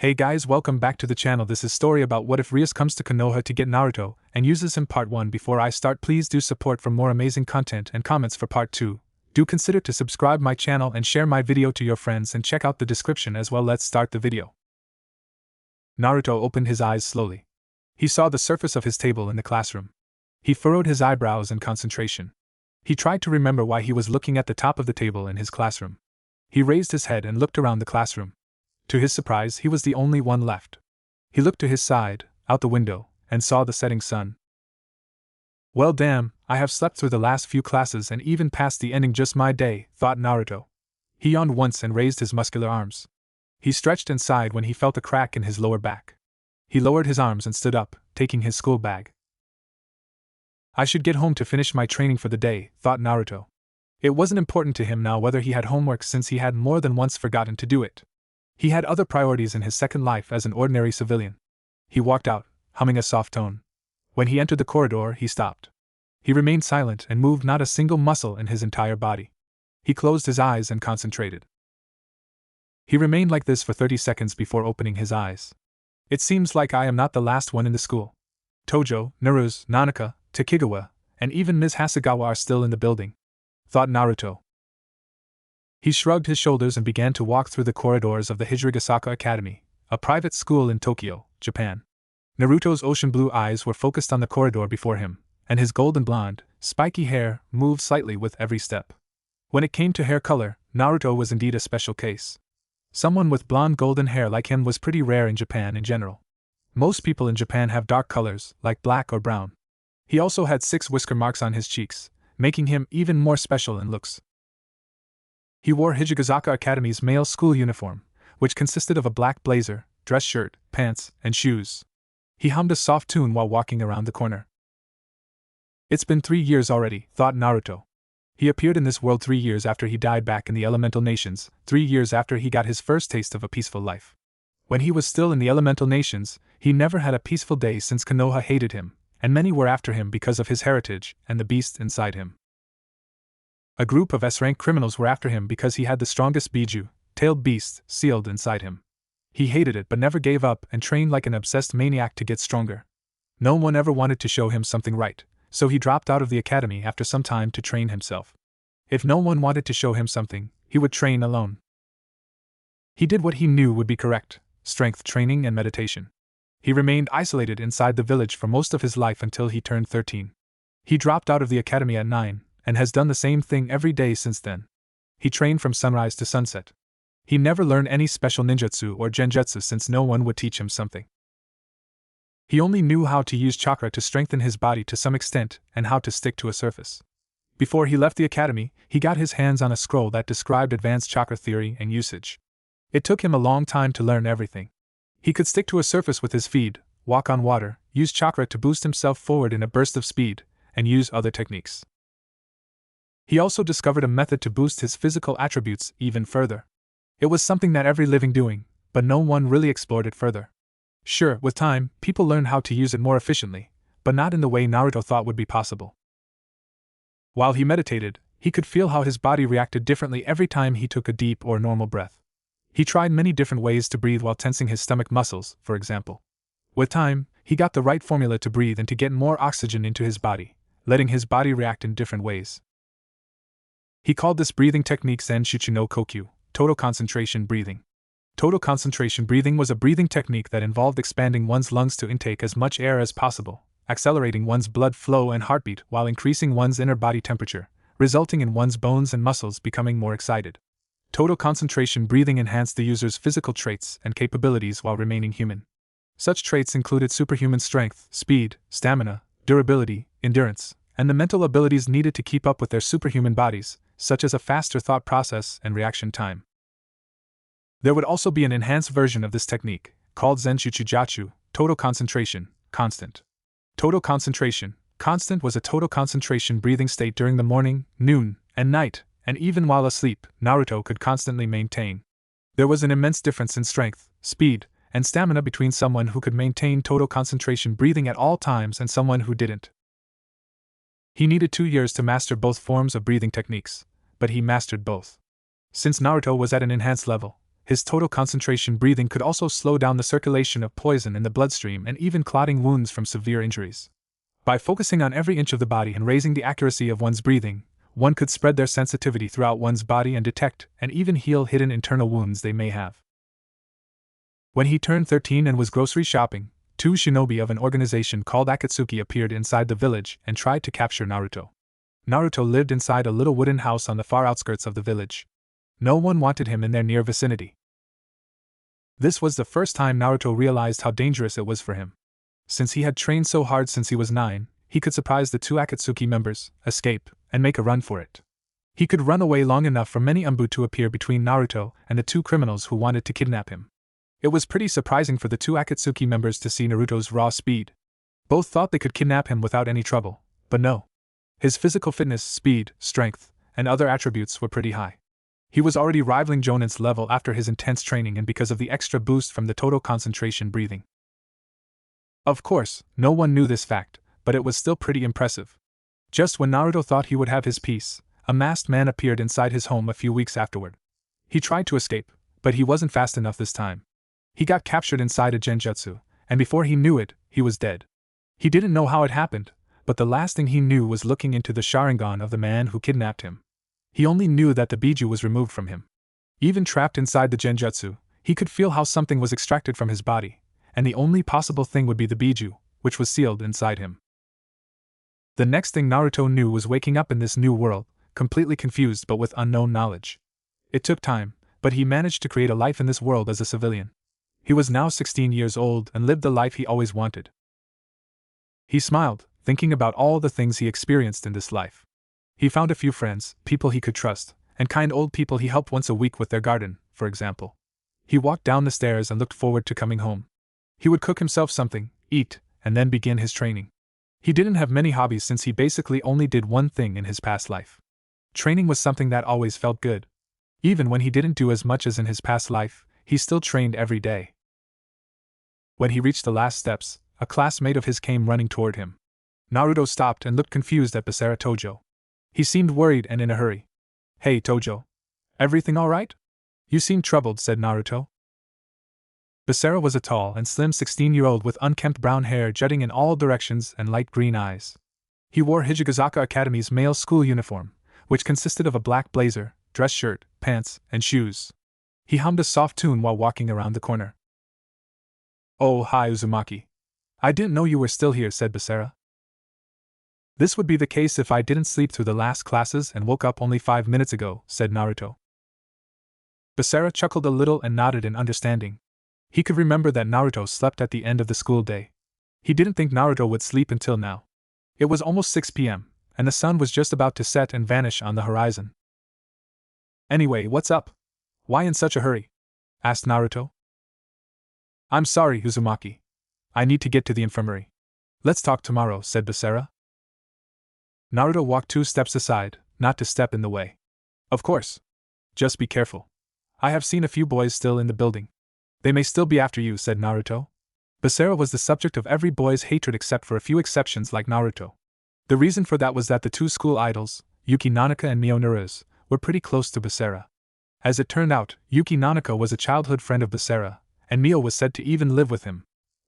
Hey guys, welcome back to the channel. This is story about what if Rias comes to Konoha to get Naruto and uses him part 1. Before I start, please do support for more amazing content and comments for part 2. Do consider to subscribe my channel and share my video to your friends and check out the description as well. Let's start the video. Naruto opened his eyes slowly. He saw the surface of his table in the classroom. He furrowed his eyebrows in concentration. He tried to remember why he was looking at the top of the table in his classroom. He raised his head and looked around the classroom. To his surprise, he was the only one left. He looked to his side, out the window, and saw the setting sun. Well damn, I have slept through the last few classes and even past the ending. Just my day, thought Naruto. He yawned once and raised his muscular arms. He stretched and sighed when he felt a crack in his lower back. He lowered his arms and stood up, taking his school bag. I should get home to finish my training for the day, thought Naruto. It wasn't important to him now whether he had homework, since he had more than once forgotten to do it. He had other priorities in his second life as an ordinary civilian. He walked out, humming a soft tone. When he entered the corridor, he stopped. He remained silent and moved not a single muscle in his entire body. He closed his eyes and concentrated. He remained like this for 30 seconds before opening his eyes. It seems like I am not the last one in the school. Tojo, Naruse, Nanaka, Takigawa, and even Ms. Hasegawa are still in the building, thought Naruto. He shrugged his shoulders and began to walk through the corridors of the Hijirigasaka Academy, a private school in Tokyo, Japan. Naruto's ocean blue eyes were focused on the corridor before him, and his golden blonde, spiky hair moved slightly with every step. When it came to hair color, Naruto was indeed a special case. Someone with blonde golden hair like him was pretty rare in Japan in general. Most people in Japan have dark colors, like black or brown. He also had 6 whisker marks on his cheeks, making him even more special in looks. He wore Hijirigasaka Academy's male school uniform, which consisted of a black blazer, dress shirt, pants, and shoes. He hummed a soft tune while walking around the corner. It's been 3 years already, thought Naruto. He appeared in this world 3 years after he died back in the Elemental Nations, 3 years after he got his first taste of a peaceful life. When he was still in the Elemental Nations, he never had a peaceful day since Konoha hated him, and many were after him because of his heritage and the beast inside him. A group of S-rank criminals were after him because he had the strongest Biju, tailed beast, sealed inside him. He hated it but never gave up and trained like an obsessed maniac to get stronger. No one ever wanted to show him something right, so he dropped out of the academy after some time to train himself. If no one wanted to show him something, he would train alone. He did what he knew would be correct: strength training and meditation. He remained isolated inside the village for most of his life until he turned 13. He dropped out of the academy at 9, and has done the same thing every day since then. He trained from sunrise to sunset. He never learned any special ninjutsu or genjutsu since no one would teach him something. He only knew how to use chakra to strengthen his body to some extent and how to stick to a surface. Before he left the academy, he got his hands on a scroll that described advanced chakra theory and usage. It took him a long time to learn everything. He could stick to a surface with his feet, walk on water, use chakra to boost himself forward in a burst of speed, and use other techniques. He also discovered a method to boost his physical attributes even further. It was something that every living doing, but no one really explored it further. Sure, with time, people learned how to use it more efficiently, but not in the way Naruto thought would be possible. While he meditated, he could feel how his body reacted differently every time he took a deep or normal breath. He tried many different ways to breathe while tensing his stomach muscles, for example. With time, he got the right formula to breathe and to get more oxygen into his body, letting his body react in different ways. He called this breathing technique Zen Shuchu no Kokyu, total concentration breathing. Total concentration breathing was a breathing technique that involved expanding one's lungs to intake as much air as possible, accelerating one's blood flow and heartbeat while increasing one's inner body temperature, resulting in one's bones and muscles becoming more excited. Total concentration breathing enhanced the user's physical traits and capabilities while remaining human. Such traits included superhuman strength, speed, stamina, durability, endurance, and the mental abilities needed to keep up with their superhuman bodies, such as a faster thought process and reaction time. There would also be an enhanced version of this technique, called Zen Shuchujatsu, total concentration, constant. Total concentration, constant was a total concentration breathing state during the morning, noon, and night, and even while asleep, Naruto could constantly maintain. There was an immense difference in strength, speed, and stamina between someone who could maintain total concentration breathing at all times and someone who didn't. He needed 2 years to master both forms of breathing techniques, but he mastered both. Since Naruto was at an enhanced level, His total concentration breathing could also slow down the circulation of poison in the bloodstream and even clotting wounds from severe injuries. By focusing on every inch of the body and raising the accuracy of one's breathing, one could spread their sensitivity throughout one's body and detect and even heal hidden internal wounds they may have. When he turned 13 and was grocery shopping, two shinobi of an organization called Akatsuki appeared inside the village and tried to capture Naruto. Naruto lived inside a little wooden house on the far outskirts of the village. No one wanted him in their near vicinity. This was the first time Naruto realized how dangerous it was for him. Since he had trained so hard since he was 9, he could surprise the two Akatsuki members, escape, and make a run for it. He could run away long enough for many Umbu to appear between Naruto and the two criminals who wanted to kidnap him. It was pretty surprising for the two Akatsuki members to see Naruto's raw speed. Both thought they could kidnap him without any trouble, but no. His physical fitness, speed, strength, and other attributes were pretty high. He was already rivaling Jonin's level after his intense training and because of the extra boost from the total concentration breathing. Of course, no one knew this fact, but it was still pretty impressive. Just when Naruto thought he would have his peace, a masked man appeared inside his home a few weeks afterward. He tried to escape, but he wasn't fast enough this time. He got captured inside a genjutsu, and before he knew it, he was dead. He didn't know how it happened, but the last thing he knew was looking into the Sharingan of the man who kidnapped him. He only knew that the Biju was removed from him. Even trapped inside the genjutsu, he could feel how something was extracted from his body, and the only possible thing would be the Biju, which was sealed inside him. The next thing Naruto knew was waking up in this new world, completely confused but with unknown knowledge. It took time, but he managed to create a life in this world as a civilian. He was now 16 years old and lived the life he always wanted. He smiled, thinking about all the things he experienced in this life. He found a few friends, people he could trust, and kind old people he helped once a week with their garden, for example. He walked down the stairs and looked forward to coming home. He would cook himself something, eat, and then begin his training. He didn't have many hobbies since he basically only did one thing in his past life. Training was something that always felt good. Even when he didn't do as much as in his past life, he still trained every day. When he reached the last steps, a classmate of his came running toward him. Naruto stopped and looked confused at Basara Tojo. He seemed worried and in a hurry. "Hey Tojo. Everything alright? You seem troubled," said Naruto. Basara was a tall and slim 16-year-old with unkempt brown hair jutting in all directions and light green eyes. He wore Hijikazaka Academy's male school uniform, which consisted of a black blazer, dress shirt, pants, and shoes. He hummed a soft tune while walking around the corner. "Oh, hi Uzumaki. I didn't know you were still here," said Basara. "This would be the case if I didn't sleep through the last classes and woke up only 5 minutes ago," said Naruto. Basara chuckled a little and nodded in understanding. He could remember that Naruto slept at the end of the school day. He didn't think Naruto would sleep until now. It was almost 6 p.m., and the sun was just about to set and vanish on the horizon. "Anyway, what's up? Why in such a hurry?" asked Naruto. "I'm sorry, Uzumaki. I need to get to the infirmary. Let's talk tomorrow," said Basara. Naruto walked 2 steps aside, not to step in the way. "Of course. Just be careful. I have seen a few boys still in the building. They may still be after you," said Naruto. Basara was the subject of every boy's hatred except for a few exceptions like Naruto. The reason for that was that the two school idols, Yuki Nanaka and Mio Naruto, were pretty close to Basara. As it turned out, Yuki Nanaka was a childhood friend of Basara, and Mio was said to even live with him.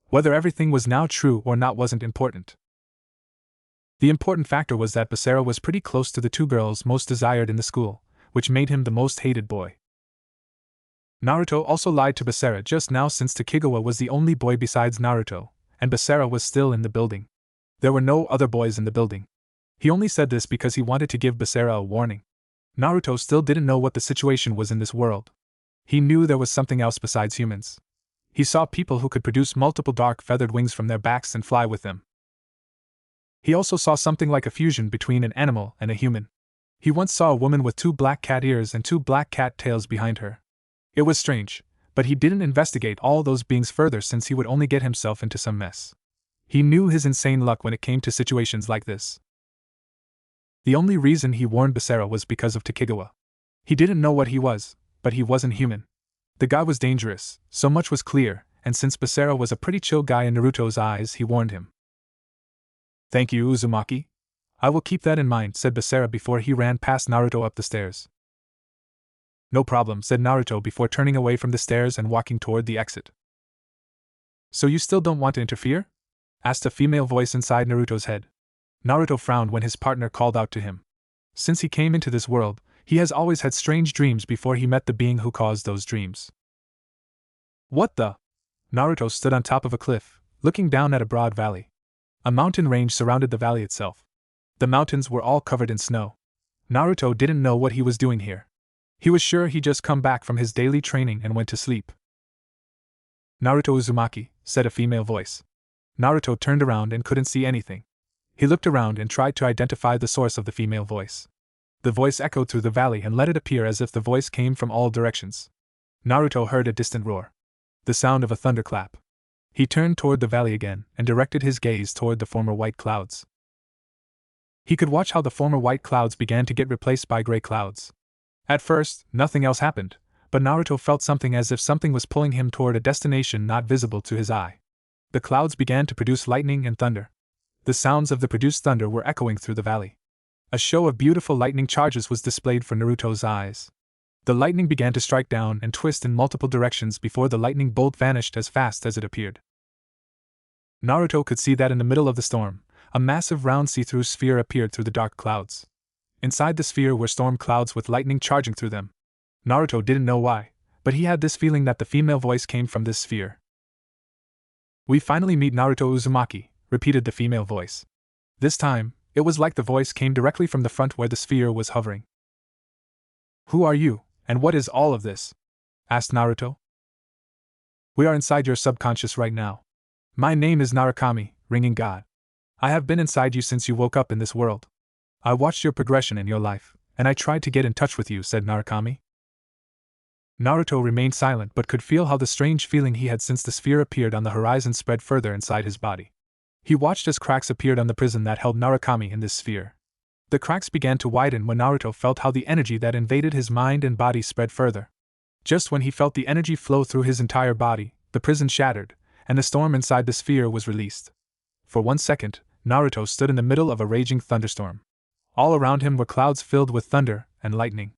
Whether everything was now true or not wasn't important. The important factor was that Basara was pretty close to the two girls most desired in the school, which made him the most hated boy. Naruto also lied to Basara just now since Takegawa was the only boy besides Naruto, and Basara was still in the building. There were no other boys in the building. He only said this because he wanted to give Basara a warning. Naruto still didn't know what the situation was in this world. He knew there was something else besides humans. He saw people who could produce multiple dark feathered wings from their backs and fly with them. He also saw something like a fusion between an animal and a human. He once saw a woman with 2 black cat ears and 2 black cat tails behind her. It was strange, but he didn't investigate all those beings further since he would only get himself into some mess. He knew his insane luck when it came to situations like this. The only reason he warned Basara was because of Takegawa. He didn't know what he was, but he wasn't human. The guy was dangerous, so much was clear, and since Basara was a pretty chill guy in Naruto's eyes, he warned him. "Thank you, Uzumaki. I will keep that in mind," said Basara before he ran past Naruto up the stairs. No problem, said Naruto before turning away from the stairs and walking toward the exit. So you still don't want to interfere? Asked a female voice inside Naruto's head. Naruto frowned when his partner called out to him. Since he came into this world, he has always had strange dreams before he met the being who caused those dreams. What the? Naruto stood on top of a cliff, looking down at a broad valley. A mountain range surrounded the valley itself. The mountains were all covered in snow. Naruto didn't know what he was doing here. He was sure he'd just come back from his daily training and went to sleep. Naruto Uzumaki, said a female voice. Naruto turned around and couldn't see anything. He looked around and tried to identify the source of the female voice. The voice echoed through the valley and let it appear as if the voice came from all directions. Naruto heard a distant roar. The sound of a thunderclap. He turned toward the valley again and directed his gaze toward the former white clouds. He could watch how the former white clouds began to get replaced by gray clouds. At first, nothing else happened, but Naruto felt something as if something was pulling him toward a destination not visible to his eye. The clouds began to produce lightning and thunder. The sounds of the produced thunder were echoing through the valley. A show of beautiful lightning charges was displayed for Naruto's eyes. The lightning began to strike down and twist in multiple directions before the lightning bolt vanished as fast as it appeared. Naruto could see that in the middle of the storm, a massive round see-through sphere appeared through the dark clouds. Inside the sphere were storm clouds with lightning charging through them. Naruto didn't know why, but he had this feeling that the female voice came from this sphere. We finally meet Naruto Uzumaki, repeated the female voice. This time, it was like the voice came directly from the front where the sphere was hovering. Who are you, and what is all of this? Asked Naruto. We are inside your subconscious right now. My name is Narukami, Ringing God. I have been inside you since you woke up in this world. I watched your progression in your life, and I tried to get in touch with you, said Narukami. Naruto remained silent but could feel how the strange feeling he had since the sphere appeared on the horizon spread further inside his body. He watched as cracks appeared on the prison that held Narukami in this sphere. The cracks began to widen when Naruto felt how the energy that invaded his mind and body spread further. Just when he felt the energy flow through his entire body, the prison shattered, and the storm inside the sphere was released. For 1 second, Naruto stood in the middle of a raging thunderstorm. All around him were clouds filled with thunder and lightning.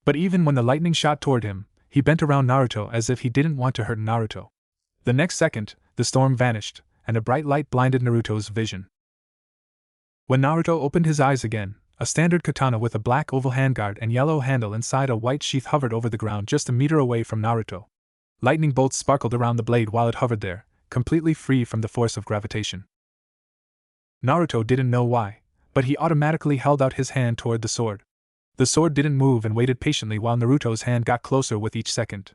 But even when the lightning shot toward him, he bent around Naruto as if he didn't want to hurt Naruto. The next second, the storm vanished, and a bright light blinded Naruto's vision. When Naruto opened his eyes again, a standard katana with a black oval handguard and yellow handle inside a white sheath hovered over the ground just a meter away from Naruto. Lightning bolts sparkled around the blade while it hovered there, completely free from the force of gravitation. Naruto didn't know why, but he automatically held out his hand toward the sword. The sword didn't move and waited patiently while Naruto's hand got closer with each second.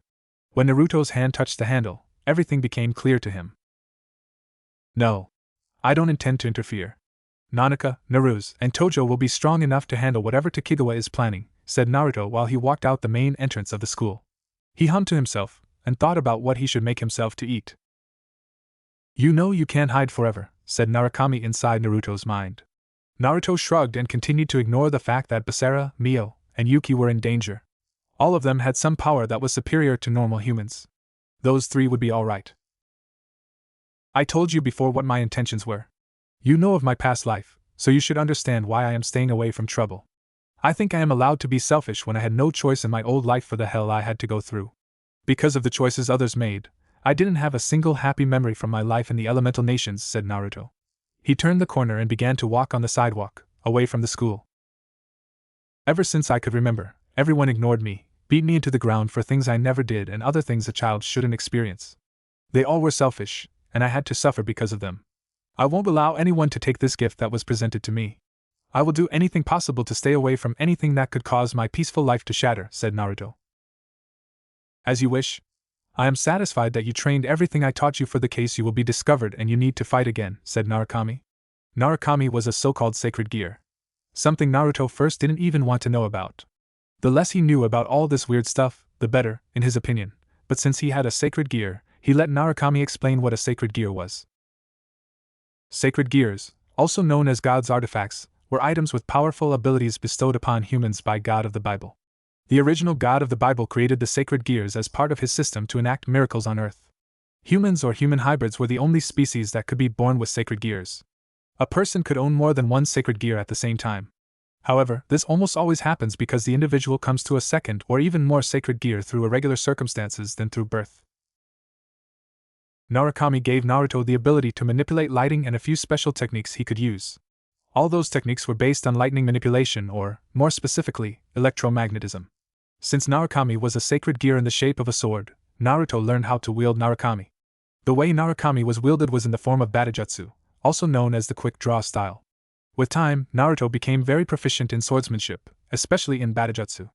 When Naruto's hand touched the handle, everything became clear to him. No. I don't intend to interfere. Nanaka, Naruto, and Tojo will be strong enough to handle whatever Tokigawa is planning, said Naruto while he walked out the main entrance of the school. He hummed to himself, and thought about what he should make himself to eat. You know you can't hide forever, said Narukami inside Naruto's mind. Naruto shrugged and continued to ignore the fact that Basara, Mio, and Yuki were in danger. All of them had some power that was superior to normal humans. Those three would be alright. I told you before what my intentions were. You know of my past life, so you should understand why I am staying away from trouble. I think I am allowed to be selfish when I had no choice in my old life for the hell I had to go through. Because of the choices others made, I didn't have a single happy memory from my life in the elemental nations, said Naruto. He turned the corner and began to walk on the sidewalk, away from the school. Ever since I could remember, everyone ignored me, beat me into the ground for things I never did and other things a child shouldn't experience. They all were selfish, and I had to suffer because of them. I won't allow anyone to take this gift that was presented to me. I will do anything possible to stay away from anything that could cause my peaceful life to shatter, said Naruto. As you wish. I am satisfied that you trained everything I taught you for the case you will be discovered and you need to fight again, said Narukami. Narukami was a so-called sacred gear. Something Naruto first didn't even want to know about. The less he knew about all this weird stuff, the better, in his opinion, but since he had a sacred gear, he let Narukami explain what a sacred gear was. Sacred gears, also known as God's artifacts, were items with powerful abilities bestowed upon humans by God of the Bible. The original God of the Bible created the sacred gears as part of his system to enact miracles on Earth. Humans or human hybrids were the only species that could be born with sacred gears. A person could own more than one sacred gear at the same time. However, this almost always happens because the individual comes to a second or even more sacred gear through irregular circumstances than through birth. Narukami gave Naruto the ability to manipulate lighting and a few special techniques he could use. All those techniques were based on lightning manipulation or, more specifically, electromagnetism. Since Narukami was a sacred gear in the shape of a sword, Naruto learned how to wield Narukami. The way Narukami was wielded was in the form of Batojutsu, also known as the quick draw style. With time, Naruto became very proficient in swordsmanship, especially in Batojutsu.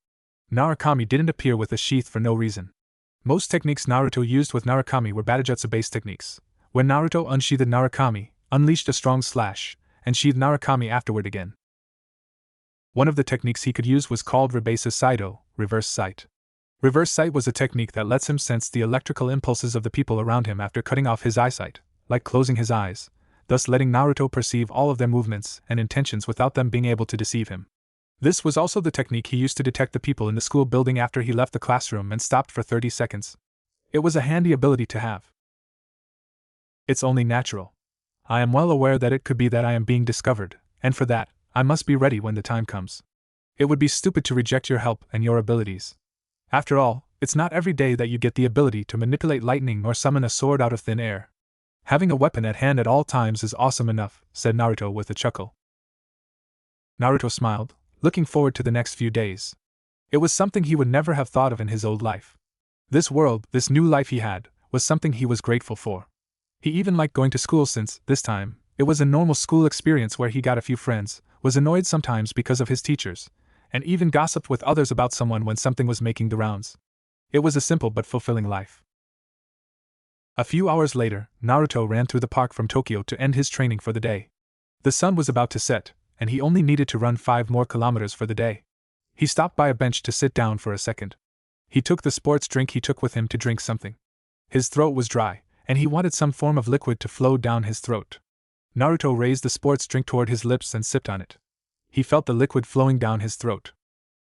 Narukami didn't appear with a sheath for no reason. Most techniques Naruto used with Narukami were Batojutsu-based techniques. When Naruto unsheathed Narukami, unleashed a strong slash, and sheathed Narukami afterward again. One of the techniques he could use was called Ribasu Saido, reverse sight. Reverse sight was a technique that lets him sense the electrical impulses of the people around him after cutting off his eyesight, like closing his eyes, thus letting Naruto perceive all of their movements and intentions without them being able to deceive him. This was also the technique he used to detect the people in the school building after he left the classroom and stopped for 30 seconds. It was a handy ability to have. It's only natural. I am well aware that it could be that I am being discovered, and for that, I must be ready when the time comes. It would be stupid to reject your help and your abilities. After all, it's not every day that you get the ability to manipulate lightning or summon a sword out of thin air. Having a weapon at hand at all times is awesome enough, said Naruto with a chuckle. Naruto smiled, looking forward to the next few days. It was something he would never have thought of in his old life. This world, this new life he had, was something he was grateful for. He even liked going to school since, this time, it was a normal school experience where he got a few friends, was annoyed sometimes because of his teachers, and even gossiped with others about someone when something was making the rounds. It was a simple but fulfilling life. A few hours later, Naruto ran through the park from Tokyo to end his training for the day. The sun was about to set, and he only needed to run 5 more kilometers for the day. He stopped by a bench to sit down for a second. He took the sports drink he took with him to drink something. His throat was dry, and he wanted some form of liquid to flow down his throat. Naruto raised the sports drink toward his lips and sipped on it. He felt the liquid flowing down his throat.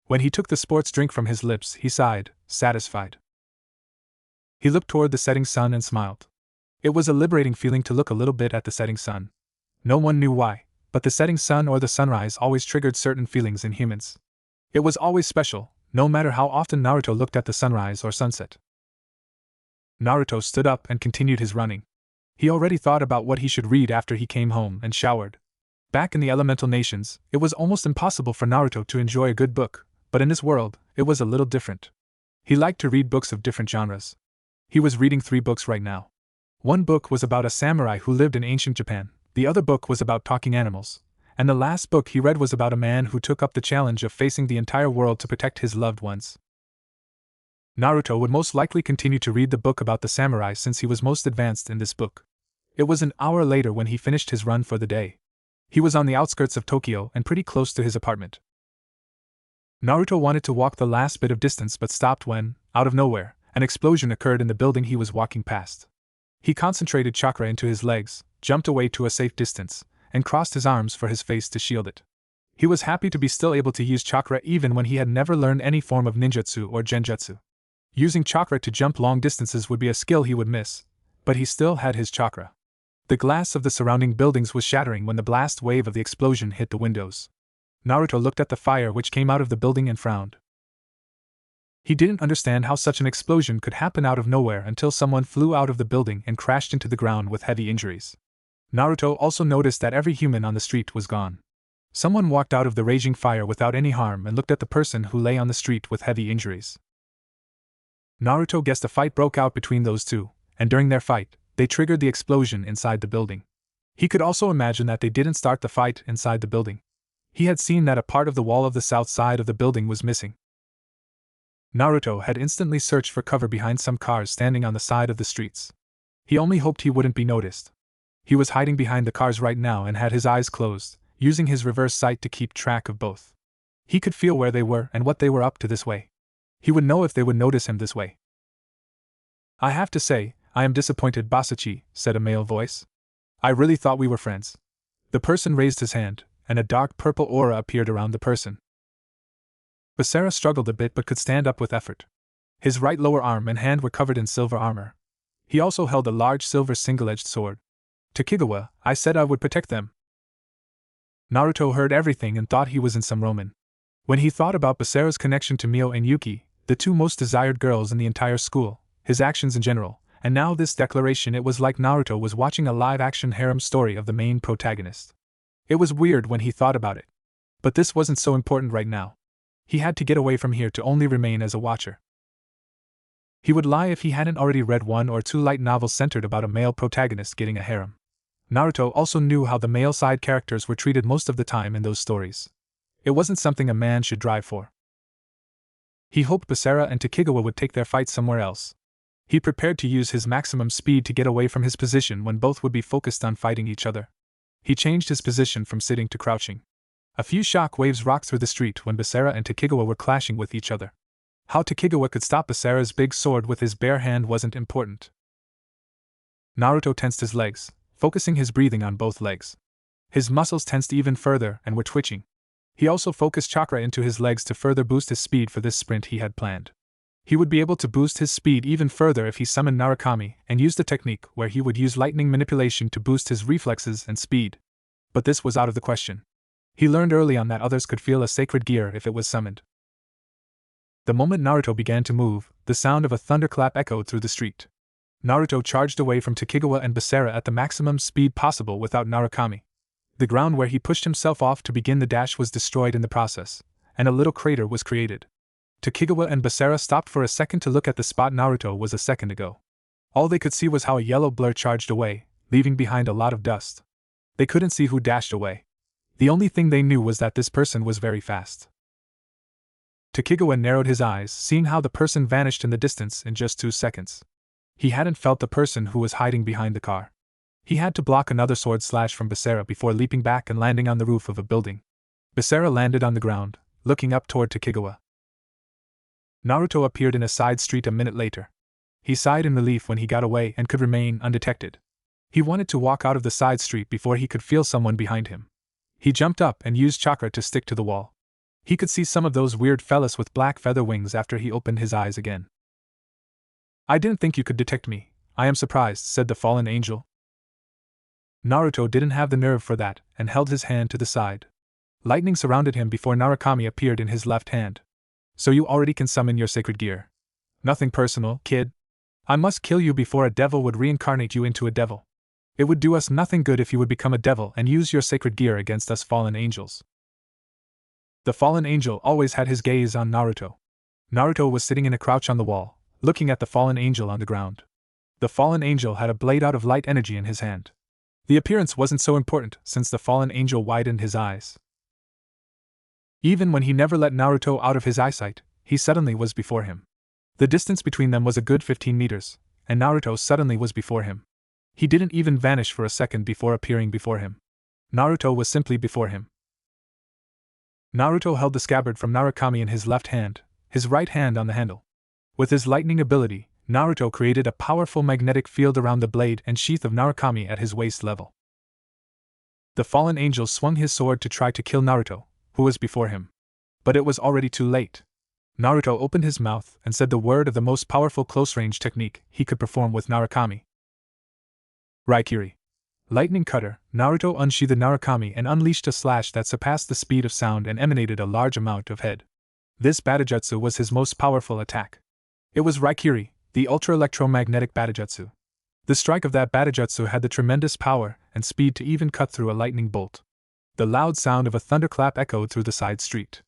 When he took the sports drink from his lips, he sighed, satisfied. He looked toward the setting sun and smiled. It was a liberating feeling to look a little bit at the setting sun. No one knew why, but the setting sun or the sunrise always triggered certain feelings in humans. It was always special, no matter how often Naruto looked at the sunrise or sunset. Naruto stood up and continued his running. He already thought about what he should read after he came home and showered. Back in the elemental nations, it was almost impossible for Naruto to enjoy a good book, but in this world, it was a little different. He liked to read books of different genres. He was reading 3 books right now. One book was about a samurai who lived in ancient Japan, the other book was about talking animals, and the last book he read was about a man who took up the challenge of facing the entire world to protect his loved ones. Naruto would most likely continue to read the book about the samurai since he was most advanced in this book. It was an hour later when he finished his run for the day. He was on the outskirts of Tokyo and pretty close to his apartment. Naruto wanted to walk the last bit of distance but stopped when, out of nowhere, an explosion occurred in the building he was walking past. He concentrated chakra into his legs, jumped away to a safe distance, and crossed his arms for his face to shield it. He was happy to be still able to use chakra even when he had never learned any form of ninjutsu or genjutsu. Using chakra to jump long distances would be a skill he would miss, but he still had his chakra. The glass of the surrounding buildings was shattering when the blast wave of the explosion hit the windows. Naruto looked at the fire which came out of the building and frowned. He didn't understand how such an explosion could happen out of nowhere until someone flew out of the building and crashed into the ground with heavy injuries. Naruto also noticed that every human on the street was gone. Someone walked out of the raging fire without any harm and looked at the person who lay on the street with heavy injuries. Naruto guessed a fight broke out between those two, and during their fight, they triggered the explosion inside the building. He could also imagine that they didn't start the fight inside the building. He had seen that a part of the wall of the south side of the building was missing. Naruto had instantly searched for cover behind some cars standing on the side of the streets. He only hoped he wouldn't be noticed. He was hiding behind the cars right now and had his eyes closed, using his reverse sight to keep track of both. He could feel where they were and what they were up to this way. He would know if they would notice him this way. "I have to say, I am disappointed, Basachi," said a male voice. "I really thought we were friends." The person raised his hand, and a dark purple aura appeared around the person. Basara struggled a bit but could stand up with effort. His right lower arm and hand were covered in silver armor. He also held a large silver single-edged sword. "To Kigawa, I said I would protect them." Naruto heard everything and thought he was in some Roman. When he thought about Basara's connection to Mio and Yuki, the two most desired girls in the entire school, his actions in general, and now this declaration, it was like Naruto was watching a live-action harem story of the main protagonist. It was weird when he thought about it. But this wasn't so important right now. He had to get away from here to only remain as a watcher. He would lie if he hadn't already read 1 or 2 light novels centered about a male protagonist getting a harem. Naruto also knew how the male side characters were treated most of the time in those stories. It wasn't something a man should drive for. He hoped Basara and Tokigawa would take their fight somewhere else. He prepared to use his maximum speed to get away from his position when both would be focused on fighting each other. He changed his position from sitting to crouching. A few shock waves rocked through the street when Basara and Tokigawa were clashing with each other. How Tokigawa could stop Basara's big sword with his bare hand wasn't important. Naruto tensed his legs, focusing his breathing on both legs. His muscles tensed even further and were twitching. He also focused chakra into his legs to further boost his speed for this sprint he had planned. He would be able to boost his speed even further if he summoned Narukami and used a technique where he would use lightning manipulation to boost his reflexes and speed. But this was out of the question. He learned early on that others could feel a sacred gear if it was summoned. The moment Naruto began to move, the sound of a thunderclap echoed through the street. Naruto charged away from Tokigawa and Basara at the maximum speed possible without Narukami. The ground where he pushed himself off to begin the dash was destroyed in the process, and a little crater was created. Tokigawa and Basara stopped for a second to look at the spot Naruto was a second ago. All they could see was how a yellow blur charged away, leaving behind a lot of dust. They couldn't see who dashed away. The only thing they knew was that this person was very fast. Tokigawa narrowed his eyes, seeing how the person vanished in the distance in just 2 seconds. He hadn't felt the person who was hiding behind the car. He had to block another sword slash from Basara before leaping back and landing on the roof of a building. Basara landed on the ground, looking up toward Tokigawa. Naruto appeared in a side street a minute later. He sighed in relief when he got away and could remain undetected. He wanted to walk out of the side street before he could feel someone behind him. He jumped up and used chakra to stick to the wall. He could see some of those weird fellas with black feather wings after he opened his eyes again. "I didn't think you could detect me. I am surprised," said the fallen angel. Naruto didn't have the nerve for that and held his hand to the side. Lightning surrounded him before Narukami appeared in his left hand. "So you already can summon your sacred gear. Nothing personal, kid. I must kill you before a devil would reincarnate you into a devil. It would do us nothing good if you would become a devil and use your sacred gear against us fallen angels." The fallen angel always had his gaze on Naruto. Naruto was sitting in a crouch on the wall, looking at the fallen angel on the ground. The fallen angel had a blade out of light energy in his hand. The appearance wasn't so important since the fallen angel widened his eyes. Even when he never let Naruto out of his eyesight, he suddenly was before him. The distance between them was a good 15 meters, and Naruto suddenly was before him. He didn't even vanish for a second before appearing before him. Naruto was simply before him. Naruto held the scabbard from Narukami in his left hand, his right hand on the handle. With his lightning ability, Naruto created a powerful magnetic field around the blade and sheath of Narukami at his waist level. The fallen angel swung his sword to try to kill Naruto, who was before him. But it was already too late. Naruto opened his mouth and said the word of the most powerful close-range technique he could perform with Narukami. Raikiri. Lightning cutter, Naruto unsheathed Narukami and unleashed a slash that surpassed the speed of sound and emanated a large amount of head. This Batojutsu was his most powerful attack. It was Raikiri, the ultra-electromagnetic Batojutsu. The strike of that Batojutsu had the tremendous power and speed to even cut through a lightning bolt. The loud sound of a thunderclap echoed through the side street.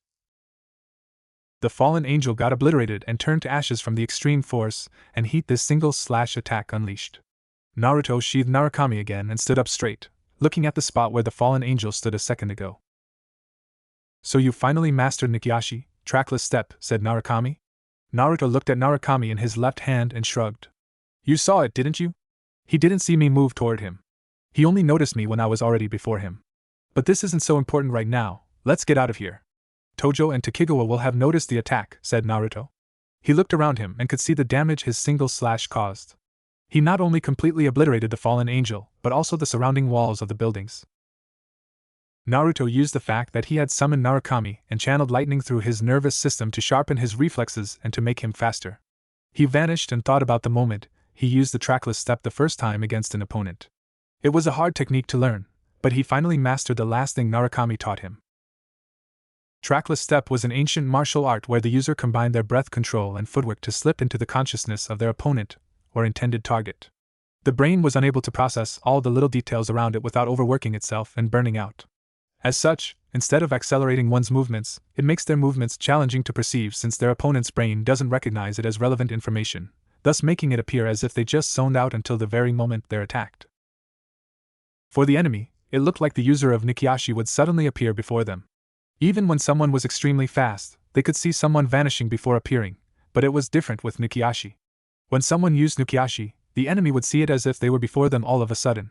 The fallen angel got obliterated and turned to ashes from the extreme force and heat this single slash attack unleashed. Naruto sheathed Narukami again and stood up straight, looking at the spot where the fallen angel stood a second ago. "So you finally mastered Nikiashi, trackless step," said Narukami. Naruto looked at Narukami in his left hand and shrugged. "You saw it, didn't you?" He didn't see me move toward him. He only noticed me when I was already before him. But this isn't so important right now, let's get out of here. Tojo and Tokigawa will have noticed the attack, said Naruto. He looked around him and could see the damage his single slash caused. He not only completely obliterated the fallen angel, but also the surrounding walls of the buildings. Naruto used the fact that he had summoned Narukami and channeled lightning through his nervous system to sharpen his reflexes and to make him faster. He vanished and thought about the moment he used the trackless step the first time against an opponent. It was a hard technique to learn, But he finally mastered the last thing Narukami taught him. Trackless step was an ancient martial art where the user combined their breath control and footwork to slip into the consciousness of their opponent, or intended target. The brain was unable to process all the little details around it without overworking itself and burning out. As such, instead of accelerating one's movements, it makes their movements challenging to perceive since their opponent's brain doesn't recognize it as relevant information, thus making it appear as if they just zoned out until the very moment they're attacked. For the enemy, it looked like the user of Nikiashi would suddenly appear before them. Even when someone was extremely fast, they could see someone vanishing before appearing, but it was different with Nikiashi. When someone used Nikiashi, the enemy would see it as if they were before them all of a sudden.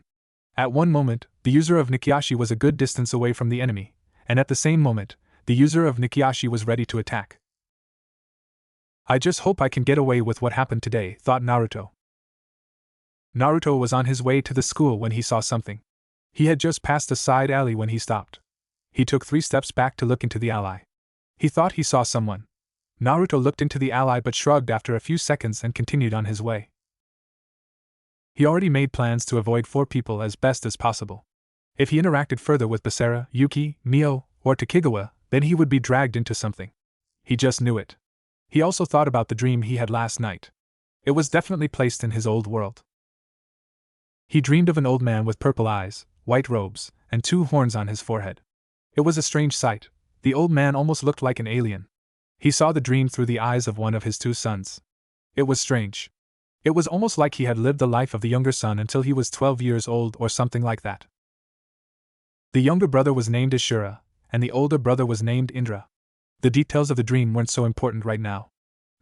At one moment, the user of Nikiashi was a good distance away from the enemy, and at the same moment, the user of Nikiashi was ready to attack. I just hope I can get away with what happened today, thought Naruto. Naruto was on his way to the school when he saw something. He had just passed a side alley when he stopped. He took 3 steps back to look into the alley. He thought he saw someone. Naruto looked into the alley but shrugged after a few seconds and continued on his way. He already made plans to avoid 4 people as best as possible. If he interacted further with Basara, Yuki, Mio, or Tokigawa, then he would be dragged into something. He just knew it. He also thought about the dream he had last night. It was definitely placed in his old world. He dreamed of an old man with purple eyes, white robes, and 2 horns on his forehead. It was a strange sight. The old man almost looked like an alien. He saw the dream through the eyes of one of his 2 sons. It was strange. It was almost like he had lived the life of the younger son until he was 12 years old or something like that. The younger brother was named Ashura, and the older brother was named Indra. The details of the dream weren't so important right now.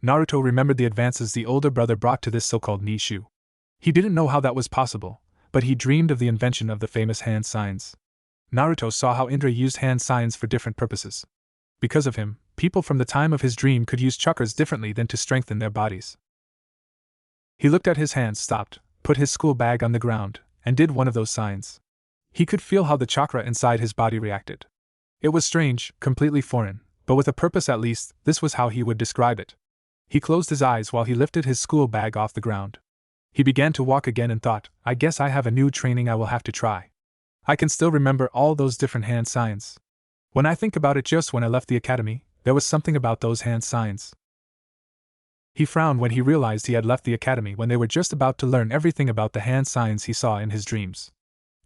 Naruto remembered the advances the older brother brought to this so-called Nishu. He didn't know how that was possible, but he dreamed of the invention of the famous hand signs. Naruto saw how Indra used hand signs for different purposes. Because of him, people from the time of his dream could use chakras differently than to strengthen their bodies. He looked at his hands, stopped, put his school bag on the ground, and did one of those signs. He could feel how the chakra inside his body reacted. It was strange, completely foreign, but with a purpose at least, this was how he would describe it. He closed his eyes while he lifted his school bag off the ground. He began to walk again and thought, I guess I have a new training I will have to try. I can still remember all those different hand signs. When I think about it, just when I left the academy, there was something about those hand signs. He frowned when he realized he had left the academy when they were just about to learn everything about the hand signs he saw in his dreams.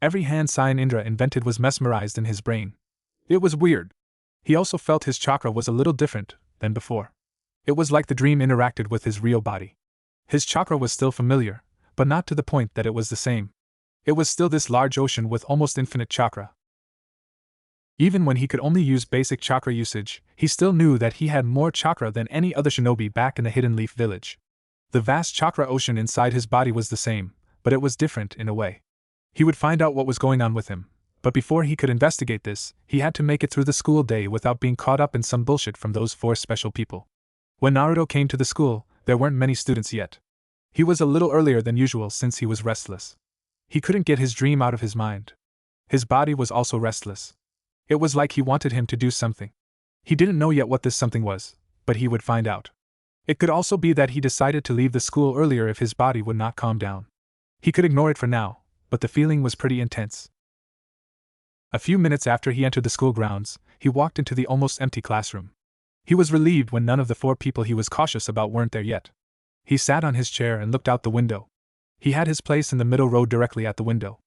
Every hand sign Indra invented was mesmerized in his brain. It was weird. He also felt his chakra was a little different than before. It was like the dream interacted with his real body. His chakra was still familiar, but not to the point that it was the same. It was still this large ocean with almost infinite chakra. Even when he could only use basic chakra usage, he still knew that he had more chakra than any other shinobi back in the Hidden Leaf Village. The vast chakra ocean inside his body was the same, but it was different in a way. He would find out what was going on with him, but before he could investigate this, he had to make it through the school day without being caught up in some bullshit from those 4 special people. When Naruto came to the school, there weren't many students yet. He was a little earlier than usual since he was restless. He couldn't get his dream out of his mind. His body was also restless. It was like he wanted him to do something. He didn't know yet what this something was, but he would find out. It could also be that he decided to leave the school earlier if his body would not calm down. He could ignore it for now, but the feeling was pretty intense. A few minutes after he entered the school grounds, he walked into the almost empty classroom. He was relieved when none of the 4 people he was cautious about weren't there yet. He sat on his chair and looked out the window. He had his place in the middle row directly at the window.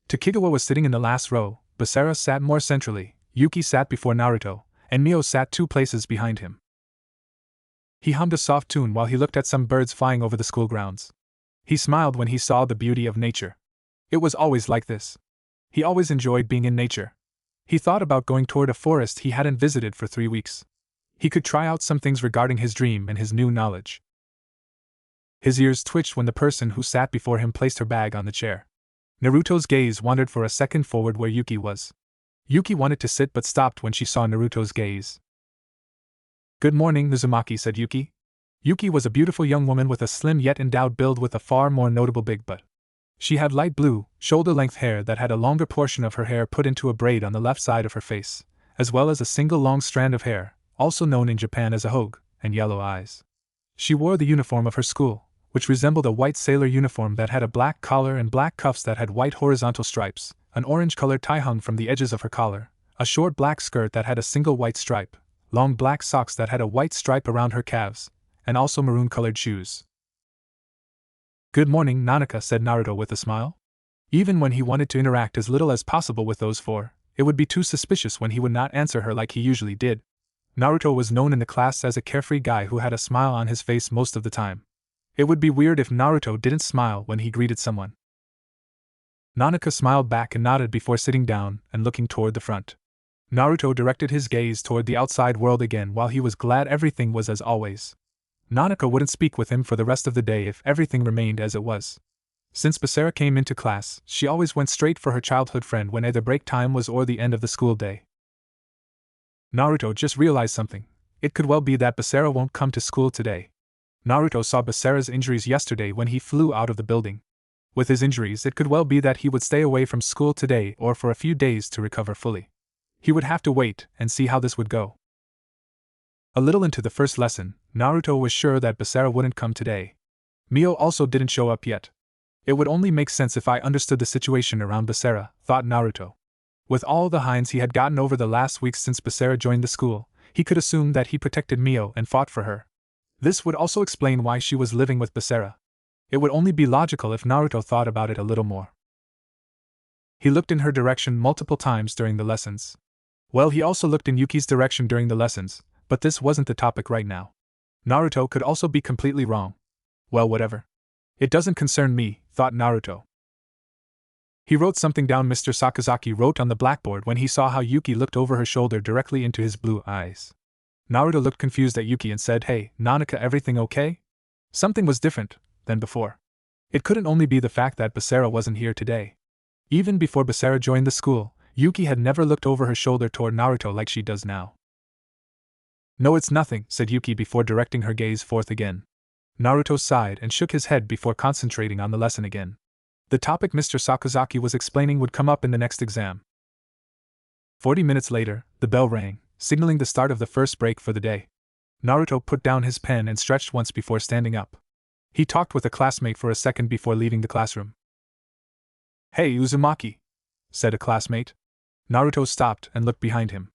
Tokigawa was sitting in the last row, Basara sat more centrally, Yuki sat before Naruto, and Mio sat 2 places behind him. He hummed a soft tune while he looked at some birds flying over the school grounds. He smiled when he saw the beauty of nature. It was always like this. He always enjoyed being in nature. He thought about going toward a forest he hadn't visited for 3 weeks. He could try out some things regarding his dream and his new knowledge. His ears twitched when the person who sat before him placed her bag on the chair. Naruto's gaze wandered for a second forward where Yuki was. Yuki wanted to sit but stopped when she saw Naruto's gaze. Good morning, Uzumaki, said Yuki. Yuki was a beautiful young woman with a slim yet endowed build with a far more notable big butt. She had light blue, shoulder-length hair that had a longer portion of her hair put into a braid on the left side of her face, as well as a single long strand of hair, also known in Japan as a hoge, and yellow eyes. She wore the uniform of her school, which resembled a white sailor uniform that had a black collar and black cuffs that had white horizontal stripes, an orange-colored tie hung from the edges of her collar, a short black skirt that had a single white stripe, long black socks that had a white stripe around her calves, and also maroon-colored shoes. "Good morning, Nanaka," said Naruto with a smile. Even when he wanted to interact as little as possible with those four, it would be too suspicious when he would not answer her like he usually did. Naruto was known in the class as a carefree guy who had a smile on his face most of the time. It would be weird if Naruto didn't smile when he greeted someone. Nanaka smiled back and nodded before sitting down and looking toward the front. Naruto directed his gaze toward the outside world again while he was glad everything was as always. Nanaka wouldn't speak with him for the rest of the day if everything remained as it was. Since Basara came into class, she always went straight for her childhood friend when either break time was or the end of the school day. Naruto just realized something. It could well be that Basara won't come to school today. Naruto saw Basara's injuries yesterday when he flew out of the building. With his injuries, it could well be that he would stay away from school today or for a few days to recover fully. He would have to wait and see how this would go. A little into the first lesson, Naruto was sure that Basara wouldn't come today. Mio also didn't show up yet. It would only make sense if I understood the situation around Basara, thought Naruto. With all the hinds he had gotten over the last weeks since Basara joined the school, he could assume that he protected Mio and fought for her. This would also explain why she was living with Basara. It would only be logical if Naruto thought about it a little more. He looked in her direction multiple times during the lessons. Well, he also looked in Yuki's direction during the lessons, but this wasn't the topic right now. Naruto could also be completely wrong. Well, whatever. It doesn't concern me, thought Naruto. He wrote something down. Mr. Sakazaki wrote on the blackboard when he saw how Yuki looked over her shoulder directly into his blue eyes. Naruto looked confused at Yuki and said, "Hey, Nanaka, everything okay?" Something was different than before. It couldn't only be the fact that Basara wasn't here today. Even before Basara joined the school, Yuki had never looked over her shoulder toward Naruto like she does now. "No, it's nothing," said Yuki before directing her gaze forth again. Naruto sighed and shook his head before concentrating on the lesson again. The topic Mr. Sakazaki was explaining would come up in the next exam. 40 minutes later, the bell rang, signaling the start of the first break for the day. Naruto put down his pen and stretched once before standing up. He talked with a classmate for a second before leaving the classroom. "Hey, Uzumaki," said a classmate. Naruto stopped and looked behind him.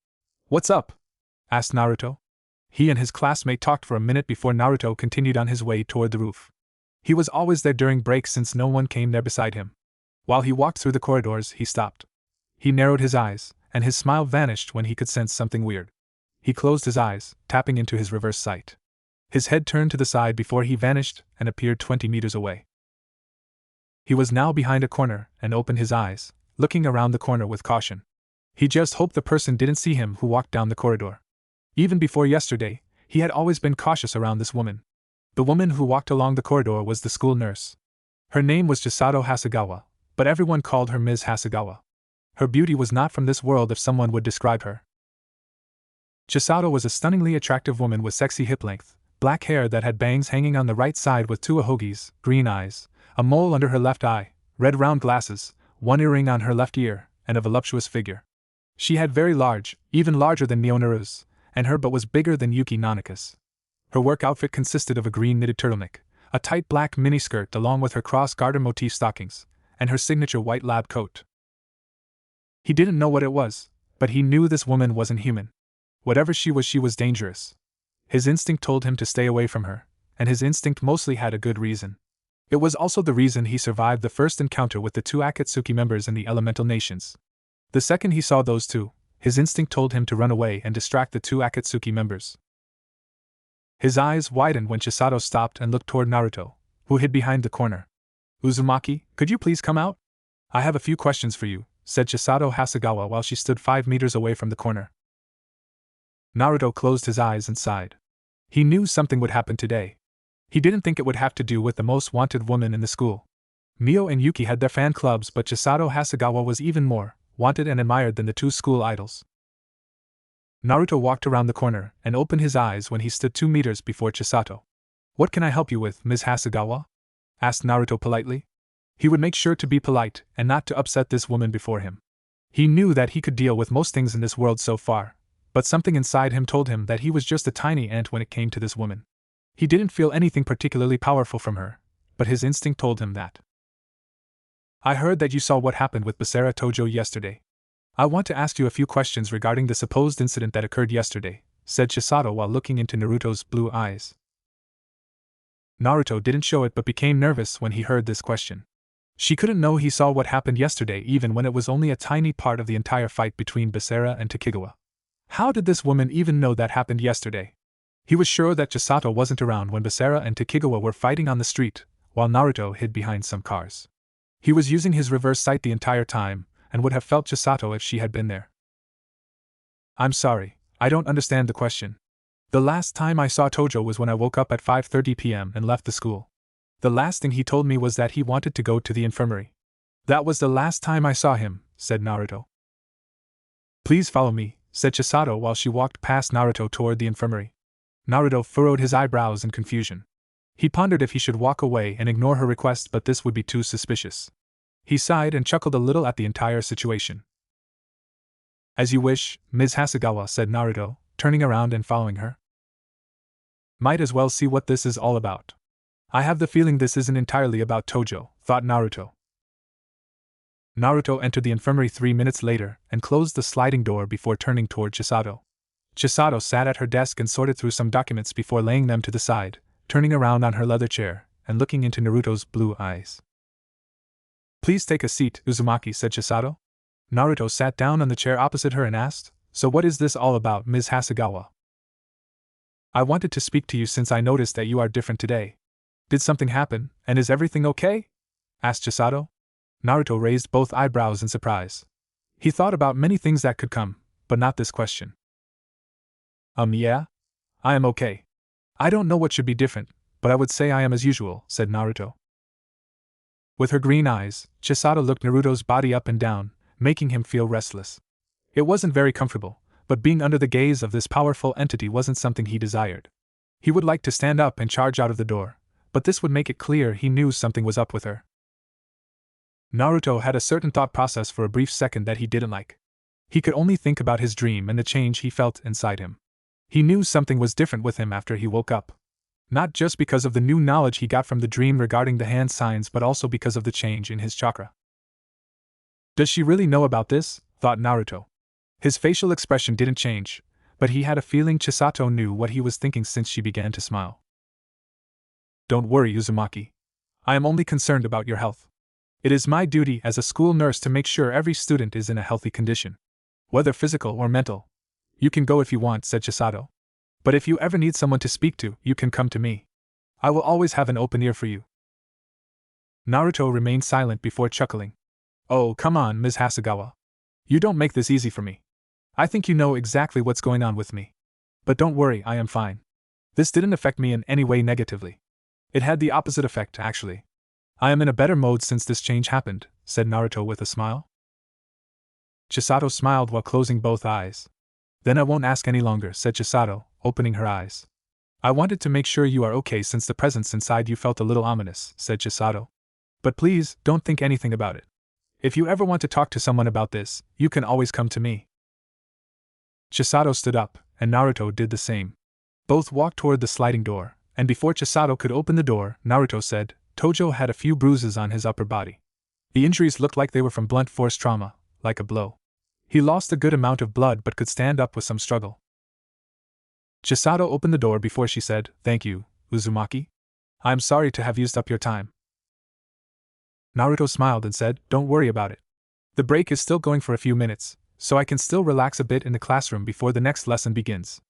"What's up?" asked Naruto. He and his classmate talked for a minute before Naruto continued on his way toward the roof. He was always there during breaks since no one came there beside him. While he walked through the corridors, he stopped. He narrowed his eyes, and his smile vanished when he could sense something weird. He closed his eyes, tapping into his reverse sight. His head turned to the side before he vanished and appeared 20 meters away. He was now behind a corner and opened his eyes, looking around the corner with caution. He just hoped the person didn't see him who walked down the corridor. Even before yesterday, he had always been cautious around this woman. The woman who walked along the corridor was the school nurse. Her name was Chisato Hasegawa, but everyone called her Ms. Hasegawa. Her beauty was not from this world if someone would describe her. Chisato was a stunningly attractive woman with sexy hip length, black hair that had bangs hanging on the right side with two ahogis, green eyes, a mole under her left eye, red round glasses, one earring on her left ear, and a voluptuous figure. She had very large, even larger than Mionaru's, and her butt was bigger than Yuki Nanaka's. Her work outfit consisted of a green knitted turtleneck, a tight black miniskirt along with her cross-garter motif stockings, and her signature white lab coat. He didn't know what it was, but he knew this woman wasn't human. Whatever she was dangerous. His instinct told him to stay away from her, and his instinct mostly had a good reason. It was also the reason he survived the first encounter with the two Akatsuki members in the Elemental Nations. The second he saw those two, his instinct told him to run away and distract the two Akatsuki members. His eyes widened when Chisato stopped and looked toward Naruto, who hid behind the corner. "Uzumaki, could you please come out? I have a few questions for you," said Chisato Hasegawa while she stood 5 meters away from the corner. Naruto closed his eyes and sighed. He knew something would happen today. He didn't think it would have to do with the most wanted woman in the school. Mio and Yuki had their fan clubs, but Chisato Hasegawa was even more wanted and admired than the two school idols. Naruto walked around the corner and opened his eyes when he stood 2 meters before Chisato. "What can I help you with, Ms. Hasegawa?" asked Naruto politely. He would make sure to be polite and not to upset this woman before him. He knew that he could deal with most things in this world so far, but something inside him told him that he was just a tiny ant when it came to this woman. He didn't feel anything particularly powerful from her, but his instinct told him that. I heard that you saw what happened with Basara Tojo yesterday. I want to ask you a few questions regarding the supposed incident that occurred yesterday, said Chisato while looking into Naruto's blue eyes. Naruto didn't show it but became nervous when he heard this question. She couldn't know he saw what happened yesterday even when it was only a tiny part of the entire fight between Basara and Tokigawa. How did this woman even know that happened yesterday? He was sure that Chisato wasn't around when Basara and Tokigawa were fighting on the street, while Naruto hid behind some cars. He was using his reverse sight the entire time, and would have felt Chisato if she had been there. I'm sorry, I don't understand the question. The last time I saw Tojo was when I woke up at 5:30 p.m. and left the school. The last thing he told me was that he wanted to go to the infirmary. That was the last time I saw him, said Naruto. Please follow me, said Chisato while she walked past Naruto toward the infirmary. Naruto furrowed his eyebrows in confusion. He pondered if he should walk away and ignore her request, but this would be too suspicious. He sighed and chuckled a little at the entire situation. As you wish, Ms. Hasegawa, said Naruto, turning around and following her. Might as well see what this is all about. I have the feeling this isn't entirely about Tojo, thought Naruto. Naruto entered the infirmary 3 minutes later and closed the sliding door before turning toward Chisato. Chisato sat at her desk and sorted through some documents before laying them to the side, turning around on her leather chair and looking into Naruto's blue eyes. Please take a seat, Uzumaki, said Chisato. Naruto sat down on the chair opposite her and asked, So what is this all about, Ms. Hasegawa? I wanted to speak to you since I noticed that you are different today. Did something happen, and is everything okay? Asked Chisato. Naruto raised both eyebrows in surprise. He thought about many things that could come, but not this question. Yeah? I am okay. I don't know what should be different, but I would say I am as usual, said Naruto. With her green eyes, Chisato looked Naruto's body up and down, making him feel restless. It wasn't very comfortable, but being under the gaze of this powerful entity wasn't something he desired. He would like to stand up and charge out of the door, but this would make it clear he knew something was up with her. Naruto had a certain thought process for a brief second that he didn't like. He could only think about his dream and the change he felt inside him. He knew something was different with him after he woke up. Not just because of the new knowledge he got from the dream regarding the hand signs, but also because of the change in his chakra. Does she really know about this? Thought Naruto. His facial expression didn't change, but he had a feeling Chisato knew what he was thinking since she began to smile. Don't worry, Uzumaki. I am only concerned about your health. It is my duty as a school nurse to make sure every student is in a healthy condition, whether physical or mental. You can go if you want, said Chisato. But if you ever need someone to speak to, you can come to me. I will always have an open ear for you. Naruto remained silent before chuckling. Oh, come on, Ms. Hasegawa. You don't make this easy for me. I think you know exactly what's going on with me. But don't worry, I am fine. This didn't affect me in any way negatively. It had the opposite effect, actually. I am in a better mode since this change happened, said Naruto with a smile. Chisato smiled while closing both eyes. Then I won't ask any longer, said Chisato, opening her eyes. I wanted to make sure you are okay since the presence inside you felt a little ominous, said Chisato. But please, don't think anything about it. If you ever want to talk to someone about this, you can always come to me. Chisato stood up, and Naruto did the same. Both walked toward the sliding door, and before Chisato could open the door, Naruto said, Tojo had a few bruises on his upper body. The injuries looked like they were from blunt force trauma, like a blow. He lost a good amount of blood but could stand up with some struggle. Chisato opened the door before she said, Thank you, Uzumaki. I am sorry to have used up your time. Naruto smiled and said, Don't worry about it. The break is still going for a few minutes, so I can still relax a bit in the classroom before the next lesson begins.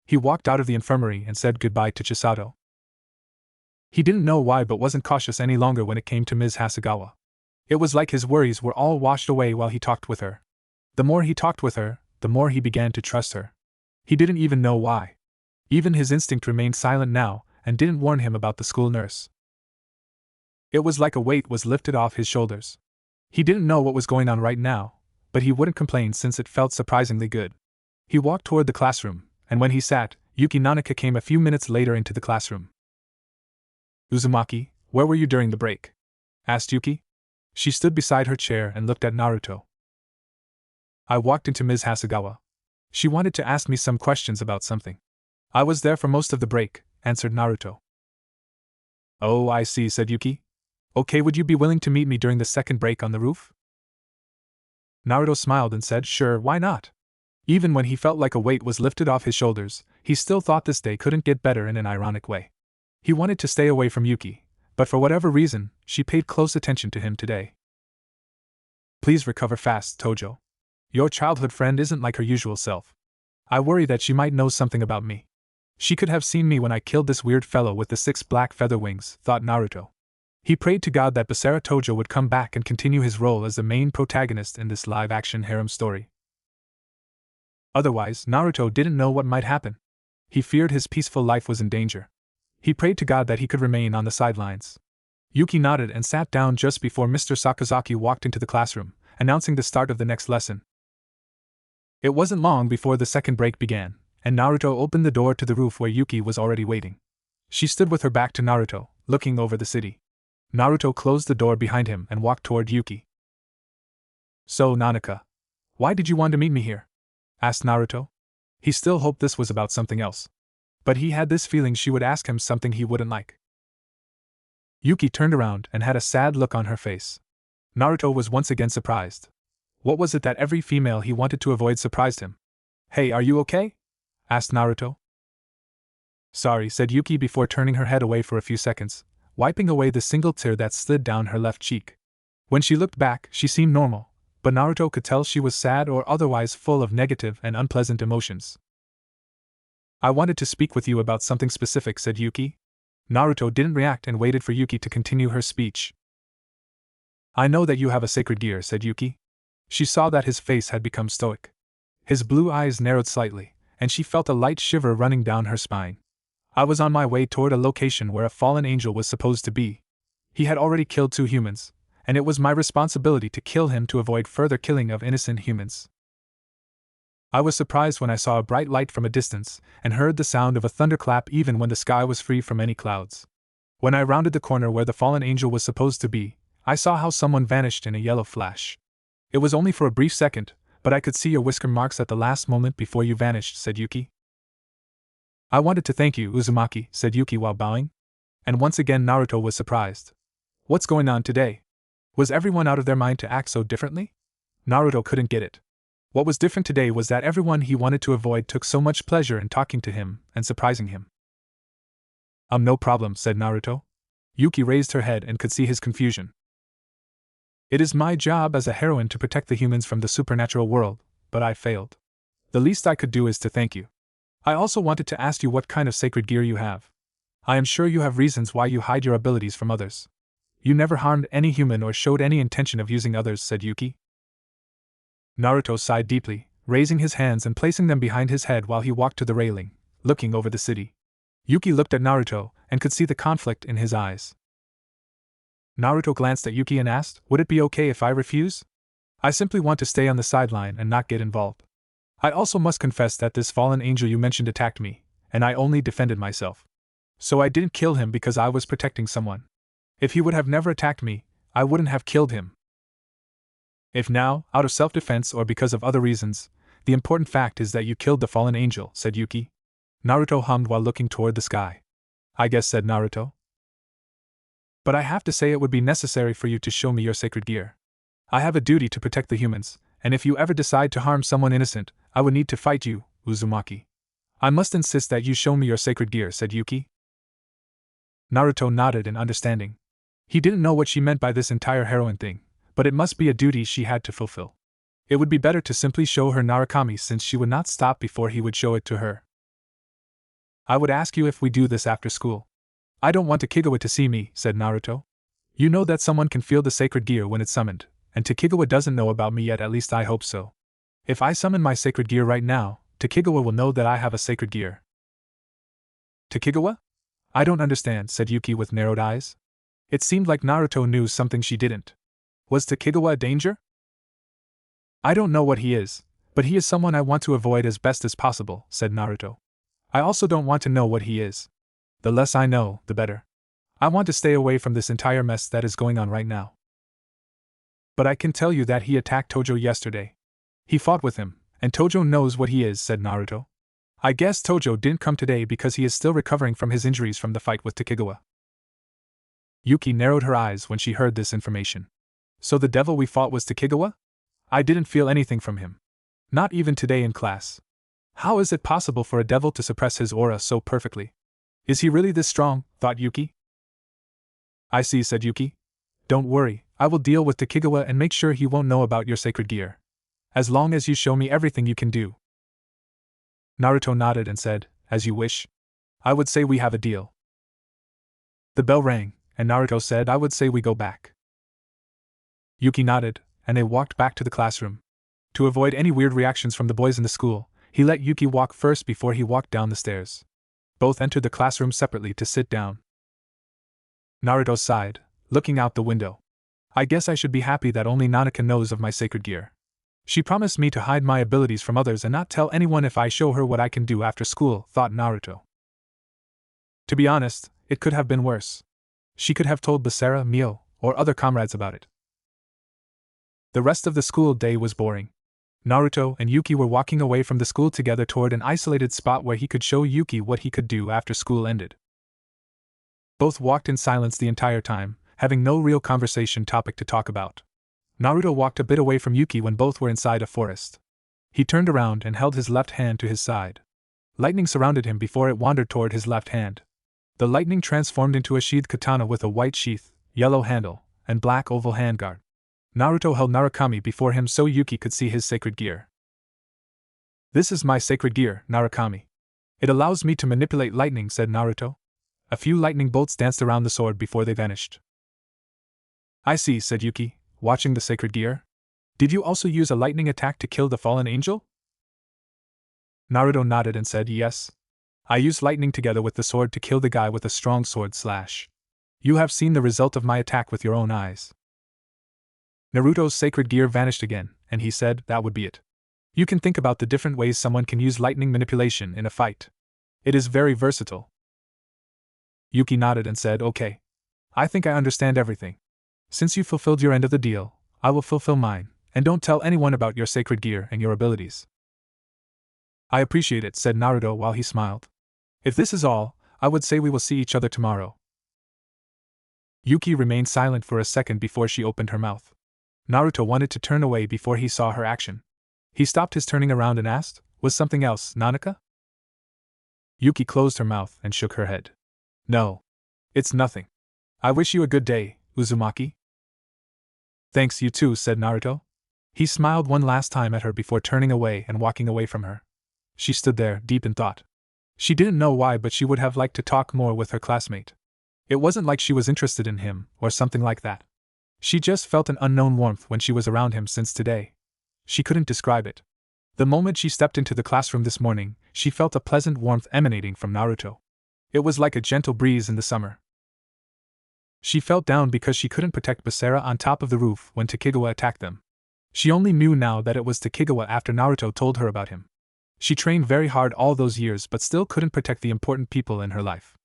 He walked out of the infirmary and said goodbye to Chisato. He didn't know why but wasn't cautious any longer when it came to Ms. Hasegawa. It was like his worries were all washed away while he talked with her. The more he talked with her, the more he began to trust her. He didn't even know why. Even his instinct remained silent now and didn't warn him about the school nurse. It was like a weight was lifted off his shoulders. He didn't know what was going on right now, but he wouldn't complain since it felt surprisingly good. He walked toward the classroom, and when he sat, Yuki Nanaka came a few minutes later into the classroom. Uzumaki, where were you during the break? Asked Yuki. She stood beside her chair and looked at Naruto. I walked into Ms. Hasegawa. She wanted to ask me some questions about something. I was there for most of the break, answered Naruto. Oh, I see, said Yuki. Okay, would you be willing to meet me during the second break on the roof? Naruto smiled and said, sure, why not? Even when he felt like a weight was lifted off his shoulders, he still thought this day couldn't get better in an ironic way. He wanted to stay away from Yuki, but for whatever reason, she paid close attention to him today. Please recover fast, Tojo. Your childhood friend isn't like her usual self. I worry that she might know something about me. She could have seen me when I killed this weird fellow with the 6 black feather wings, thought Naruto. He prayed to God that Basara Tojo would come back and continue his role as the main protagonist in this live-action harem story. Otherwise, Naruto didn't know what might happen. He feared his peaceful life was in danger. He prayed to God that he could remain on the sidelines. Yuki nodded and sat down just before Mr. Sakazaki walked into the classroom, announcing the start of the next lesson. It wasn't long before the second break began, and Naruto opened the door to the roof where Yuki was already waiting. She stood with her back to Naruto, looking over the city. Naruto closed the door behind him and walked toward Yuki. So, Nanaka, why did you want to meet me here? Asked Naruto. He still hoped this was about something else. But he had this feeling she would ask him something he wouldn't like. Yuki turned around and had a sad look on her face. Naruto was once again surprised. What was it that every female he wanted to avoid surprised him? Hey, are you okay? Asked Naruto. Sorry, said Yuki before turning her head away for a few seconds, wiping away the single tear that slid down her left cheek. When she looked back, she seemed normal, but Naruto could tell she was sad or otherwise full of negative and unpleasant emotions. I wanted to speak with you about something specific, said Yuki. Naruto didn't react and waited for Yuki to continue her speech. I know that you have a sacred gear, said Yuki. She saw that his face had become stoic. His blue eyes narrowed slightly, and she felt a light shiver running down her spine. I was on my way toward a location where a fallen angel was supposed to be. He had already killed 2 humans, and it was my responsibility to kill him to avoid further killing of innocent humans. I was surprised when I saw a bright light from a distance, and heard the sound of a thunderclap even when the sky was free from any clouds. When I rounded the corner where the fallen angel was supposed to be, I saw how someone vanished in a yellow flash. It was only for a brief second, but I could see your whisker marks at the last moment before you vanished, said Yuki. I wanted to thank you, Uzumaki, said Yuki while bowing. And once again Naruto was surprised. What's going on today? Was everyone out of their mind to act so differently? Naruto couldn't get it. What was different today was that everyone he wanted to avoid took so much pleasure in talking to him and surprising him. No problem, said Naruto. Yuki raised her head and could see his confusion. It is my job as a heroine to protect the humans from the supernatural world, but I failed. The least I could do is to thank you. I also wanted to ask you what kind of sacred gear you have. I am sure you have reasons why you hide your abilities from others. You never harmed any human or showed any intention of using others, said Yuki. Naruto sighed deeply, raising his hands and placing them behind his head while he walked to the railing, looking over the city. Yuki looked at Naruto and could see the conflict in his eyes. Naruto glanced at Yuki and asked, would it be okay if I refuse? I simply want to stay on the sideline and not get involved. I also must confess that this fallen angel you mentioned attacked me, and I only defended myself. So I didn't kill him because I was protecting someone. If he would have never attacked me, I wouldn't have killed him. If now, out of self-defense or because of other reasons, the important fact is that you killed the fallen angel, said Yuki. Naruto hummed while looking toward the sky. I guess, said Naruto. But I have to say it would be necessary for you to show me your sacred gear. I have a duty to protect the humans, and if you ever decide to harm someone innocent, I would need to fight you, Uzumaki. I must insist that you show me your sacred gear, said Yuki. Naruto nodded in understanding. He didn't know what she meant by this entire heroine thing, but it must be a duty she had to fulfill. It would be better to simply show her Narukami since she would not stop before he would show it to her. I would ask you if we do this after school. I don't want Takigawa to see me, said Naruto. You know that someone can feel the sacred gear when it's summoned, and Takigawa doesn't know about me yet, at least I hope so. If I summon my sacred gear right now, Takigawa will know that I have a sacred gear. Takigawa? I don't understand, said Yuki with narrowed eyes. It seemed like Naruto knew something she didn't. Was Takigawa a danger? I don't know what he is, but he is someone I want to avoid as best as possible, said Naruto. I also don't want to know what he is. The less I know, the better. I want to stay away from this entire mess that is going on right now. But I can tell you that he attacked Tojo yesterday. He fought with him, and Tojo knows what he is, said Naruto. I guess Tojo didn't come today because he is still recovering from his injuries from the fight with Takigawa. Yuki narrowed her eyes when she heard this information. So the devil we fought was Takegawa? I didn't feel anything from him. Not even today in class. How is it possible for a devil to suppress his aura so perfectly? Is he really this strong? Thought Yuki. I see, said Yuki. Don't worry, I will deal with Takegawa and make sure he won't know about your sacred gear. As long as you show me everything you can do. Naruto nodded and said, as you wish. I would say we have a deal. The bell rang, and Naruto said, I would say we go back. Yuki nodded, and they walked back to the classroom. To avoid any weird reactions from the boys in the school, he let Yuki walk first before he walked down the stairs. Both entered the classroom separately to sit down. Naruto sighed, looking out the window. I guess I should be happy that only Nanaka knows of my sacred gear. She promised me to hide my abilities from others and not tell anyone if I show her what I can do after school, thought Naruto. To be honest, it could have been worse. She could have told Basara, Mio, or other comrades about it. The rest of the school day was boring. Naruto and Yuki were walking away from the school together toward an isolated spot where he could show Yuki what he could do after school ended. Both walked in silence the entire time, having no real conversation topic to talk about. Naruto walked a bit away from Yuki when both were inside a forest. He turned around and held his left hand to his side. Lightning surrounded him before it wandered toward his left hand. The lightning transformed into a sheathed katana with a white sheath, yellow handle, and black oval handguard. Naruto held Narukami before him so Yuki could see his sacred gear. This is my sacred gear, Narukami. It allows me to manipulate lightning, said Naruto. A few lightning bolts danced around the sword before they vanished. I see, said Yuki, watching the sacred gear. Did you also use a lightning attack to kill the fallen angel? Naruto nodded and said yes. I used lightning together with the sword to kill the guy with a strong sword slash. You have seen the result of my attack with your own eyes. Naruto's sacred gear vanished again, and he said that would be it. You can think about the different ways someone can use lightning manipulation in a fight. It is very versatile. Yuki nodded and said, okay. I think I understand everything. Since you fulfilled your end of the deal, I will fulfill mine, and don't tell anyone about your sacred gear and your abilities. I appreciate it, said Naruto while he smiled. If this is all, I would say we will see each other tomorrow. Yuki remained silent for a second before she opened her mouth. Naruto wanted to turn away before he saw her action. He stopped his turning around and asked, was something else, Nanaka? Yuki closed her mouth and shook her head. No. It's nothing. I wish you a good day, Uzumaki. Thanks, you too, said Naruto. He smiled one last time at her before turning away and walking away from her. She stood there, deep in thought. She didn't know why, but she would have liked to talk more with her classmate. It wasn't like she was interested in him, or something like that. She just felt an unknown warmth when she was around him since today. She couldn't describe it. The moment she stepped into the classroom this morning, she felt a pleasant warmth emanating from Naruto. It was like a gentle breeze in the summer. She felt down because she couldn't protect Basara on top of the roof when Takegawa attacked them. She only knew now that it was Takegawa after Naruto told her about him. She trained very hard all those years but still couldn't protect the important people in her life.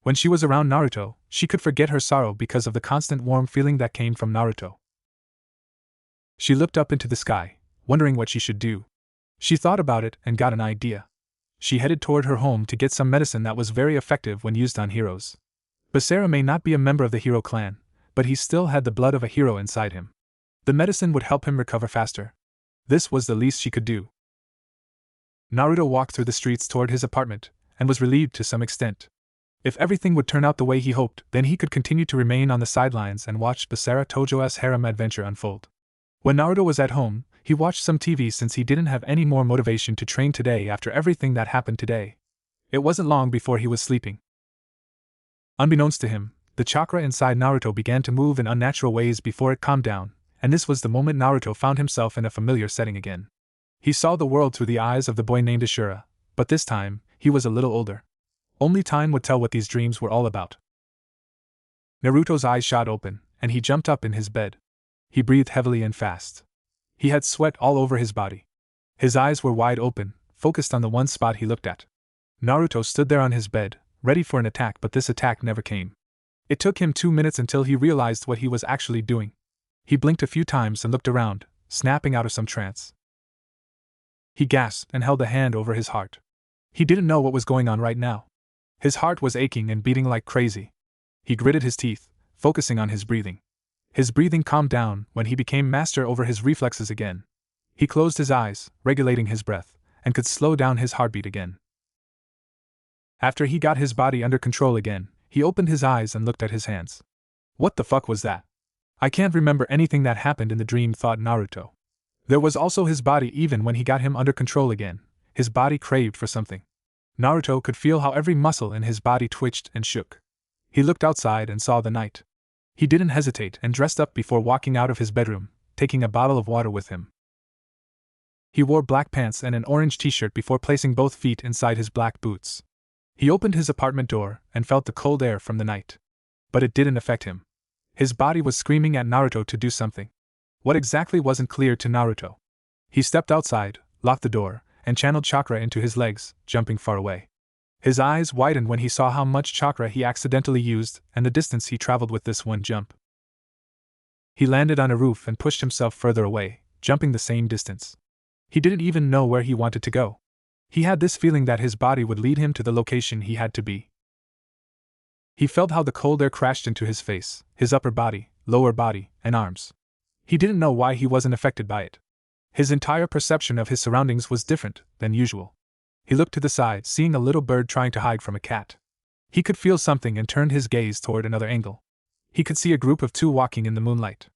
When she was around Naruto, she could forget her sorrow because of the constant warm feeling that came from Naruto. She looked up into the sky, wondering what she should do. She thought about it and got an idea. She headed toward her home to get some medicine that was very effective when used on heroes. Basara may not be a member of the hero clan, but he still had the blood of a hero inside him. The medicine would help him recover faster. This was the least she could do. Naruto walked through the streets toward his apartment, and was relieved to some extent. If everything would turn out the way he hoped, then he could continue to remain on the sidelines and watch Basara Tojo's harem adventure unfold. When Naruto was at home, he watched some TV since he didn't have any more motivation to train today after everything that happened today. It wasn't long before he was sleeping. Unbeknownst to him, the chakra inside Naruto began to move in unnatural ways before it calmed down, and this was the moment Naruto found himself in a familiar setting again. He saw the world through the eyes of the boy named Ashura, but this time, he was a little older. Only time would tell what these dreams were all about. Naruto's eyes shot open, and he jumped up in his bed. He breathed heavily and fast. He had sweat all over his body. His eyes were wide open, focused on the one spot he looked at. Naruto stood there on his bed, ready for an attack, but this attack never came. It took him 2 minutes until he realized what he was actually doing. He blinked a few times and looked around, snapping out of some trance. He gasped and held a hand over his heart. He didn't know what was going on right now. His heart was aching and beating like crazy. He gritted his teeth, focusing on his breathing. His breathing calmed down when he became master over his reflexes again. He closed his eyes, regulating his breath, and could slow down his heartbeat again. After he got his body under control again, he opened his eyes and looked at his hands. What the fuck was that? I can't remember anything that happened in the dream, thought Naruto. There was also his body. Even when he got him under control again, his body craved for something. Naruto could feel how every muscle in his body twitched and shook. He looked outside and saw the night. He didn't hesitate and dressed up before walking out of his bedroom, taking a bottle of water with him. He wore black pants and an orange t-shirt before placing both feet inside his black boots. He opened his apartment door and felt the cold air from the night. But it didn't affect him. His body was screaming at Naruto to do something. What exactly wasn't clear to Naruto. He stepped outside, locked the door, and channeled chakra into his legs, jumping far away. His eyes widened when he saw how much chakra he accidentally used and the distance he traveled with this one jump. He landed on a roof and pushed himself further away, jumping the same distance. He didn't even know where he wanted to go. He had this feeling that his body would lead him to the location he had to be. He felt how the cold air crashed into his face, his upper body, lower body, and arms. He didn't know why he wasn't affected by it. His entire perception of his surroundings was different than usual. He looked to the side, seeing a little bird trying to hide from a cat. He could feel something and turned his gaze toward another angle. He could see a group of two walking in the moonlight.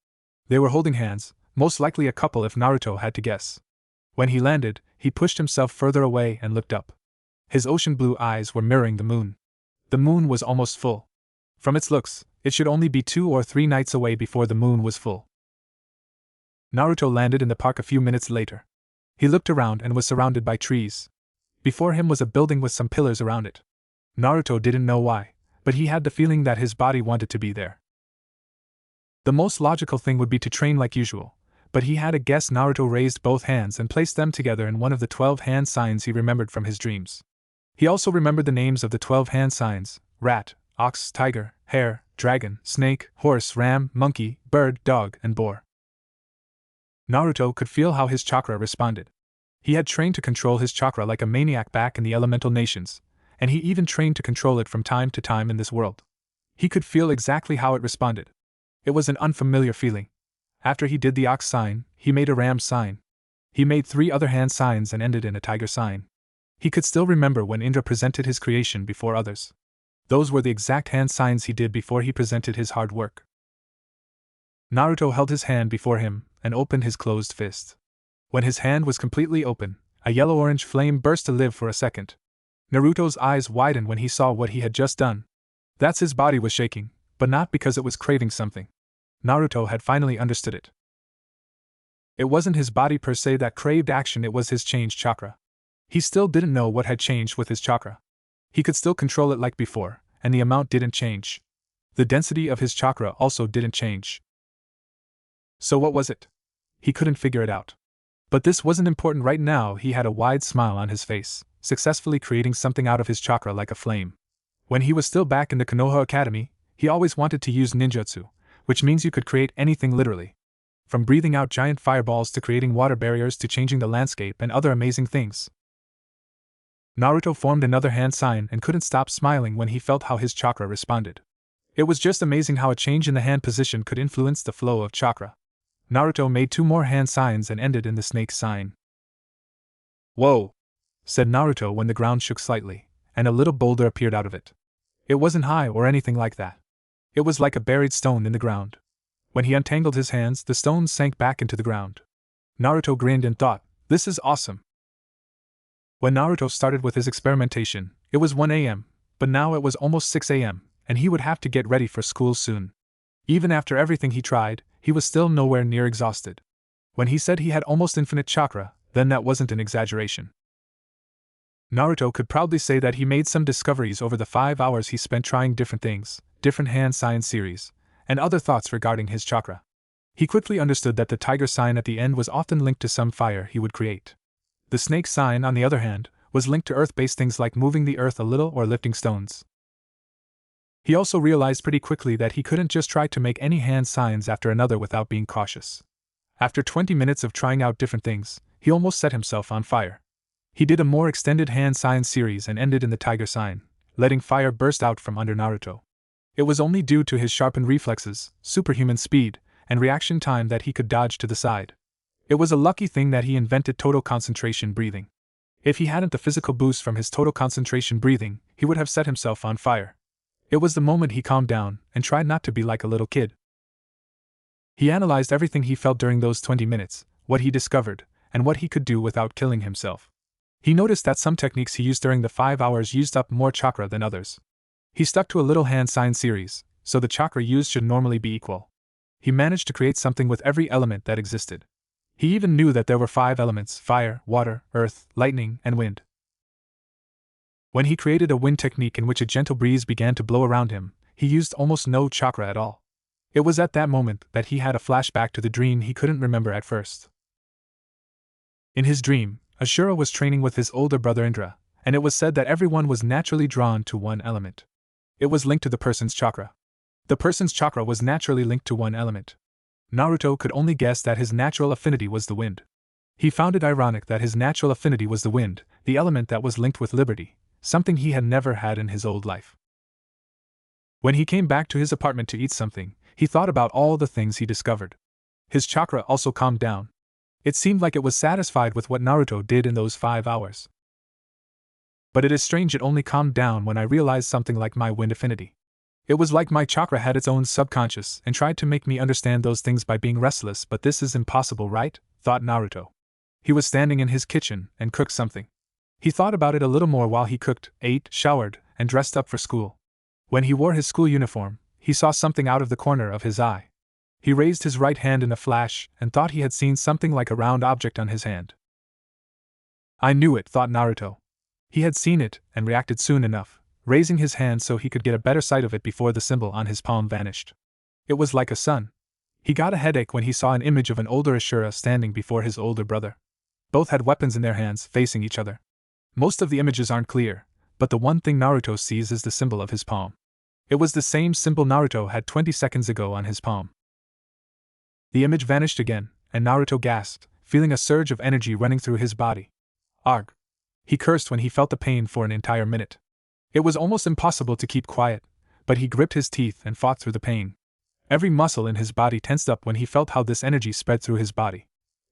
They were holding hands, most likely a couple if Naruto had to guess. When he landed, he pushed himself further away and looked up. His ocean blue eyes were mirroring the moon. The moon was almost full. From its looks, it should only be 2 or 3 nights away before the moon was full. Naruto landed in the park a few minutes later. He looked around and was surrounded by trees. Before him was a building with some pillars around it. Naruto didn't know why, but he had the feeling that his body wanted to be there. The most logical thing would be to train like usual, but he had a guess. Naruto raised both hands and placed them together in one of the 12 hand signs he remembered from his dreams. He also remembered the names of the 12 hand signs: rat, ox, tiger, hare, dragon, snake, horse, ram, monkey, bird, dog, and boar. Naruto could feel how his chakra responded. He had trained to control his chakra like a maniac back in the elemental nations, and he even trained to control it from time to time in this world. He could feel exactly how it responded. It was an unfamiliar feeling. After he did the ox sign, he made a ram sign. He made 3 other hand signs and ended in a tiger sign. He could still remember when Indra presented his creation before others. Those were the exact hand signs he did before he presented his hard work. Naruto held his hand before him and opened his closed fist. When his hand was completely open, a yellow-orange flame burst to live for a second. Naruto's eyes widened when he saw what he had just done. That's his body was shaking, but not because it was craving something. Naruto had finally understood it. It wasn't his body per se that craved action, it was his changed chakra. He still didn't know what had changed with his chakra. He could still control it like before, and the amount didn't change. The density of his chakra also didn't change. So what was it? He couldn't figure it out. But this wasn't important right now. He had a wide smile on his face, successfully creating something out of his chakra like a flame. When he was still back in the Konoha Academy, he always wanted to use ninjutsu, which means you could create anything literally. From breathing out giant fireballs to creating water barriers to changing the landscape and other amazing things. Naruto formed another hand sign and couldn't stop smiling when he felt how his chakra responded. It was just amazing how a change in the hand position could influence the flow of chakra. Naruto made 2 more hand signs and ended in the snake sign. "Whoa!" said Naruto when the ground shook slightly, and a little boulder appeared out of it. It wasn't high or anything like that. It was like a buried stone in the ground. When he untangled his hands, the stones sank back into the ground. Naruto grinned and thought, "This is awesome." When Naruto started with his experimentation, it was 1 a.m., but now it was almost 6 a.m., and he would have to get ready for school soon. Even after everything he tried, he was still nowhere near exhausted. When he said he had almost infinite chakra, then that wasn't an exaggeration. Naruto could proudly say that he made some discoveries over the 5 hours he spent trying different things, different hand sign series, and other thoughts regarding his chakra. He quickly understood that the tiger sign at the end was often linked to some fire he would create. The snake sign, on the other hand, was linked to earth-based things like moving the earth a little or lifting stones. He also realized pretty quickly that he couldn't just try to make any hand signs after another without being cautious. After 20 minutes of trying out different things, he almost set himself on fire. He did a more extended hand sign series and ended in the tiger sign, letting fire burst out from under Naruto. It was only due to his sharpened reflexes, superhuman speed, and reaction time that he could dodge to the side. It was a lucky thing that he invented total concentration breathing. If he hadn't the physical boost from his total concentration breathing, he would have set himself on fire. It was the moment he calmed down and tried not to be like a little kid. He analyzed everything he felt during those 20 minutes, what he discovered, and what he could do without killing himself. He noticed that some techniques he used during the 5 hours used up more chakra than others. He stuck to a little hand sign series, so the chakra used should normally be equal. He managed to create something with every element that existed. He even knew that there were 5 elements: fire, water, earth, lightning, and wind. When he created a wind technique in which a gentle breeze began to blow around him, he used almost no chakra at all. It was at that moment that he had a flashback to the dream he couldn't remember at first. In his dream, Ashura was training with his older brother Indra, and it was said that everyone was naturally drawn to one element. It was linked to the person's chakra. The person's chakra was naturally linked to one element. Naruto could only guess that his natural affinity was the wind. He found it ironic that his natural affinity was the wind, the element that was linked with liberty, something he had never had in his old life. When he came back to his apartment to eat something, he thought about all the things he discovered. His chakra also calmed down. It seemed like it was satisfied with what Naruto did in those 5 hours. But it is strange, it only calmed down when I realized something like my wind affinity. It was like my chakra had its own subconscious and tried to make me understand those things by being restless, but this is impossible, right? Thought Naruto. He was standing in his kitchen and cooked something. He thought about it a little more while he cooked, ate, showered, and dressed up for school. When he wore his school uniform, he saw something out of the corner of his eye. He raised his right hand in a flash and thought he had seen something like a round object on his hand. I knew it, thought Naruto. He had seen it and reacted soon enough, raising his hand so he could get a better sight of it before the symbol on his palm vanished. It was like a sun. He got a headache when he saw an image of an older Ashura standing before his older brother. Both had weapons in their hands, facing each other. Most of the images aren't clear, but the one thing Naruto sees is the symbol of his palm. It was the same symbol Naruto had 20 seconds ago on his palm. The image vanished again, and Naruto gasped, feeling a surge of energy running through his body. Arg! He cursed when he felt the pain for an entire minute. It was almost impossible to keep quiet, but he gripped his teeth and fought through the pain. Every muscle in his body tensed up when he felt how this energy spread through his body.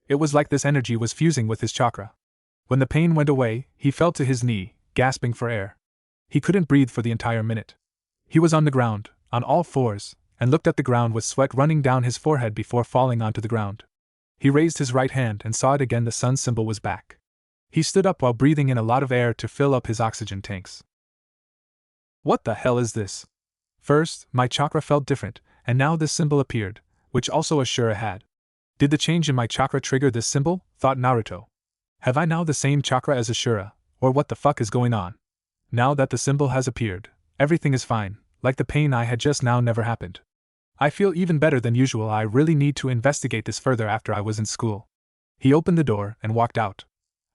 It was like this energy was fusing with his chakra. When the pain went away, he fell to his knee, gasping for air. He couldn't breathe for the entire minute. He was on the ground, on all fours, and looked at the ground with sweat running down his forehead before falling onto the ground. He raised his right hand and saw it again, the sun symbol was back. He stood up while breathing in a lot of air to fill up his oxygen tanks. What the hell is this? First, my chakra felt different, and now this symbol appeared, which also Ashura had. Did the change in my chakra trigger this symbol? Thought Naruto. Have I now the same chakra as Ashura, or what the fuck is going on? Now that the symbol has appeared, everything is fine, like the pain I had just now never happened. I feel even better than usual. I really need to investigate this further after I was in school. He opened the door and walked out.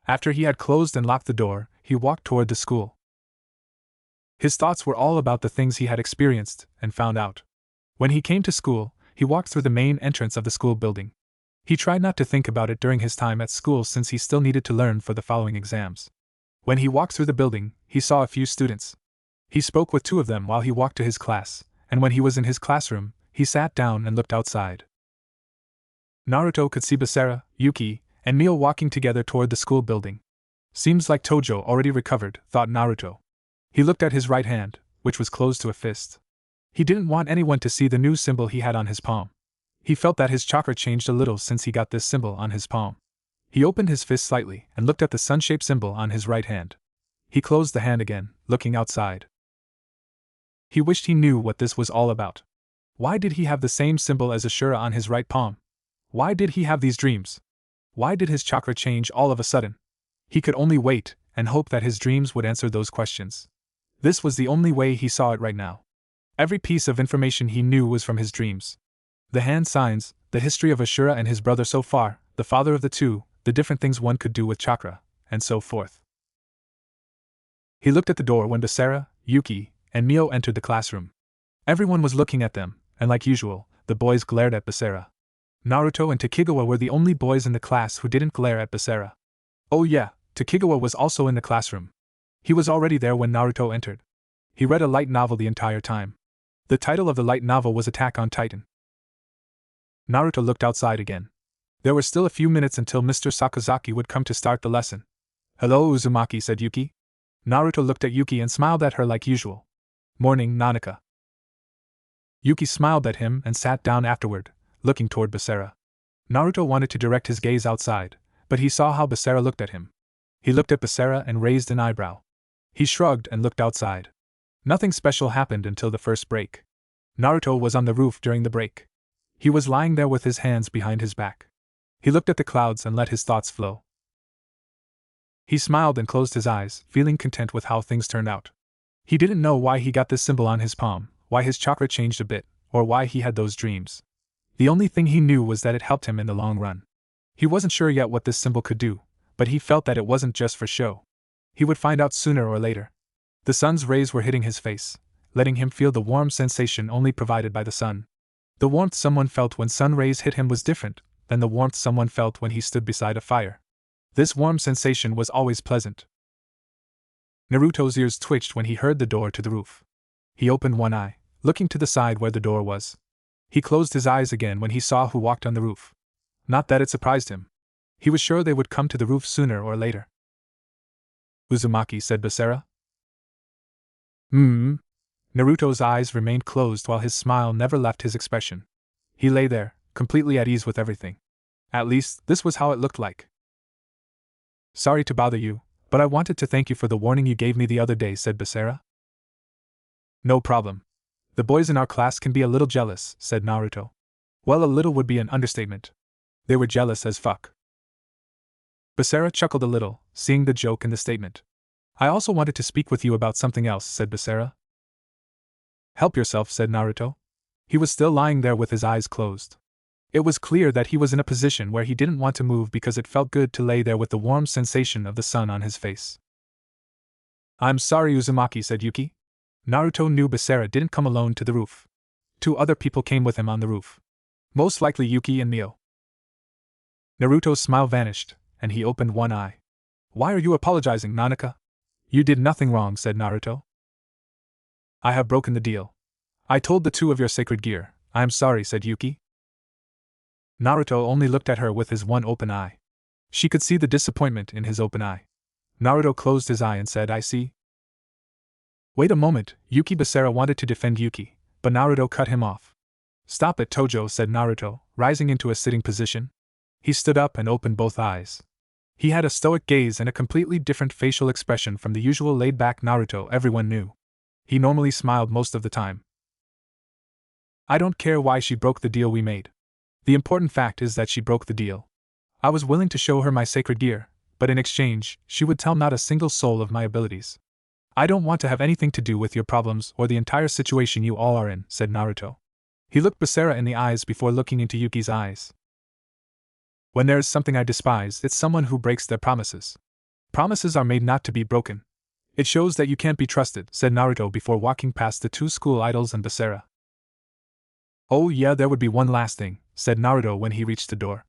After he had closed and locked the door, he walked toward the school. His thoughts were all about the things he had experienced and found out. When he came to school, he walked through the main entrance of the school building. He tried not to think about it during his time at school since he still needed to learn for the following exams. When he walked through the building, he saw a few students. He spoke with 2 of them while he walked to his class, and when he was in his classroom, he sat down and looked outside. Naruto could see Basara, Yuki, and Mio walking together toward the school building. Seems like Tojo already recovered, thought Naruto. He looked at his right hand, which was closed to a fist. He didn't want anyone to see the new symbol he had on his palm. He felt that his chakra changed a little since he got this symbol on his palm. He opened his fist slightly and looked at the sun-shaped symbol on his right hand. He closed the hand again, looking outside. He wished he knew what this was all about. Why did he have the same symbol as Ashura on his right palm? Why did he have these dreams? Why did his chakra change all of a sudden? He could only wait and hope that his dreams would answer those questions. This was the only way he saw it right now. Every piece of information he knew was from his dreams. The hand signs, the history of Ashura and his brother so far, the father of the 2, the different things one could do with chakra, and so forth. He looked at the door when Basara, Yuki, and Mio entered the classroom. Everyone was looking at them, and like usual, the boys glared at Basara. Naruto and Takigawa were the only boys in the class who didn't glare at Basara. Oh yeah, Takigawa was also in the classroom. He was already there when Naruto entered. He read a light novel the entire time. The title of the light novel was Attack on Titan. Naruto looked outside again. There were still a few minutes until Mr. Sakazaki would come to start the lesson. "Hello, Uzumaki," said Yuki. Naruto looked at Yuki and smiled at her like usual. "Morning, Nanaka." Yuki smiled at him and sat down afterward, looking toward Basara. Naruto wanted to direct his gaze outside, but he saw how Basara looked at him. He looked at Basara and raised an eyebrow. He shrugged and looked outside. Nothing special happened until the first break. Naruto was on the roof during the break. He was lying there with his hands behind his back. He looked at the clouds and let his thoughts flow. He smiled and closed his eyes, feeling content with how things turned out. He didn't know why he got this symbol on his palm, why his chakra changed a bit, or why he had those dreams. The only thing he knew was that it helped him in the long run. He wasn't sure yet what this symbol could do, but he felt that it wasn't just for show. He would find out sooner or later. The sun's rays were hitting his face, letting him feel the warm sensation only provided by the sun. The warmth someone felt when sun rays hit him was different than the warmth someone felt when he stood beside a fire. This warm sensation was always pleasant. Naruto's ears twitched when he heard the door to the roof. He opened one eye, looking to the side where the door was. He closed his eyes again when he saw who walked on the roof. Not that it surprised him. He was sure they would come to the roof sooner or later. "Uzumaki," said Basara. Naruto's eyes remained closed while his smile never left his expression. He lay there, completely at ease with everything. At least, this was how it looked like. "Sorry to bother you, but I wanted to thank you for the warning you gave me the other day," said Basara. "No problem. The boys in our class can be a little jealous," said Naruto. Well, a little would be an understatement. They were jealous as fuck. Basara chuckled a little, seeing the joke in the statement. "I also wanted to speak with you about something else," said Basara. "Help yourself," said Naruto. He was still lying there with his eyes closed. It was clear that he was in a position where he didn't want to move because it felt good to lay there with the warm sensation of the sun on his face. "I'm sorry, Uzumaki," said Yuki. Naruto knew Basara didn't come alone to the roof. 2 other people came with him on the roof. Most likely Yuki and Mio. Naruto's smile vanished, and he opened one eye. "Why are you apologizing, Nanaka?" "You did nothing wrong," said Naruto. "I have broken the deal. I told the 2 of your sacred gear. I am sorry," said Yuki. Naruto only looked at her with his one open eye. She could see the disappointment in his open eye. Naruto closed his eye and said, "I see." "Wait a moment," Yuki. Basara wanted to defend Yuki, but Naruto cut him off. "Stop it, Tojo," said Naruto, rising into a sitting position. He stood up and opened both eyes. He had a stoic gaze and a completely different facial expression from the usual laid-back Naruto everyone knew. He normally smiled most of the time. "I don't care why she broke the deal we made. The important fact is that she broke the deal. I was willing to show her my sacred gear, but in exchange, she would tell not a single soul of my abilities. I don't want to have anything to do with your problems or the entire situation you all are in," said Naruto. He looked Basara in the eyes before looking into Yuki's eyes. "When there is something I despise, it's someone who breaks their promises. Promises are made not to be broken. It shows that you can't be trusted," said Naruto before walking past the 2 school idols and Basara. "Oh yeah, there would be one last thing," said Naruto when he reached the door.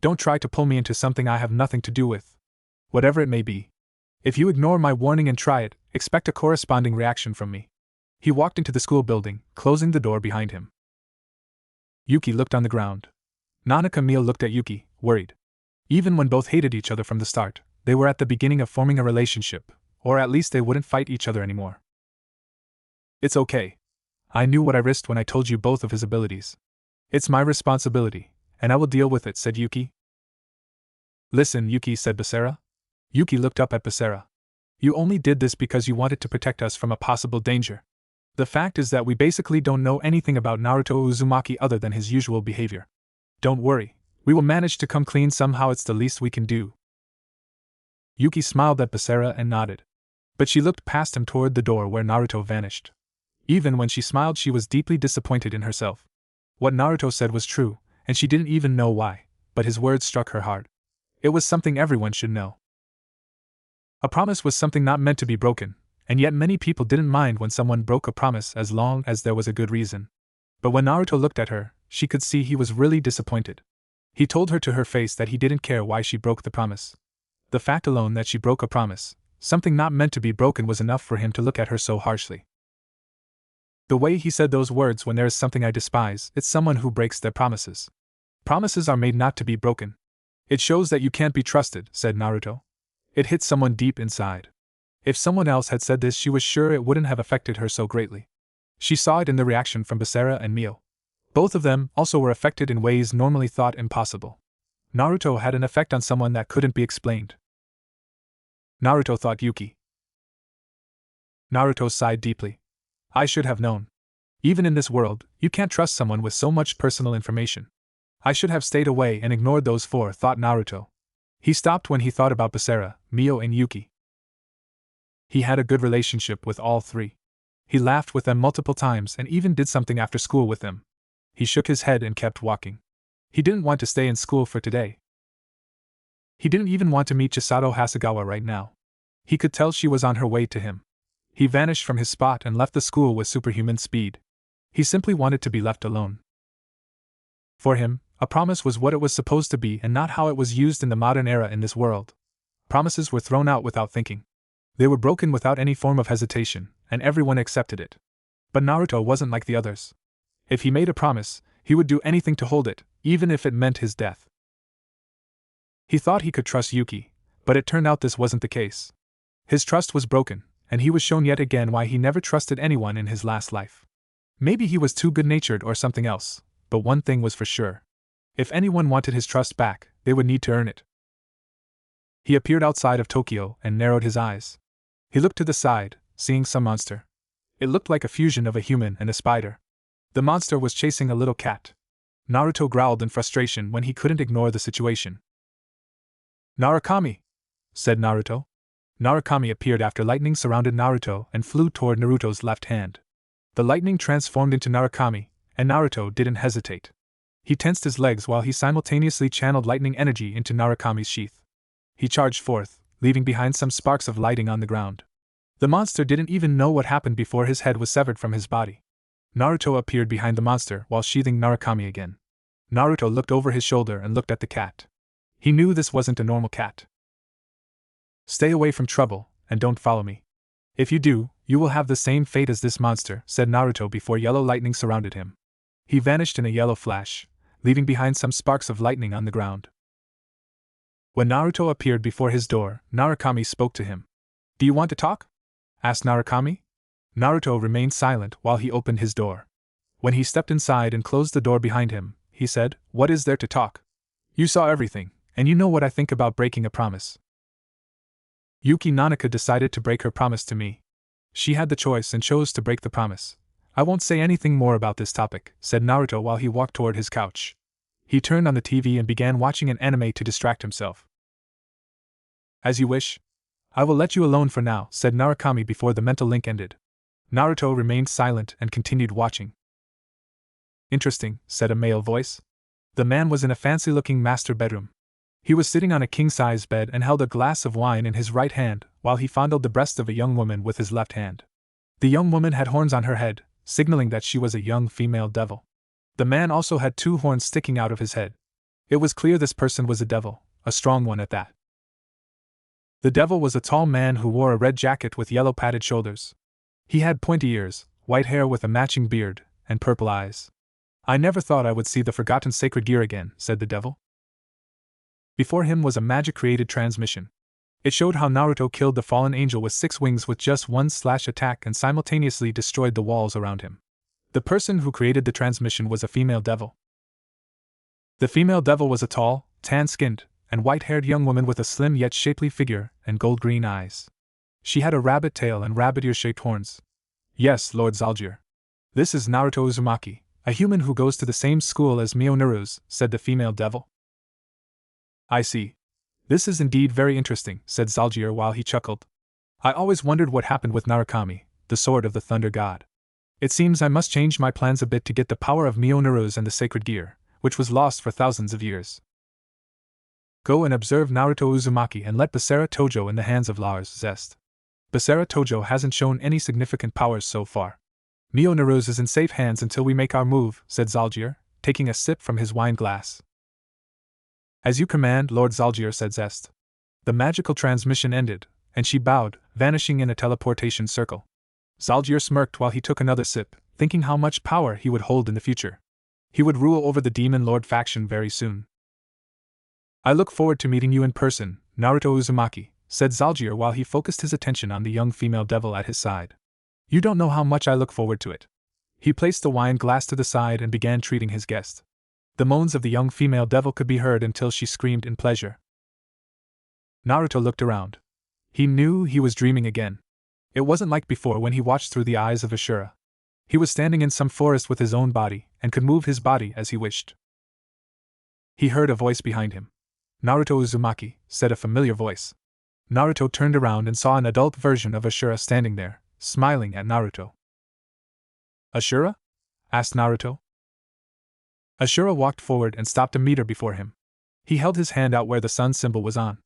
"Don't try to pull me into something I have nothing to do with. Whatever it may be. If you ignore my warning and try it, expect a corresponding reaction from me." He walked into the school building, closing the door behind him. Yuki looked on the ground. Nanaka Mio looked at Yuki, worried. Even when both hated each other from the start, they were at the beginning of forming a relationship, or at least they wouldn't fight each other anymore. "It's okay. I knew what I risked when I told you both of his abilities. It's my responsibility, and I will deal with it," said Yuki. "Listen, Yuki," said Basara. Yuki looked up at Basara. "You only did this because you wanted to protect us from a possible danger. The fact is that we basically don't know anything about Naruto Uzumaki other than his usual behavior. Don't worry, we will manage to come clean somehow. It's the least we can do." Yuki smiled at Basara and nodded. But she looked past him toward the door where Naruto vanished. Even when she smiled, she was deeply disappointed in herself. What Naruto said was true, and she didn't even know why, but his words struck her hard. It was something everyone should know. A promise was something not meant to be broken, and yet many people didn't mind when someone broke a promise as long as there was a good reason. But when Naruto looked at her, she could see he was really disappointed. He told her to her face that he didn't care why she broke the promise. The fact alone that she broke a promise, something not meant to be broken, was enough for him to look at her so harshly. The way he said those words when there is something I despise, it's someone who breaks their promises. Promises are made not to be broken. It shows that you can't be trusted, said Naruto. It hit someone deep inside. If someone else had said this, she was sure it wouldn't have affected her so greatly. She saw it in the reaction from Basara and Mio. Both of them also were affected in ways normally thought impossible. Naruto had an effect on someone that couldn't be explained. Naruto thought Yuki. Naruto sighed deeply. I should have known. Even in this world, you can't trust someone with so much personal information. I should have stayed away and ignored those four, thought Naruto. He stopped when he thought about Basara, Mio and Yuki. He had a good relationship with all three. He laughed with them multiple times and even did something after school with them. He shook his head and kept walking. He didn't want to stay in school for today. He didn't even want to meet Chisato Hasegawa right now. He could tell she was on her way to him. He vanished from his spot and left the school with superhuman speed. He simply wanted to be left alone. For him, a promise was what it was supposed to be and not how it was used in the modern era in this world. Promises were thrown out without thinking. They were broken without any form of hesitation, and everyone accepted it. But Naruto wasn't like the others. If he made a promise, he would do anything to hold it, even if it meant his death. He thought he could trust Yuki, but it turned out this wasn't the case. His trust was broken, and he was shown yet again why he never trusted anyone in his last life. Maybe he was too good-natured or something else, but one thing was for sure. If anyone wanted his trust back, they would need to earn it. He appeared outside of Tokyo and narrowed his eyes. He looked to the side, seeing some monster. It looked like a fusion of a human and a spider. The monster was chasing a little cat. Naruto growled in frustration when he couldn't ignore the situation. Narukami! Said Naruto. Narukami appeared after lightning surrounded Naruto and flew toward Naruto's left hand. The lightning transformed into Narukami, and Naruto didn't hesitate. He tensed his legs while he simultaneously channeled lightning energy into Narukami's sheath. He charged forth, leaving behind some sparks of lightning on the ground. The monster didn't even know what happened before his head was severed from his body. Naruto appeared behind the monster while sheathing Narukami again. Naruto looked over his shoulder and looked at the cat. He knew this wasn't a normal cat. Stay away from trouble, and don't follow me. If you do, you will have the same fate as this monster, said Naruto before yellow lightning surrounded him. He vanished in a yellow flash, leaving behind some sparks of lightning on the ground. When Naruto appeared before his door, Narukami spoke to him. Do you want to talk? Asked Narukami. Naruto remained silent while he opened his door. When he stepped inside and closed the door behind him, he said, What is there to talk? You saw everything, and you know what I think about breaking a promise. Yuki Nanaka decided to break her promise to me. She had the choice and chose to break the promise. I won't say anything more about this topic, said Naruto while he walked toward his couch. He turned on the TV and began watching an anime to distract himself. As you wish. I will let you alone for now, said Narukami before the mental link ended. Naruto remained silent and continued watching. Interesting, said a male voice. The man was in a fancy-looking master bedroom. He was sitting on a king-size bed and held a glass of wine in his right hand, while he fondled the breast of a young woman with his left hand. The young woman had horns on her head, signaling that she was a young female devil. The man also had 2 horns sticking out of his head. It was clear this person was a devil, a strong one at that. The devil was a tall man who wore a red jacket with yellow padded shoulders. He had pointy ears, white hair with a matching beard, and purple eyes. I never thought I would see the forgotten sacred gear again, said the devil. Before him was a magic-created transmission. It showed how Naruto killed the fallen angel with 6 wings with just 1 slash attack and simultaneously destroyed the walls around him. The person who created the transmission was a female devil. The female devil was a tall, tan-skinned, and white-haired young woman with a slim yet shapely figure and gold-green eyes. She had a rabbit tail and rabbit ear-shaped horns. Yes, Lord Zalgier. This is Naruto Uzumaki, a human who goes to the same school as Mio Naruse, said the female devil. I see. This is indeed very interesting, said Zalgier while he chuckled. I always wondered what happened with Narukami, the sword of the thunder god. It seems I must change my plans a bit to get the power of Mio Naruse and the sacred gear, which was lost for thousands of years. Go and observe Naruto Uzumaki and let Basara Tojo in the hands of Lars Zest. Basara Tojo hasn't shown any significant powers so far. Mio Naruse is in safe hands until we make our move, said Zalgier, taking a sip from his wine glass. As you command, Lord Zalgier, said Zest. The magical transmission ended, and she bowed, vanishing in a teleportation circle. Zalgier smirked while he took another sip, thinking how much power he would hold in the future. He would rule over the Demon Lord faction very soon. I look forward to meeting you in person, Naruto Uzumaki, said Zalgier while he focused his attention on the young female devil at his side. You don't know how much I look forward to it. He placed the wine glass to the side and began treating his guest. The moans of the young female devil could be heard until she screamed in pleasure. Naruto looked around. He knew he was dreaming again. It wasn't like before when he watched through the eyes of Ashura. He was standing in some forest with his own body, and could move his body as he wished. He heard a voice behind him. Naruto Uzumaki, said a familiar voice. Naruto turned around and saw an adult version of Ashura standing there, smiling at Naruto. Ashura? Asked Naruto. Ashura walked forward and stopped a meter before him. He held his hand out where the sun symbol was on.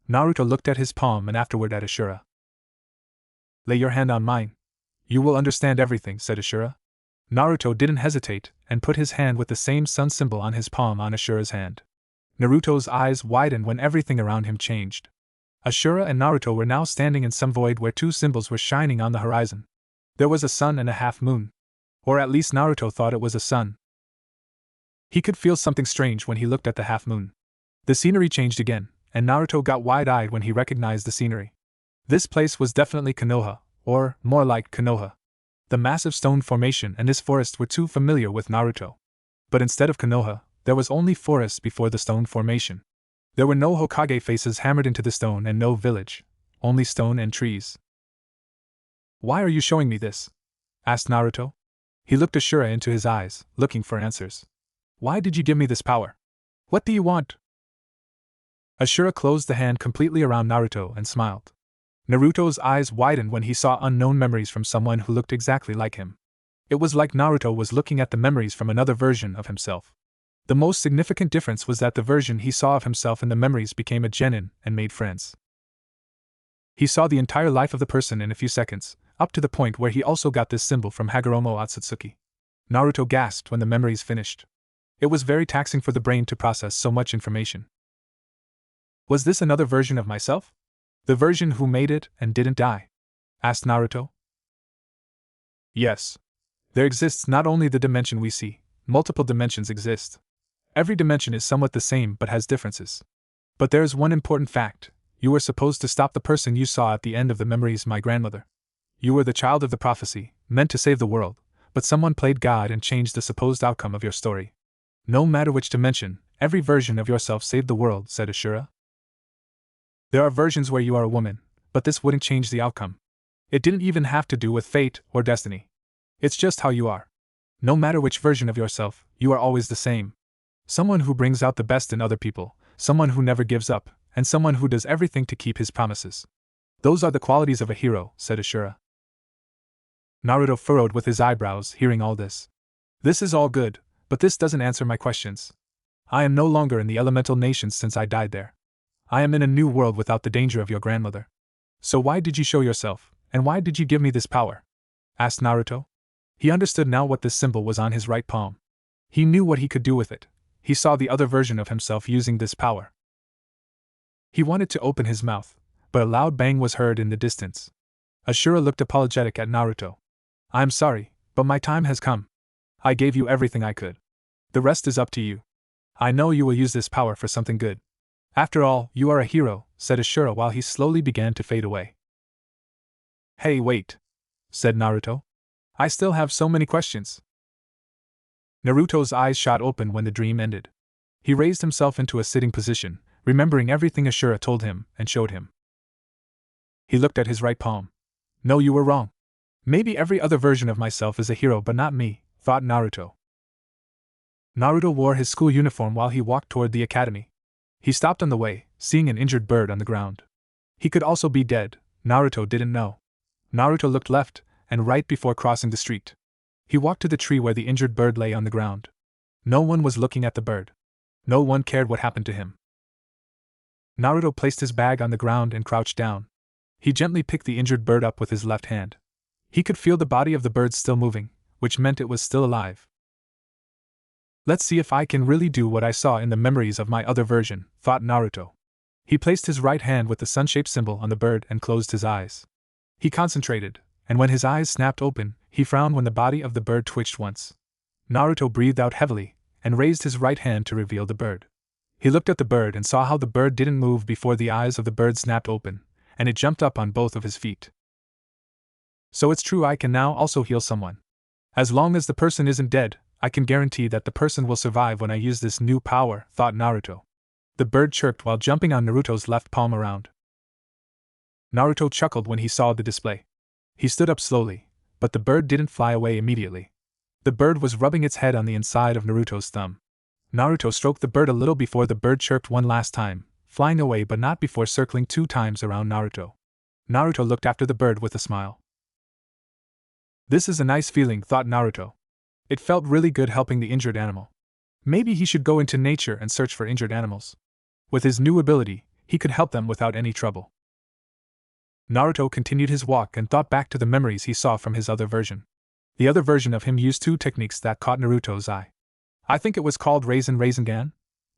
Naruto looked at his palm and afterward at Ashura. Lay your hand on mine. You will understand everything, said Ashura. Naruto didn't hesitate, and put his hand with the same sun symbol on his palm on Ashura's hand. Naruto's eyes widened when everything around him changed. Ashura and Naruto were now standing in some void where two symbols were shining on the horizon. There was a sun and a half moon. Or at least Naruto thought it was a sun. He could feel something strange when he looked at the half moon. The scenery changed again, and Naruto got wide-eyed when he recognized the scenery. This place was definitely Konoha, or, more like Konoha. The massive stone formation and this forest were too familiar with Naruto. But instead of Konoha, there was only forest before the stone formation. There were no Hokage faces hammered into the stone and no village, only stone and trees. Why are you showing me this? Asked Naruto. He looked Ashura into his eyes, looking for answers. Why did you give me this power? What do you want? Ashura closed the hand completely around Naruto and smiled. Naruto's eyes widened when he saw unknown memories from someone who looked exactly like him. It was like Naruto was looking at the memories from another version of himself. The most significant difference was that the version he saw of himself in the memories became a genin and made friends. He saw the entire life of the person in a few seconds, up to the point where he also got this symbol from Hagoromo Otsutsuki. Naruto gasped when the memories finished. It was very taxing for the brain to process so much information. Was this another version of myself? The version who made it and didn't die? Asked Naruto. Yes. There exists not only the dimension we see, multiple dimensions exist. Every dimension is somewhat the same but has differences. But there is one important fact. You were supposed to stop the person you saw at the end of the memories, my grandmother. You were the child of the prophecy, meant to save the world, but someone played God and changed the supposed outcome of your story. No matter which dimension, every version of yourself saved the world, said Ashura. There are versions where you are a woman, but this wouldn't change the outcome. It didn't even have to do with fate or destiny. It's just how you are. No matter which version of yourself, you are always the same. Someone who brings out the best in other people, someone who never gives up, and someone who does everything to keep his promises. Those are the qualities of a hero, said Ashura. Naruto furrowed with his eyebrows, hearing all this. This is all good, but this doesn't answer my questions. I am no longer in the elemental nations since I died there. I am in a new world without the danger of your grandmother. So why did you show yourself, and why did you give me this power? Asked Naruto. He understood now what this symbol was on his right palm. He knew what he could do with it. He saw the other version of himself using this power. He wanted to open his mouth, but a loud bang was heard in the distance. Ashura looked apologetic at Naruto. I'm sorry, but my time has come. I gave you everything I could. The rest is up to you. I know you will use this power for something good. After all, you are a hero, said Ashura while he slowly began to fade away. Hey, wait, said Naruto. I still have so many questions. Naruto's eyes shot open when the dream ended. He raised himself into a sitting position, remembering everything Ashura told him and showed him. He looked at his right palm. No, you were wrong. Maybe every other version of myself is a hero but not me, thought Naruto. Naruto wore his school uniform while he walked toward the academy. He stopped on the way, seeing an injured bird on the ground. He could also be dead, Naruto didn't know. Naruto looked left and right before crossing the street. He walked to the tree where the injured bird lay on the ground. No one was looking at the bird. No one cared what happened to him. Naruto placed his bag on the ground and crouched down. He gently picked the injured bird up with his left hand. He could feel the body of the bird still moving, which meant it was still alive. Let's see if I can really do what I saw in the memories of my other version, thought Naruto. He placed his right hand with the sun-shaped symbol on the bird and closed his eyes. He concentrated, and when his eyes snapped open, he frowned when the body of the bird twitched once. Naruto breathed out heavily, and raised his right hand to reveal the bird. He looked at the bird and saw how the bird didn't move before the eyes of the bird snapped open, and it jumped up on both of his feet. So it's true, I can now also heal someone. As long as the person isn't dead, I can guarantee that the person will survive when I use this new power, thought Naruto. The bird chirped while jumping on Naruto's left palm around. Naruto chuckled when he saw the display. He stood up slowly, but the bird didn't fly away immediately. The bird was rubbing its head on the inside of Naruto's thumb. Naruto stroked the bird a little before the bird chirped one last time, flying away but not before circling 2 times around Naruto. Naruto looked after the bird with a smile. This is a nice feeling, thought Naruto. It felt really good helping the injured animal. Maybe he should go into nature and search for injured animals. With his new ability, he could help them without any trouble. Naruto continued his walk and thought back to the memories he saw from his other version. The other version of him used 2 techniques that caught Naruto's eye. I think it was called Rasengan?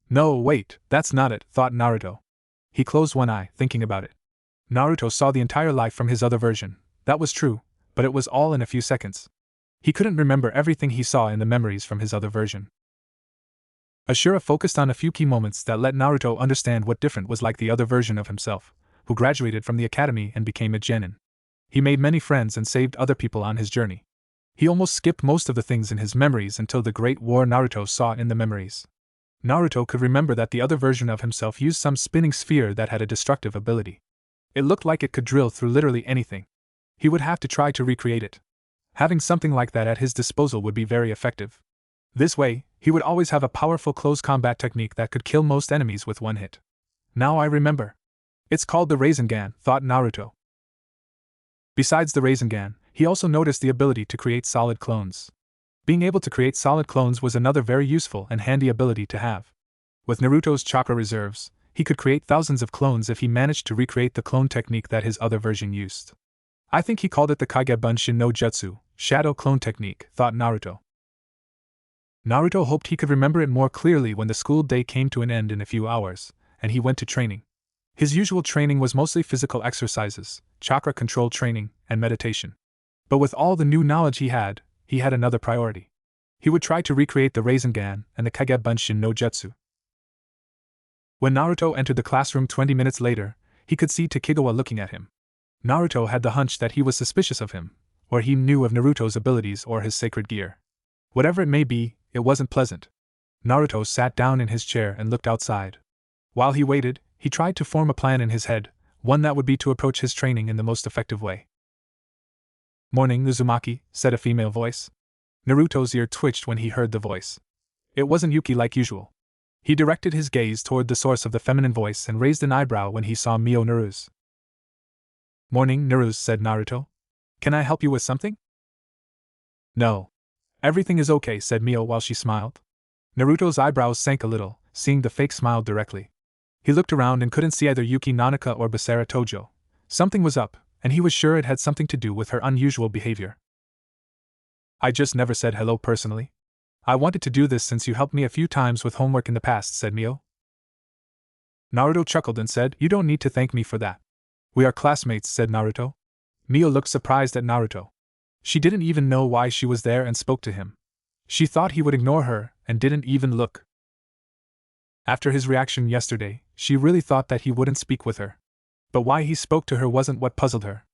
No, wait, that's not it, thought Naruto. He closed one eye, thinking about it. Naruto saw the entire life from his other version. That was true, but it was all in a few seconds. He couldn't remember everything he saw in the memories from his other version. Ashura focused on a few key moments that let Naruto understand what different was like the other version of himself, who graduated from the academy and became a genin. He made many friends and saved other people on his journey. He almost skipped most of the things in his memories until the Great War Naruto saw in the memories. Naruto could remember that the other version of himself used some spinning sphere that had a destructive ability. It looked like it could drill through literally anything. He would have to try to recreate it. Having something like that at his disposal would be very effective. This way, he would always have a powerful close combat technique that could kill most enemies with one hit. Now I remember. It's called the Rasengan, thought Naruto. Besides the Rasengan, he also noticed the ability to create solid clones. Being able to create solid clones was another very useful and handy ability to have. With Naruto's chakra reserves, he could create thousands of clones if he managed to recreate the clone technique that his other version used. I think he called it the Kage-Bunshin no Jutsu, shadow clone technique, thought Naruto. Naruto hoped he could remember it more clearly when the school day came to an end in a few hours, and he went to training. His usual training was mostly physical exercises, chakra control training, and meditation. But with all the new knowledge he had another priority. He would try to recreate the Rasengan and the Kage-Bunshin no Jutsu. When Naruto entered the classroom 20 minutes later, he could see Takegawa looking at him. Naruto had the hunch that he was suspicious of him, or he knew of Naruto's abilities or his sacred gear. Whatever it may be, it wasn't pleasant. Naruto sat down in his chair and looked outside. While he waited, he tried to form a plan in his head, one that would be to approach his training in the most effective way. "Morning, Uzumaki," said a female voice. Naruto's ear twitched when he heard the voice. It wasn't Yuki like usual. He directed his gaze toward the source of the feminine voice and raised an eyebrow when he saw Mio Naruse. "Morning, Naruse," said Naruto. "Can I help you with something?" "No. Everything is okay," said Mio while she smiled. Naruto's eyebrows sank a little, seeing the fake smile directly. He looked around and couldn't see either Yuki Nanaka or Basara Tojo. Something was up, and he was sure it had something to do with her unusual behavior. "I just never said hello personally. I wanted to do this since you helped me a few times with homework in the past," said Mio. Naruto chuckled and said, "You don't need to thank me for that. We are classmates," said Naruto. Mio looked surprised at Naruto. She didn't even know why she was there and spoke to him. She thought he would ignore her, and didn't even look. After his reaction yesterday, she really thought that he wouldn't speak with her. But why he spoke to her wasn't what puzzled her.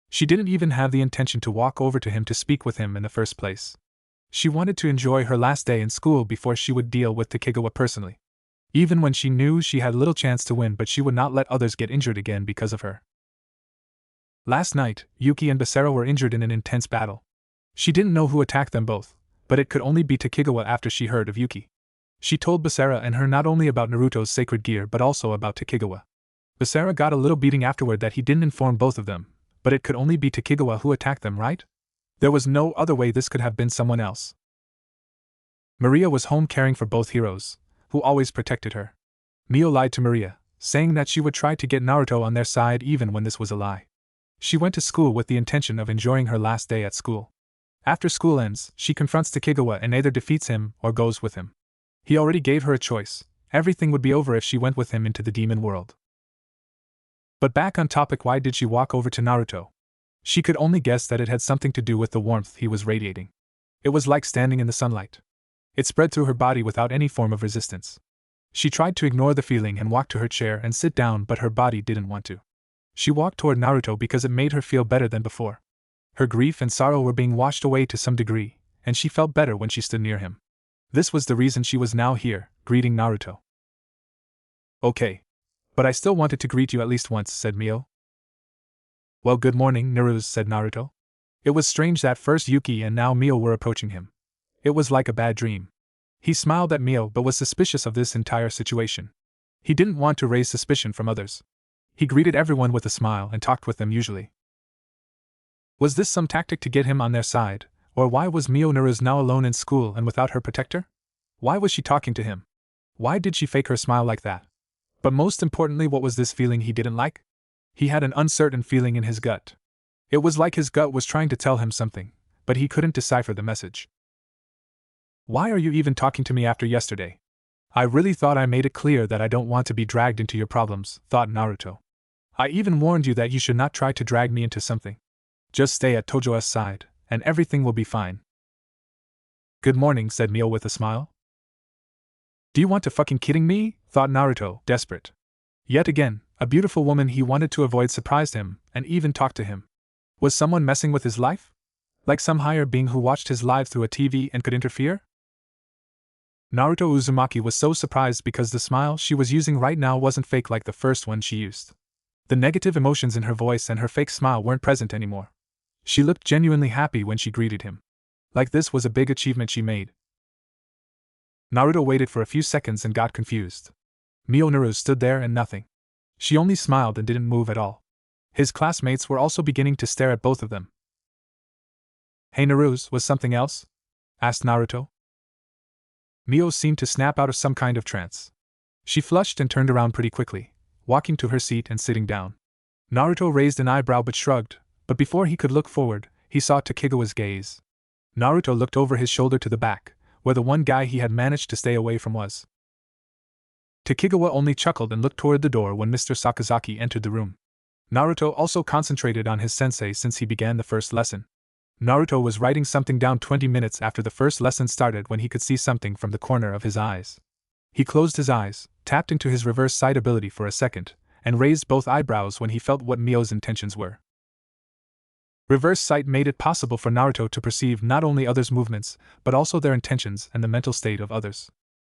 She didn't even have the intention to walk over to him to speak with him in the first place. She wanted to enjoy her last day in school before she would deal with Takegawa personally. Even when she knew she had little chance to win, but she would not let others get injured again because of her. Last night, Yuki and Basara were injured in an intense battle. She didn't know who attacked them both, but it could only be Takegawa after she heard of Yuki. She told Basara and her not only about Naruto's sacred gear but also about Takegawa. Basara got a little beating afterward that he didn't inform both of them, but it could only be Takegawa who attacked them, right? There was no other way this could have been someone else. Maria was home caring for both heroes, who always protected her. Mio lied to Maria, saying that she would try to get Naruto on their side even when this was a lie. She went to school with the intention of enjoying her last day at school. After school ends, she confronts Takegawa and either defeats him or goes with him. He already gave her a choice. Everything would be over if she went with him into the demon world. But back on topic, why did she walk over to Naruto? She could only guess that it had something to do with the warmth he was radiating. It was like standing in the sunlight. It spread through her body without any form of resistance. She tried to ignore the feeling and walk to her chair and sit down, but her body didn't want to. She walked toward Naruto because it made her feel better than before. Her grief and sorrow were being washed away to some degree, and she felt better when she stood near him. This was the reason she was now here, greeting Naruto. Okay. But I still wanted to greet you at least once, said Mio. Well, good morning, Naruto, said Naruto. It was strange that first Yuki and now Mio were approaching him. It was like a bad dream. He smiled at Mio but was suspicious of this entire situation. He didn't want to raise suspicion from others. He greeted everyone with a smile and talked with them usually. Was this some tactic to get him on their side, or why was Mio Naruto now alone in school and without her protector? Why was she talking to him? Why did she fake her smile like that? But most importantly, what was this feeling he didn't like? He had an uncertain feeling in his gut. It was like his gut was trying to tell him something, but he couldn't decipher the message. Why are you even talking to me after yesterday? I really thought I made it clear that I don't want to be dragged into your problems, thought Naruto. I even warned you that you should not try to drag me into something. Just stay at Tojo's side, and everything will be fine. Good morning, said Mio with a smile. Do you want to fucking kidding me? Thought Naruto, desperate. Yet again, a beautiful woman he wanted to avoid surprised him, and even talked to him. Was someone messing with his life? Like some higher being who watched his life through a TV and could interfere? Naruto Uzumaki was so surprised because the smile she was using right now wasn't fake like the first one she used. The negative emotions in her voice and her fake smile weren't present anymore. She looked genuinely happy when she greeted him. Like this was a big achievement she made. Naruto waited for a few seconds and got confused. Mio Naruto stood there and nothing. She only smiled and didn't move at all. His classmates were also beginning to stare at both of them. Hey Naruto, was something else? Asked Naruto. Mio seemed to snap out of some kind of trance. She flushed and turned around pretty quickly, walking to her seat and sitting down. Naruto raised an eyebrow but shrugged, but before he could look forward, he saw Tokigawa's gaze. Naruto looked over his shoulder to the back, where the one guy he had managed to stay away from was. Tokigawa only chuckled and looked toward the door when Mr. Sakazaki entered the room. Naruto also concentrated on his sensei since he began the first lesson. Naruto was writing something down 20 minutes after the first lesson started when he could see something from the corner of his eyes. He closed his eyes, tapped into his reverse sight ability for a second, and raised both eyebrows when he felt what Mio's intentions were. Reverse sight made it possible for Naruto to perceive not only others' movements, but also their intentions and the mental state of others.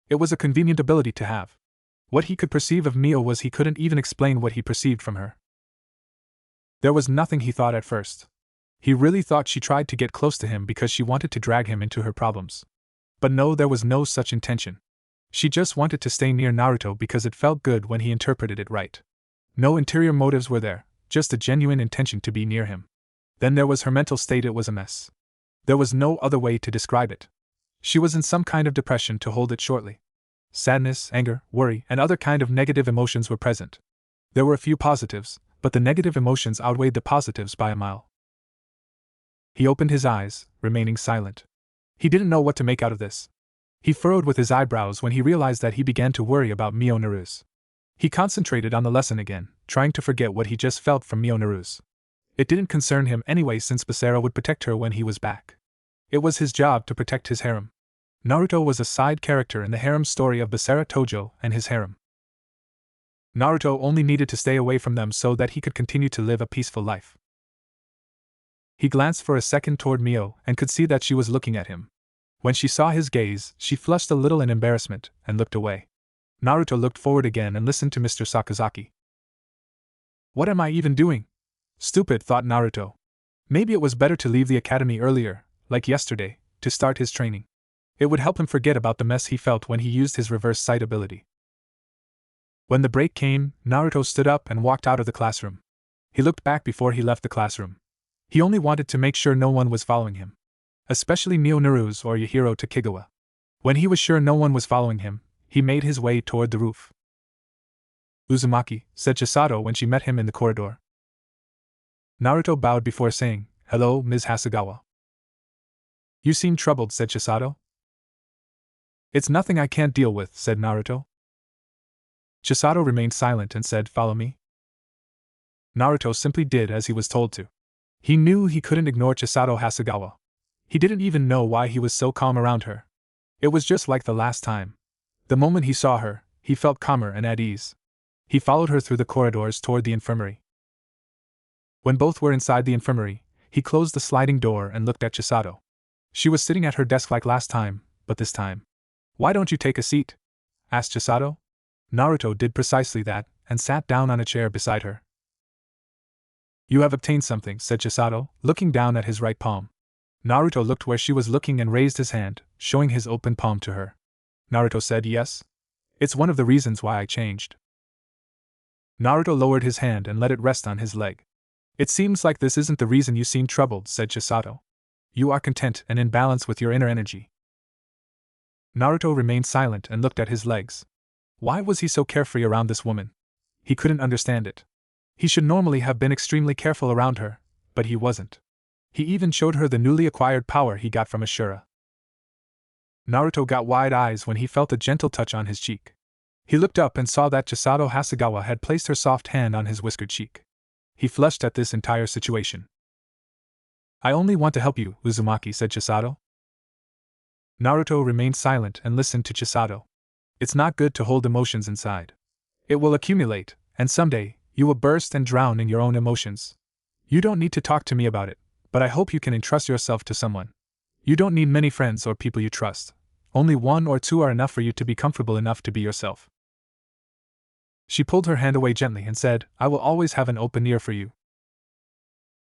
It was a convenient ability to have. What he could perceive of Mio was he couldn't even explain what he perceived from her. There was nothing he thought at first. He really thought she tried to get close to him because she wanted to drag him into her problems. But no, there was no such intention. She just wanted to stay near Naruto because it felt good when he interpreted it right. No interior motives were there, just a genuine intention to be near him. Then there was her mental state. It was a mess. There was no other way to describe it. She was in some kind of depression, to hold it shortly. Sadness, anger, worry, and other kind of negative emotions were present. There were a few positives, but the negative emotions outweighed the positives by a mile. He opened his eyes, remaining silent. He didn't know what to make out of this. He furrowed with his eyebrows when he realized that he began to worry about Mio Naruto. He concentrated on the lesson again, trying to forget what he just felt from Mio Naruto. It didn't concern him anyway since Basara would protect her when he was back. It was his job to protect his harem. Naruto was a side character in the harem story of Basara Tojo and his harem. Naruto only needed to stay away from them so that he could continue to live a peaceful life. He glanced for a second toward Mio and could see that she was looking at him. When she saw his gaze, she flushed a little in embarrassment and looked away. Naruto looked forward again and listened to Mr. Sakazaki. What am I even doing? Stupid, thought Naruto. Maybe it was better to leave the academy earlier, like yesterday, to start his training. It would help him forget about the mess he felt when he used his reverse sight ability. When the break came, Naruto stood up and walked out of the classroom. He looked back before he left the classroom. He only wanted to make sure no one was following him. Especially Mio Naruto or Yahiro Tokigawa. When he was sure no one was following him, he made his way toward the roof. Uzumaki, said Chisato when she met him in the corridor. Naruto bowed before saying, "Hello, Ms. Hasegawa." "You seem troubled," said Chisato. "It's nothing I can't deal with," said Naruto. Chisato remained silent and said, "Follow me." Naruto simply did as he was told to. He knew he couldn't ignore Chisato Hasegawa. He didn't even know why he was so calm around her. It was just like the last time. The moment he saw her, he felt calmer and at ease. He followed her through the corridors toward the infirmary. When both were inside the infirmary, he closed the sliding door and looked at Chisato. She was sitting at her desk like last time, but this time. "Why don't you take a seat?" asked Chisato. Naruto did precisely that, and sat down on a chair beside her. "You have obtained something," said Chisato, looking down at his right palm. Naruto looked where she was looking and raised his hand, showing his open palm to her. Naruto said, "Yes. It's one of the reasons why I changed." Naruto lowered his hand and let it rest on his leg. "It seems like this isn't the reason you seem troubled," said Chisato. "You are content and in balance with your inner energy." Naruto remained silent and looked at his legs. Why was he so carefree around this woman? He couldn't understand it. He should normally have been extremely careful around her, but he wasn't. He even showed her the newly acquired power he got from Ashura. Naruto got wide eyes when he felt a gentle touch on his cheek. He looked up and saw that Chisato Hasegawa had placed her soft hand on his whiskered cheek. He flushed at this entire situation. "I only want to help you, Uzumaki," said Chisato. Naruto remained silent and listened to Chisato. It's not good to hold emotions inside. It will accumulate, and someday, you will burst and drown in your own emotions. You don't need to talk to me about it, but I hope you can entrust yourself to someone. You don't need many friends or people you trust. Only one or two are enough for you to be comfortable enough to be yourself. She pulled her hand away gently and said, "I will always have an open ear for you."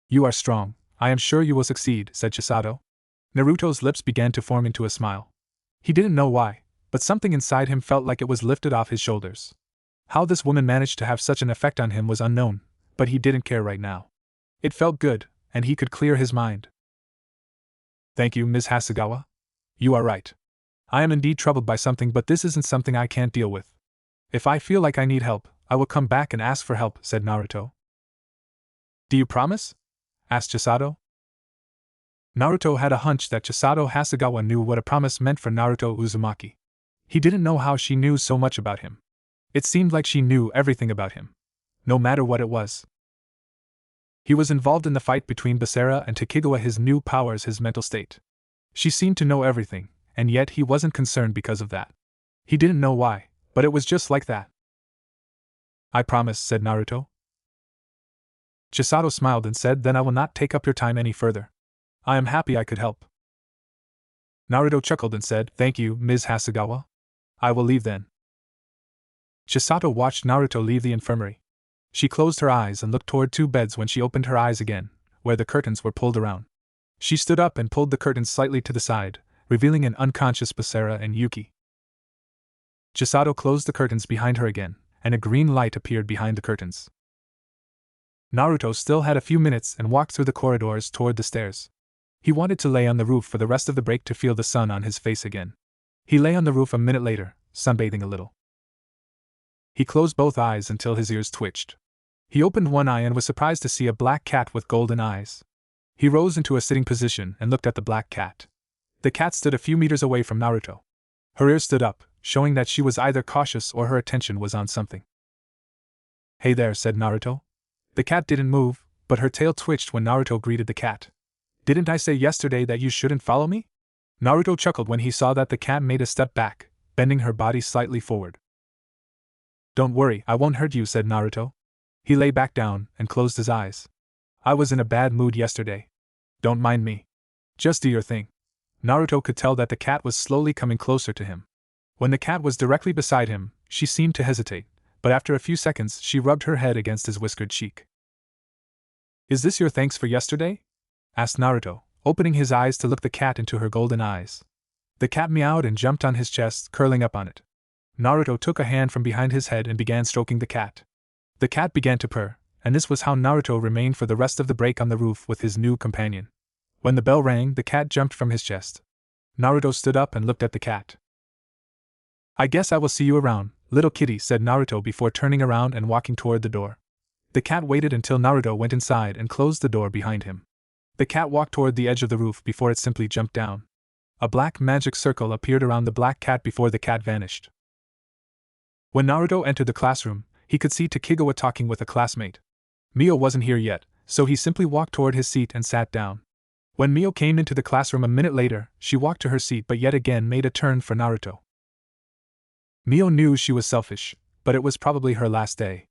"You are strong. I am sure you will succeed," said Chisato. Naruto's lips began to form into a smile. He didn't know why, but something inside him felt like it was lifted off his shoulders. How this woman managed to have such an effect on him was unknown, but he didn't care right now. It felt good, and he could clear his mind. "Thank you, Ms. Hasegawa. You are right. I am indeed troubled by something, but this isn't something I can't deal with. If I feel like I need help, I will come back and ask for help," said Naruto. "Do you promise?" asked Chisato. Naruto had a hunch that Chisato Hasegawa knew what a promise meant for Naruto Uzumaki. He didn't know how she knew so much about him. It seemed like she knew everything about him. No matter what it was. He was involved in the fight between Basara and Tokigawa, his new powers, his mental state. She seemed to know everything, and yet he wasn't concerned because of that. He didn't know why, but it was just like that. "I promise," said Naruto. Chisato smiled and said, "Then I will not take up your time any further. I am happy I could help." Naruto chuckled and said, "Thank you, Ms. Hasegawa. I will leave then." Chisato watched Naruto leave the infirmary. She closed her eyes and looked toward two beds when she opened her eyes again, where the curtains were pulled around. She stood up and pulled the curtains slightly to the side, revealing an unconscious Basara and Yuki. Chisato closed the curtains behind her again, and a green light appeared behind the curtains. Naruto still had a few minutes and walked through the corridors toward the stairs. He wanted to lay on the roof for the rest of the break to feel the sun on his face again. He lay on the roof a minute later, sunbathing a little. He closed both eyes until his ears twitched. He opened one eye and was surprised to see a black cat with golden eyes. He rose into a sitting position and looked at the black cat. The cat stood a few meters away from Naruto. Her ears stood up, showing that she was either cautious or her attention was on something. "Hey there," said Naruto. The cat didn't move, but her tail twitched when Naruto greeted the cat. "Didn't I say yesterday that you shouldn't follow me?" Naruto chuckled when he saw that the cat made a step back, bending her body slightly forward. "Don't worry, I won't hurt you," said Naruto. He lay back down and closed his eyes. "I was in a bad mood yesterday. Don't mind me. Just do your thing." Naruto could tell that the cat was slowly coming closer to him. When the cat was directly beside him, she seemed to hesitate, but after a few seconds she rubbed her head against his whiskered cheek. "Is this your thanks for yesterday?" asked Naruto, opening his eyes to look the cat into her golden eyes. The cat meowed and jumped on his chest, curling up on it. Naruto took a hand from behind his head and began stroking the cat. The cat began to purr, and this was how Naruto remained for the rest of the break on the roof with his new companion. When the bell rang, the cat jumped from his chest. Naruto stood up and looked at the cat. "I guess I will see you around, little kitty," said Naruto before turning around and walking toward the door. The cat waited until Naruto went inside and closed the door behind him. The cat walked toward the edge of the roof before it simply jumped down. A black magic circle appeared around the black cat before the cat vanished. When Naruto entered the classroom, he could see Tokigawa talking with a classmate. Mio wasn't here yet, so he simply walked toward his seat and sat down. When Mio came into the classroom a minute later, she walked to her seat but yet again made a turn for Naruto. Mio knew she was selfish, but it was probably her last day.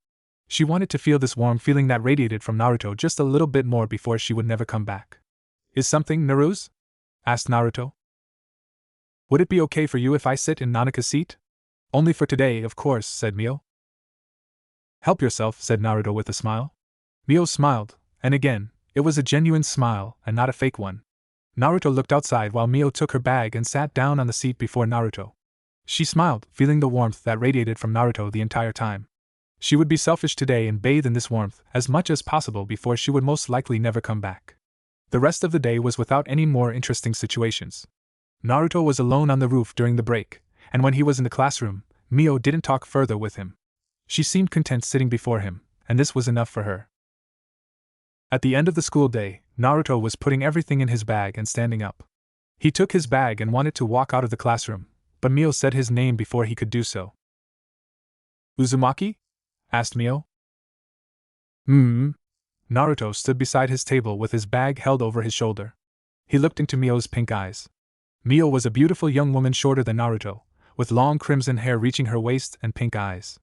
She wanted to feel this warm feeling that radiated from Naruto just a little bit more before she would never come back. Is something, Naruse? Asked Naruto. Would it be okay for you if I sit in Nanaka's seat? Only for today, of course, said Mio. Help yourself, said Naruto with a smile. Mio smiled, and again, it was a genuine smile and not a fake one. Naruto looked outside while Mio took her bag and sat down on the seat before Naruto. She smiled, feeling the warmth that radiated from Naruto the entire time. She would be selfish today and bathe in this warmth as much as possible before she would most likely never come back. The rest of the day was without any more interesting situations. Naruto was alone on the roof during the break, and when he was in the classroom, Mio didn't talk further with him. She seemed content sitting before him, and this was enough for her. At the end of the school day, Naruto was putting everything in his bag and standing up. He took his bag and wanted to walk out of the classroom, but Mio said his name before he could do so. Uzumaki? Asked Mio. Naruto stood beside his table with his bag held over his shoulder. He looked into Mio's pink eyes. Mio was a beautiful young woman shorter than Naruto, with long crimson hair reaching her waist and pink eyes.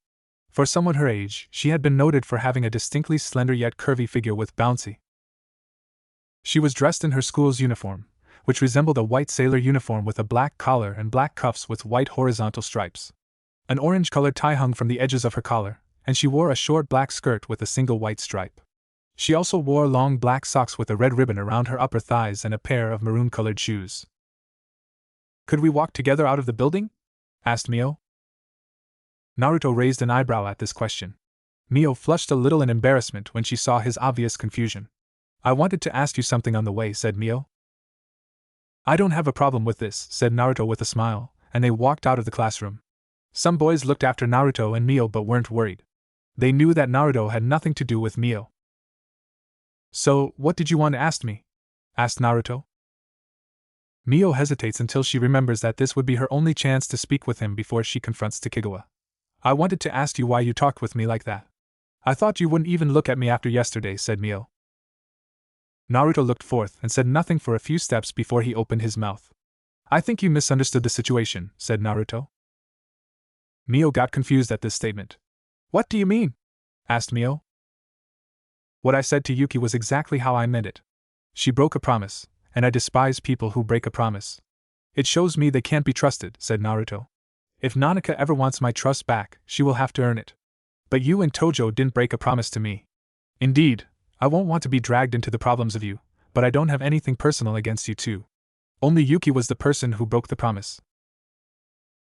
For someone her age, she had been noted for having a distinctly slender yet curvy figure with bouncy. She was dressed in her school's uniform, which resembled a white sailor uniform with a black collar and black cuffs with white horizontal stripes. An orange-colored tie hung from the edges of her collar, and she wore a short black skirt with a single white stripe. She also wore long black socks with a red ribbon around her upper thighs and a pair of maroon-colored shoes. Could we walk together out of the building? Asked Mio. Naruto raised an eyebrow at this question. Mio flushed a little in embarrassment when she saw his obvious confusion. I wanted to ask you something on the way, said Mio. I don't have a problem with this, said Naruto with a smile, and they walked out of the classroom. Some boys looked after Naruto and Mio but weren't worried. They knew that Naruto had nothing to do with Mio. So, what did you want to ask me? Asked Naruto. Mio hesitates until she remembers that this would be her only chance to speak with him before she confronts Takegawa. I wanted to ask you why you talked with me like that. I thought you wouldn't even look at me after yesterday, said Mio. Naruto looked forth and said nothing for a few steps before he opened his mouth. I think you misunderstood the situation, said Naruto. Mio got confused at this statement. What do you mean? Asked Mio. What I said to Yuki was exactly how I meant it. She broke a promise, and I despise people who break a promise. It shows me they can't be trusted, said Naruto. If Nanaka ever wants my trust back, she will have to earn it. But you and Tojo didn't break a promise to me. Indeed, I won't want to be dragged into the problems of you, but I don't have anything personal against you too. Only Yuki was the person who broke the promise.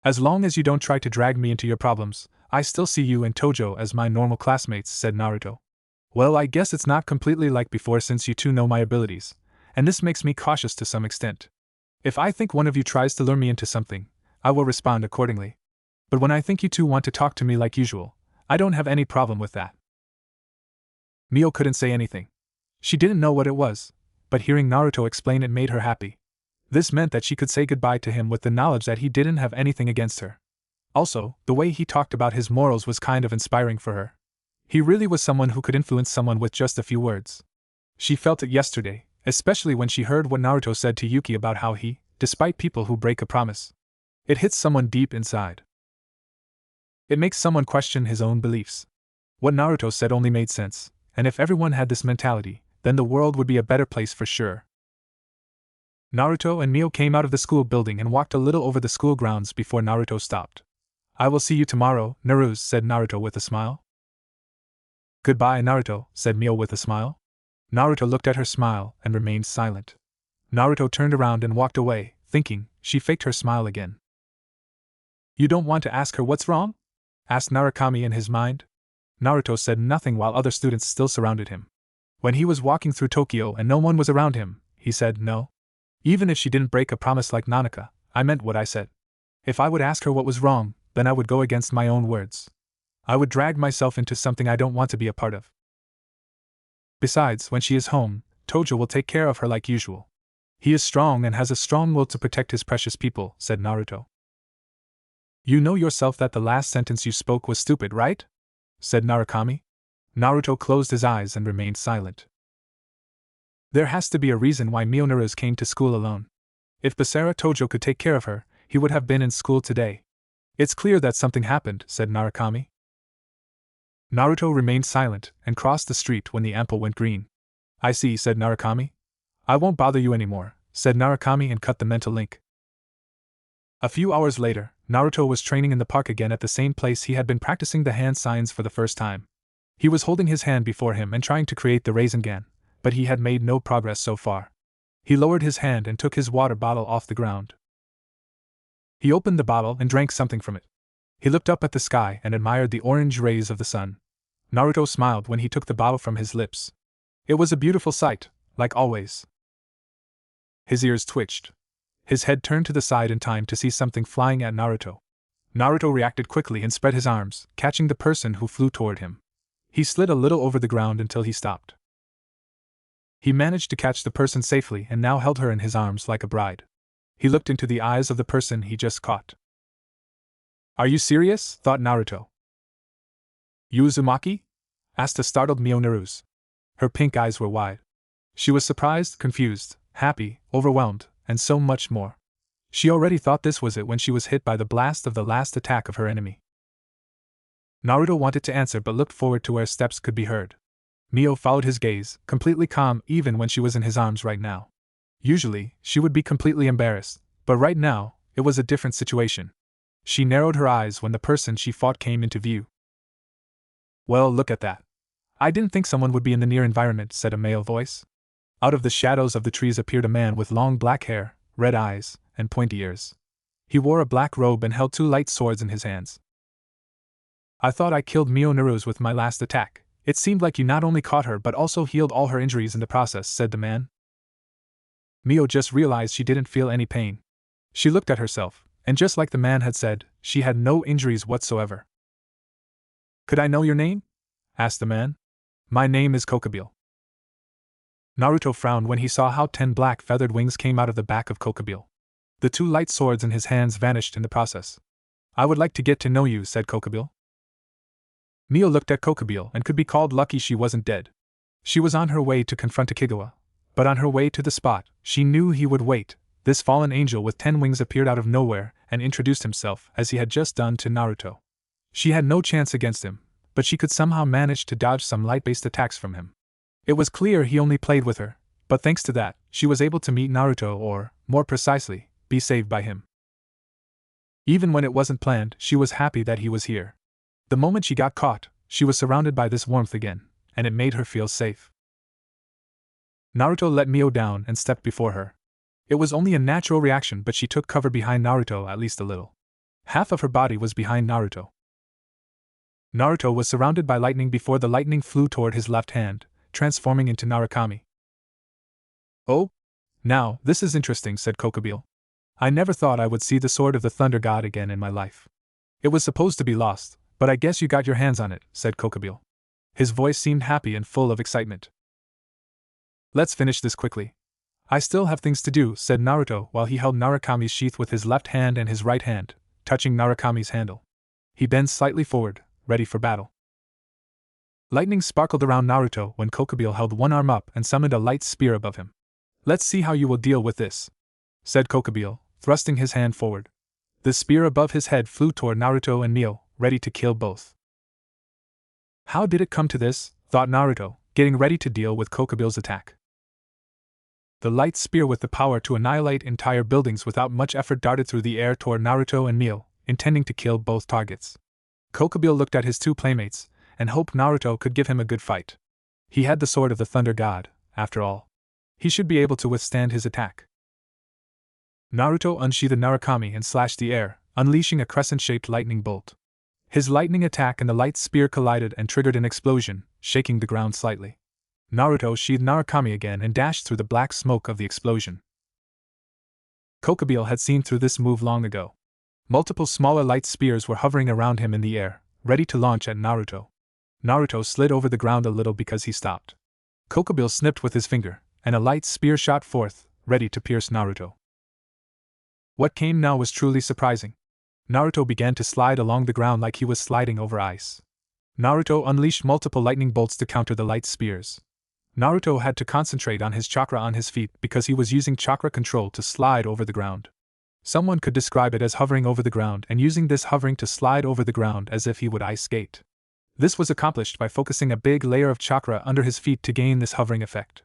As long as you don't try to drag me into your problems, I still see you and Tojo as my normal classmates, said Naruto. Well, I guess it's not completely like before since you two know my abilities, and this makes me cautious to some extent. If I think one of you tries to lure me into something, I will respond accordingly. But when I think you two want to talk to me like usual, I don't have any problem with that. Mio couldn't say anything. She didn't know what it was, but hearing Naruto explain it made her happy. This meant that she could say goodbye to him with the knowledge that he didn't have anything against her. Also, the way he talked about his morals was kind of inspiring for her. He really was someone who could influence someone with just a few words. She felt it yesterday, especially when she heard what Naruto said to Yuki about how he, despite people who break a promise. It hits someone deep inside. It makes someone question his own beliefs. What Naruto said only made sense, and if everyone had this mentality, then the world would be a better place for sure. Naruto and Mio came out of the school building and walked a little over the school grounds before Naruto stopped. I will see you tomorrow, Naruse, said Naruto with a smile. Goodbye, Naruto, said Mio with a smile. Naruto looked at her smile and remained silent. Naruto turned around and walked away, thinking she faked her smile again. You don't want to ask her what's wrong? Asked Narukami in his mind. Naruto said nothing while other students still surrounded him. When he was walking through Tokyo and no one was around him, he said no. Even if she didn't break a promise like Nanaka, I meant what I said. If I would ask her what was wrong, then I would go against my own words. I would drag myself into something I don't want to be a part of. Besides, when she is home, Tojo will take care of her like usual. He is strong and has a strong will to protect his precious people, said Naruto. You know yourself that the last sentence you spoke was stupid, right? Said Narukami. Naruto closed his eyes and remained silent. There has to be a reason why Mionaru came to school alone. If Basara Tojo could take care of her, he would have been in school today. It's clear that something happened, said Narukami. Naruto remained silent and crossed the street when the ample went green. I see, said Narukami. I won't bother you anymore, said Narukami and cut the mental link. A few hours later, Naruto was training in the park again at the same place he had been practicing the hand signs for the first time. He was holding his hand before him and trying to create the Rasengan, but he had made no progress so far. He lowered his hand and took his water bottle off the ground. He opened the bottle and drank something from it. He looked up at the sky and admired the orange rays of the sun. Naruto smiled when he took the bottle from his lips. It was a beautiful sight, like always. His ears twitched. His head turned to the side in time to see something flying at Naruto. Naruto reacted quickly and spread his arms, catching the person who flew toward him. He slid a little over the ground until he stopped. He managed to catch the person safely and now held her in his arms like a bride. He looked into the eyes of the person he just caught. Are you serious? Thought Naruto. You Uzumaki? Asked a startled Mionaru. Her pink eyes were wide. She was surprised, confused, happy, overwhelmed, and so much more. She already thought this was it when she was hit by the blast of the last attack of her enemy. Naruto wanted to answer but looked forward to where steps could be heard. Mio followed his gaze, completely calm even when she was in his arms right now. Usually, she would be completely embarrassed, but right now, it was a different situation. She narrowed her eyes when the person she fought came into view. Well, look at that. I didn't think someone would be in the near environment, said a male voice. Out of the shadows of the trees appeared a man with long black hair, red eyes, and pointy ears. He wore a black robe and held two light swords in his hands. I thought I killed Mionaru with my last attack. It seemed like you not only caught her but also healed all her injuries in the process, said the man. Mio just realized she didn't feel any pain. She looked at herself, and just like the man had said, she had no injuries whatsoever. Could I know your name? Asked the man. My name is Kokabile. Naruto frowned when he saw how 10 black feathered wings came out of the back of Kokabile. The two light swords in his hands vanished in the process. I would like to get to know you, said Kokabile. Mio looked at Kokabile and could be called lucky she wasn't dead. She was on her way to confront Akigawa, but on her way to the spot, she knew he would wait. This fallen angel with 10 wings appeared out of nowhere and introduced himself as he had just done to Naruto. She had no chance against him, but she could somehow manage to dodge some light-based attacks from him. It was clear he only played with her, but thanks to that, she was able to meet Naruto or, more precisely, be saved by him. Even when it wasn't planned, she was happy that he was here. The moment she got caught, she was surrounded by this warmth again, and it made her feel safe. Naruto let Mio down and stepped before her. It was only a natural reaction, but she took cover behind Naruto at least a little. Half of her body was behind Naruto. Naruto was surrounded by lightning before the lightning flew toward his left hand, transforming into Narukami. Oh? Now, this is interesting, said Kokabile. I never thought I would see the sword of the Thunder God again in my life. It was supposed to be lost, but I guess you got your hands on it, said Kokabile. His voice seemed happy and full of excitement. Let's finish this quickly. I still have things to do, said Naruto while he held Narukami's sheath with his left hand and his right hand, touching Narukami's handle. He bent slightly forward, ready for battle. Lightning sparkled around Naruto when Kokabile held one arm up and summoned a light spear above him. Let's see how you will deal with this, said Kokabile, thrusting his hand forward. The spear above his head flew toward Naruto and Mio, ready to kill both. How did it come to this? Thought Naruto, getting ready to deal with Kokabile's attack. The light spear with the power to annihilate entire buildings without much effort darted through the air toward Naruto and Mio, intending to kill both targets. Kokabile looked at his two playmates, and hoped Naruto could give him a good fight. He had the sword of the Thunder God, after all. He should be able to withstand his attack. Naruto unsheathed Narukami and slashed the air, unleashing a crescent-shaped lightning bolt. His lightning attack and the light spear collided and triggered an explosion, shaking the ground slightly. Naruto sheathed Narukami again and dashed through the black smoke of the explosion. Kokabile had seen through this move long ago. Multiple smaller light spears were hovering around him in the air, ready to launch at Naruto. Naruto slid over the ground a little because he stopped. Kokabile snipped with his finger, and a light spear shot forth, ready to pierce Naruto. What came now was truly surprising. Naruto began to slide along the ground like he was sliding over ice. Naruto unleashed multiple lightning bolts to counter the light spears. Naruto had to concentrate on his chakra on his feet because he was using chakra control to slide over the ground. Someone could describe it as hovering over the ground and using this hovering to slide over the ground as if he would ice skate. This was accomplished by focusing a big layer of chakra under his feet to gain this hovering effect.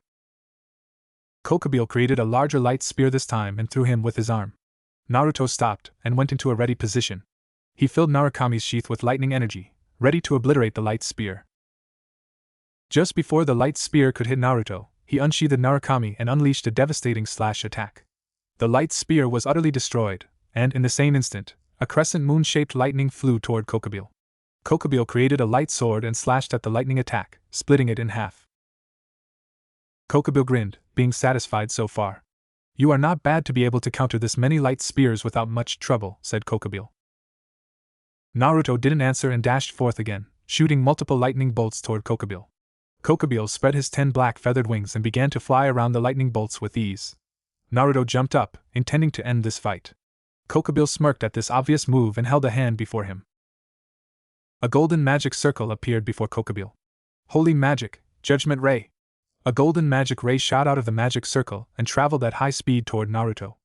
Kokubil created a larger light spear this time and threw him with his arm. Naruto stopped and went into a ready position. He filled Narukami's sheath with lightning energy, ready to obliterate the light spear. Just before the light spear could hit Naruto, he unsheathed Narukami and unleashed a devastating slash attack. The light spear was utterly destroyed, and in the same instant, a crescent moon-shaped lightning flew toward Kokubil. Kokubil created a light sword and slashed at the lightning attack, splitting it in half. Kokubil grinned, being satisfied so far. "You are not bad to be able to counter this many light spears without much trouble," said Kokubil. Naruto didn't answer and dashed forth again, shooting multiple lightning bolts toward Kokubil. Kokubil spread his 10 black feathered wings and began to fly around the lightning bolts with ease. Naruto jumped up, intending to end this fight. Kokubil smirked at this obvious move and held a hand before him. A golden magic circle appeared before Kokubil. "Holy magic, Judgment Ray!" A golden magic ray shot out of the magic circle and traveled at high speed toward Naruto.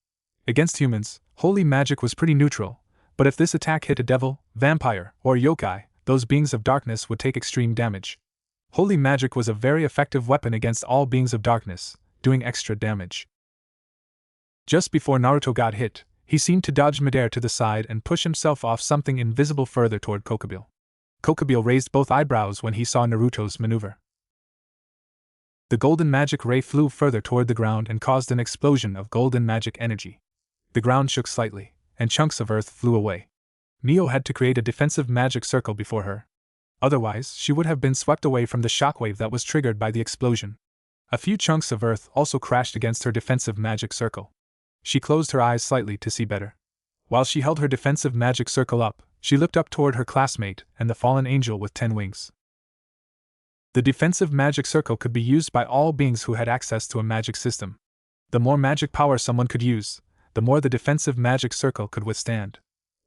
Against humans, holy magic was pretty neutral, but if this attack hit a devil, vampire, or yokai, those beings of darkness would take extreme damage. Holy magic was a very effective weapon against all beings of darkness, doing extra damage. Just before Naruto got hit, he seemed to dodge midair to the side and push himself off something invisible further toward Kokubil. Kokubil raised both eyebrows when he saw Naruto's maneuver. The golden magic ray flew further toward the ground and caused an explosion of golden magic energy. The ground shook slightly, and chunks of earth flew away. Mio had to create a defensive magic circle before her. Otherwise, she would have been swept away from the shockwave that was triggered by the explosion. A few chunks of earth also crashed against her defensive magic circle. She closed her eyes slightly to see better. While she held her defensive magic circle up, she looked up toward her classmate and the fallen angel with 10 wings. The defensive magic circle could be used by all beings who had access to a magic system. The more magic power someone could use, the more the defensive magic circle could withstand.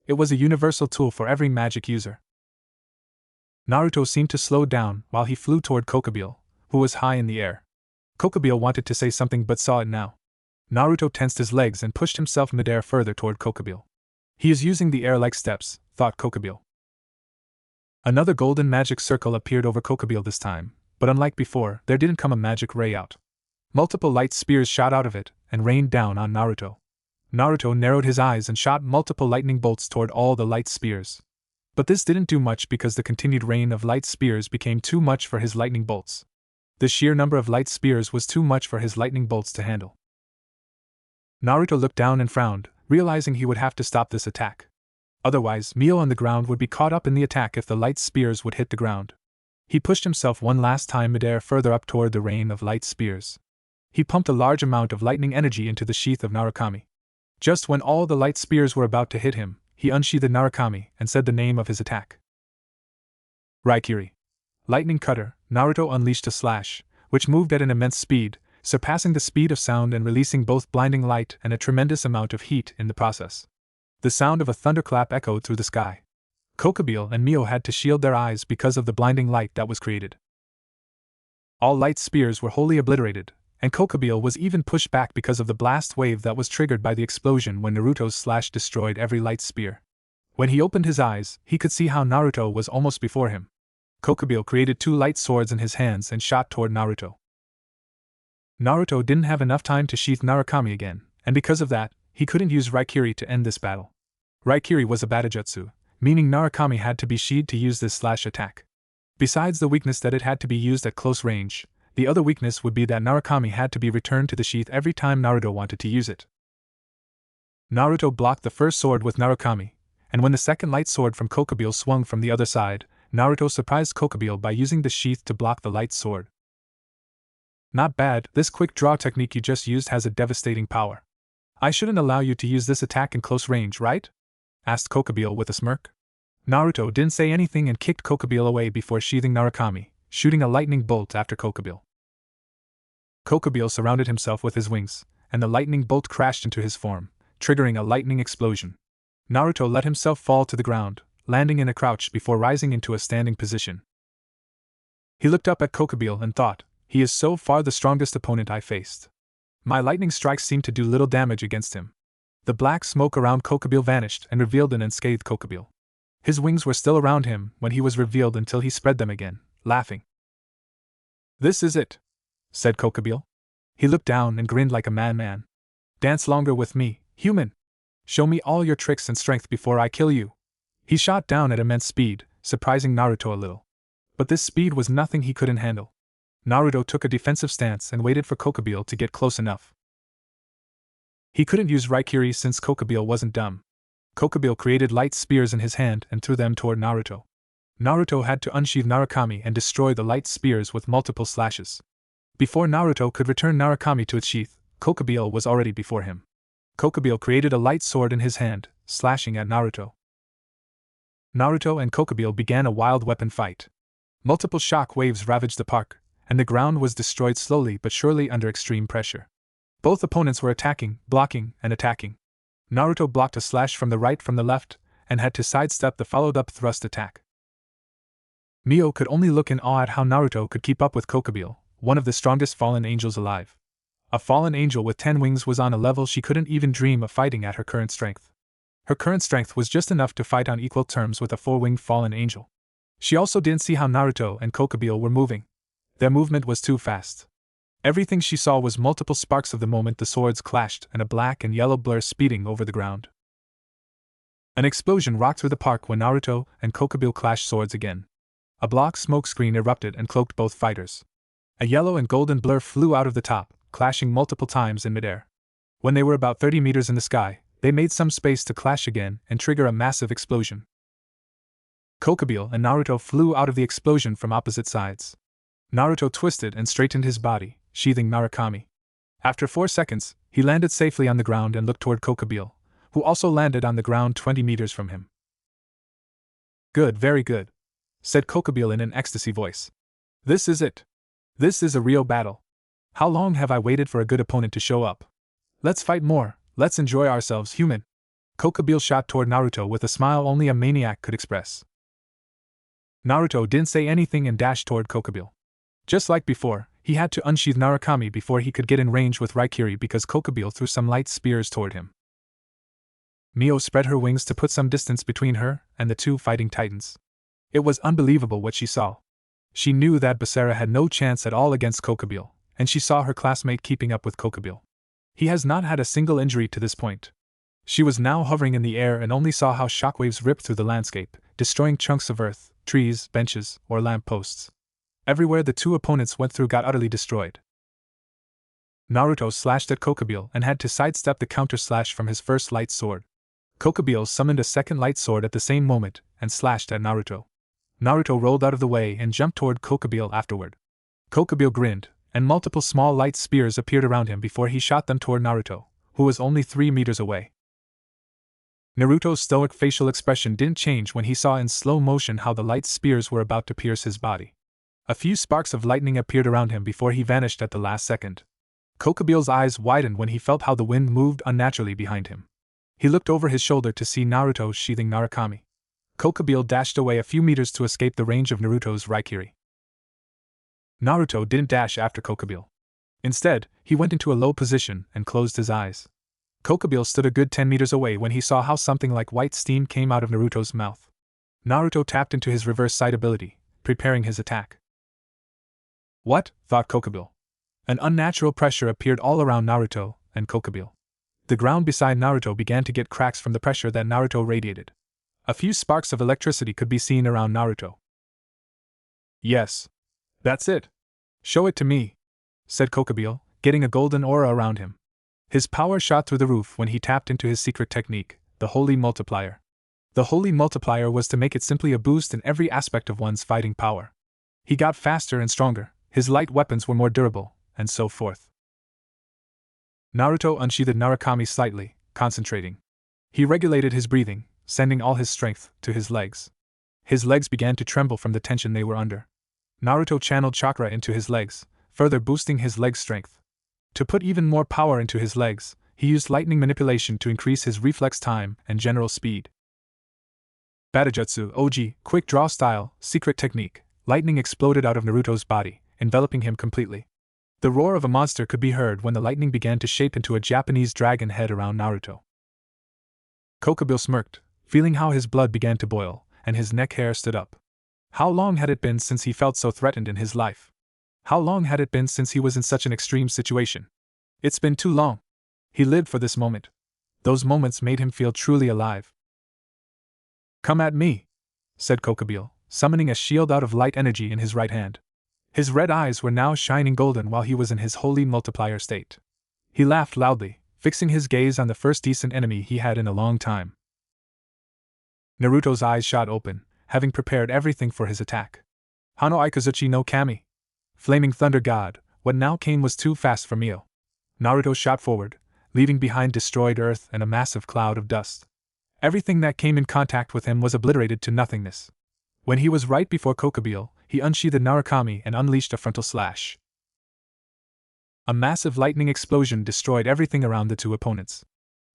It was a universal tool for every magic user. Naruto seemed to slow down while he flew toward Kokubil, who was high in the air. Kokubil wanted to say something but saw it now. Naruto tensed his legs and pushed himself midair further toward Kokubil. He is using the air like steps, thought Kokubil. Another golden magic circle appeared over Kokubil this time, but unlike before, there didn't come a magic ray out. Multiple light spears shot out of it and rained down on Naruto. Naruto narrowed his eyes and shot multiple lightning bolts toward all the light spears. But this didn't do much because the continued rain of light spears became too much for his lightning bolts. The sheer number of light spears was too much for his lightning bolts to handle. Naruto looked down and frowned, realizing he would have to stop this attack. Otherwise, Mio on the ground would be caught up in the attack if the light spears would hit the ground. He pushed himself one last time midair further up toward the rain of light spears. He pumped a large amount of lightning energy into the sheath of Narukami. Just when all the light spears were about to hit him, he unsheathed Narukami and said the name of his attack. Raikiri. Lightning Cutter. Naruto unleashed a slash, which moved at an immense speed, surpassing the speed of sound and releasing both blinding light and a tremendous amount of heat in the process. The sound of a thunderclap echoed through the sky. Kokubil and Mio had to shield their eyes because of the blinding light that was created. All light spears were wholly obliterated, and Kokubil was even pushed back because of the blast wave that was triggered by the explosion when Naruto's slash destroyed every light spear. When he opened his eyes, he could see how Naruto was almost before him. Kokubil created 2 light swords in his hands and shot toward Naruto. Naruto didn't have enough time to sheath Narukami again, and because of that, he couldn't use Raikiri to end this battle. Raikiri was a batajutsu, meaning Narukami had to be sheathed to use this slash attack. Besides the weakness that it had to be used at close range, the other weakness would be that Narukami had to be returned to the sheath every time Naruto wanted to use it. Naruto blocked the first sword with Narukami, and when the second light sword from Kokubil swung from the other side, Naruto surprised Kokubil by using the sheath to block the light sword. Not bad, this quick draw technique you just used has a devastating power. I shouldn't allow you to use this attack in close range, right? Asked Kokubil with a smirk. Naruto didn't say anything and kicked Kokubil away before sheathing Narukami, shooting a lightning bolt after Kokubil. Kokubil surrounded himself with his wings, and the lightning bolt crashed into his form, triggering a lightning explosion. Naruto let himself fall to the ground, landing in a crouch before rising into a standing position. He looked up at Kokubil and thought, He is so far the strongest opponent I faced. My lightning strikes seemed to do little damage against him. The black smoke around Kokobile vanished and revealed an unscathed Kokobile. His wings were still around him when he was revealed until he spread them again, laughing. "This is it," said Kokobile. He looked down and grinned like a madman. "Dance longer with me, human. Show me all your tricks and strength before I kill you." He shot down at immense speed, surprising Naruto a little. But this speed was nothing he couldn't handle. Naruto took a defensive stance and waited for Kokobile to get close enough. He couldn't use Raikiri since Kokobile wasn't dumb. Kokobile created light spears in his hand and threw them toward Naruto. Naruto had to unsheath Narukami and destroy the light spears with multiple slashes. Before Naruto could return Narukami to its sheath, Kokobile was already before him. Kokobile created a light sword in his hand, slashing at Naruto. Naruto and Kokobile began a wild weapon fight. Multiple shock waves ravaged the park, and the ground was destroyed slowly but surely under extreme pressure. Both opponents were attacking, blocking, and attacking. Naruto blocked a slash from the right from the left, and had to sidestep the followed-up thrust attack. Mio could only look in awe at how Naruto could keep up with Kokobile, one of the strongest fallen angels alive. A fallen angel with 10 wings was on a level she couldn't even dream of fighting at her current strength. Her current strength was just enough to fight on equal terms with a 4-winged fallen angel. She also didn't see how Naruto and Kokobile were moving. Their movement was too fast. Everything she saw was multiple sparks of the moment the swords clashed and a black and yellow blur speeding over the ground. An explosion rocked through the park when Naruto and Kokobile clashed swords again. A black smoke screen erupted and cloaked both fighters. A yellow and golden blur flew out of the top, clashing multiple times in midair. When they were about 30 meters in the sky, they made some space to clash again and trigger a massive explosion. Kokobile and Naruto flew out of the explosion from opposite sides. Naruto twisted and straightened his body, sheathing Narukami. After 4 seconds, he landed safely on the ground and looked toward Kokobile, who also landed on the ground 20 meters from him. "Good, very good," said Kokobile in an ecstasy voice. "This is it. This is a real battle. How long have I waited for a good opponent to show up? Let's fight more, let's enjoy ourselves, human." Kokobile shot toward Naruto with a smile only a maniac could express. Naruto didn't say anything and dashed toward Kokobile. Just like before, he had to unsheath Narukami before he could get in range with Raikiri because Kokobile threw some light spears toward him. Mio spread her wings to put some distance between her and the two fighting titans. It was unbelievable what she saw. She knew that Basara had no chance at all against Kokobile, and she saw her classmate keeping up with Kokobile. He has not had a single injury to this point. She was now hovering in the air and only saw how shockwaves ripped through the landscape, destroying chunks of earth, trees, benches, or lamp posts. Everywhere the two opponents went through got utterly destroyed. Naruto slashed at Kokobile and had to sidestep the counter-slash from his first light sword. Kokobile summoned a second light sword at the same moment and slashed at Naruto. Naruto rolled out of the way and jumped toward Kokobile afterward. Kokobile grinned, and multiple small light spears appeared around him before he shot them toward Naruto, who was only 3 meters away. Naruto's stoic facial expression didn't change when he saw in slow motion how the light spears were about to pierce his body. A few sparks of lightning appeared around him before he vanished at the last second. Kokobile's eyes widened when he felt how the wind moved unnaturally behind him. He looked over his shoulder to see Naruto sheathing Narukami. Kokobile dashed away a few meters to escape the range of Naruto's Raikiri. Naruto didn't dash after Kokobile. Instead, he went into a low position and closed his eyes. Kokobile stood a good 10 meters away when he saw how something like white steam came out of Naruto's mouth. Naruto tapped into his reverse sight ability, preparing his attack. What? Thought Kokobile. An unnatural pressure appeared all around Naruto and Kokobile. The ground beside Naruto began to get cracks from the pressure that Naruto radiated. A few sparks of electricity could be seen around Naruto. Yes. That's it. Show it to me, said Kokobile, getting a golden aura around him. His power shot through the roof when he tapped into his secret technique, the Holy Multiplier. The Holy Multiplier was to make it simply a boost in every aspect of one's fighting power. He got faster and stronger, his light weapons were more durable, and so forth. Naruto unsheathed Narukami slightly, concentrating. He regulated his breathing, sending all his strength to his legs. His legs began to tremble from the tension they were under. Naruto channeled chakra into his legs, further boosting his leg strength. To put even more power into his legs, he used lightning manipulation to increase his reflex time and general speed. Batojutsu, OG, quick draw style, secret technique. Lightning exploded out of Naruto's body, enveloping him completely. The roar of a monster could be heard when the lightning began to shape into a Japanese dragon head around Naruto. Kokobil smirked, feeling how his blood began to boil, and his neck hair stood up. How long had it been since he felt so threatened in his life? How long had it been since he was in such an extreme situation? It's been too long. He lived for this moment. Those moments made him feel truly alive. "Come at me," said Kokobil, summoning a shield out of light energy in his right hand. His red eyes were now shining golden while he was in his holy multiplier state. He laughed loudly, fixing his gaze on the first decent enemy he had in a long time. Naruto's eyes shot open, having prepared everything for his attack. Hano Ikazuchi no Kami. Flaming Thunder God, what now came was too fast for Mio. Naruto shot forward, leaving behind destroyed earth and a massive cloud of dust. Everything that came in contact with him was obliterated to nothingness. When he was right before Kokobil, he unsheathed the Narukami and unleashed a frontal slash. A massive lightning explosion destroyed everything around the two opponents.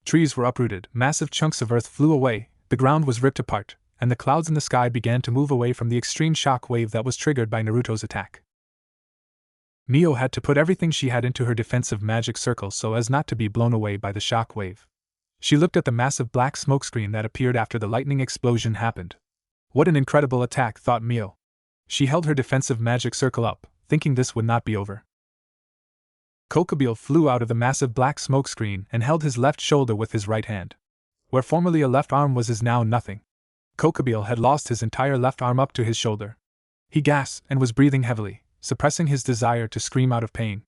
Trees were uprooted, massive chunks of earth flew away, the ground was ripped apart, and the clouds in the sky began to move away from the extreme shock wave that was triggered by Naruto's attack. Mio had to put everything she had into her defensive magic circle so as not to be blown away by the shock wave. She looked at the massive black smokescreen that appeared after the lightning explosion happened. What an incredible attack, thought Mio. She held her defensive magic circle up, thinking this would not be over. Kokobil flew out of the massive black smokescreen and held his left shoulder with his right hand. Where formerly a left arm was is now nothing. Kokobil had lost his entire left arm up to his shoulder. He gasped and was breathing heavily, suppressing his desire to scream out of pain.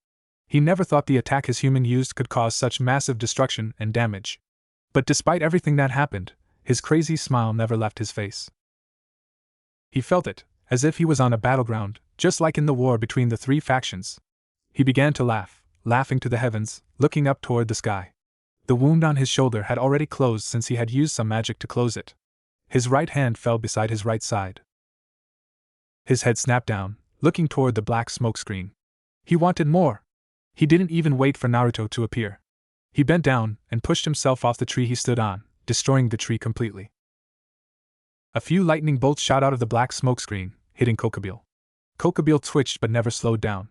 He never thought the attack his human used could cause such massive destruction and damage. But despite everything that happened, his crazy smile never left his face. He felt it, as if he was on a battleground, just like in the war between the three factions. He began to laugh, laughing to the heavens, looking up toward the sky. The wound on his shoulder had already closed since he had used some magic to close it. His right hand fell beside his right side. His head snapped down, looking toward the black smokescreen. He wanted more. He didn't even wait for Naruto to appear. He bent down and pushed himself off the tree he stood on, destroying the tree completely. A few lightning bolts shot out of the black smokescreen, hitting Kokobil. Kokobil twitched but never slowed down.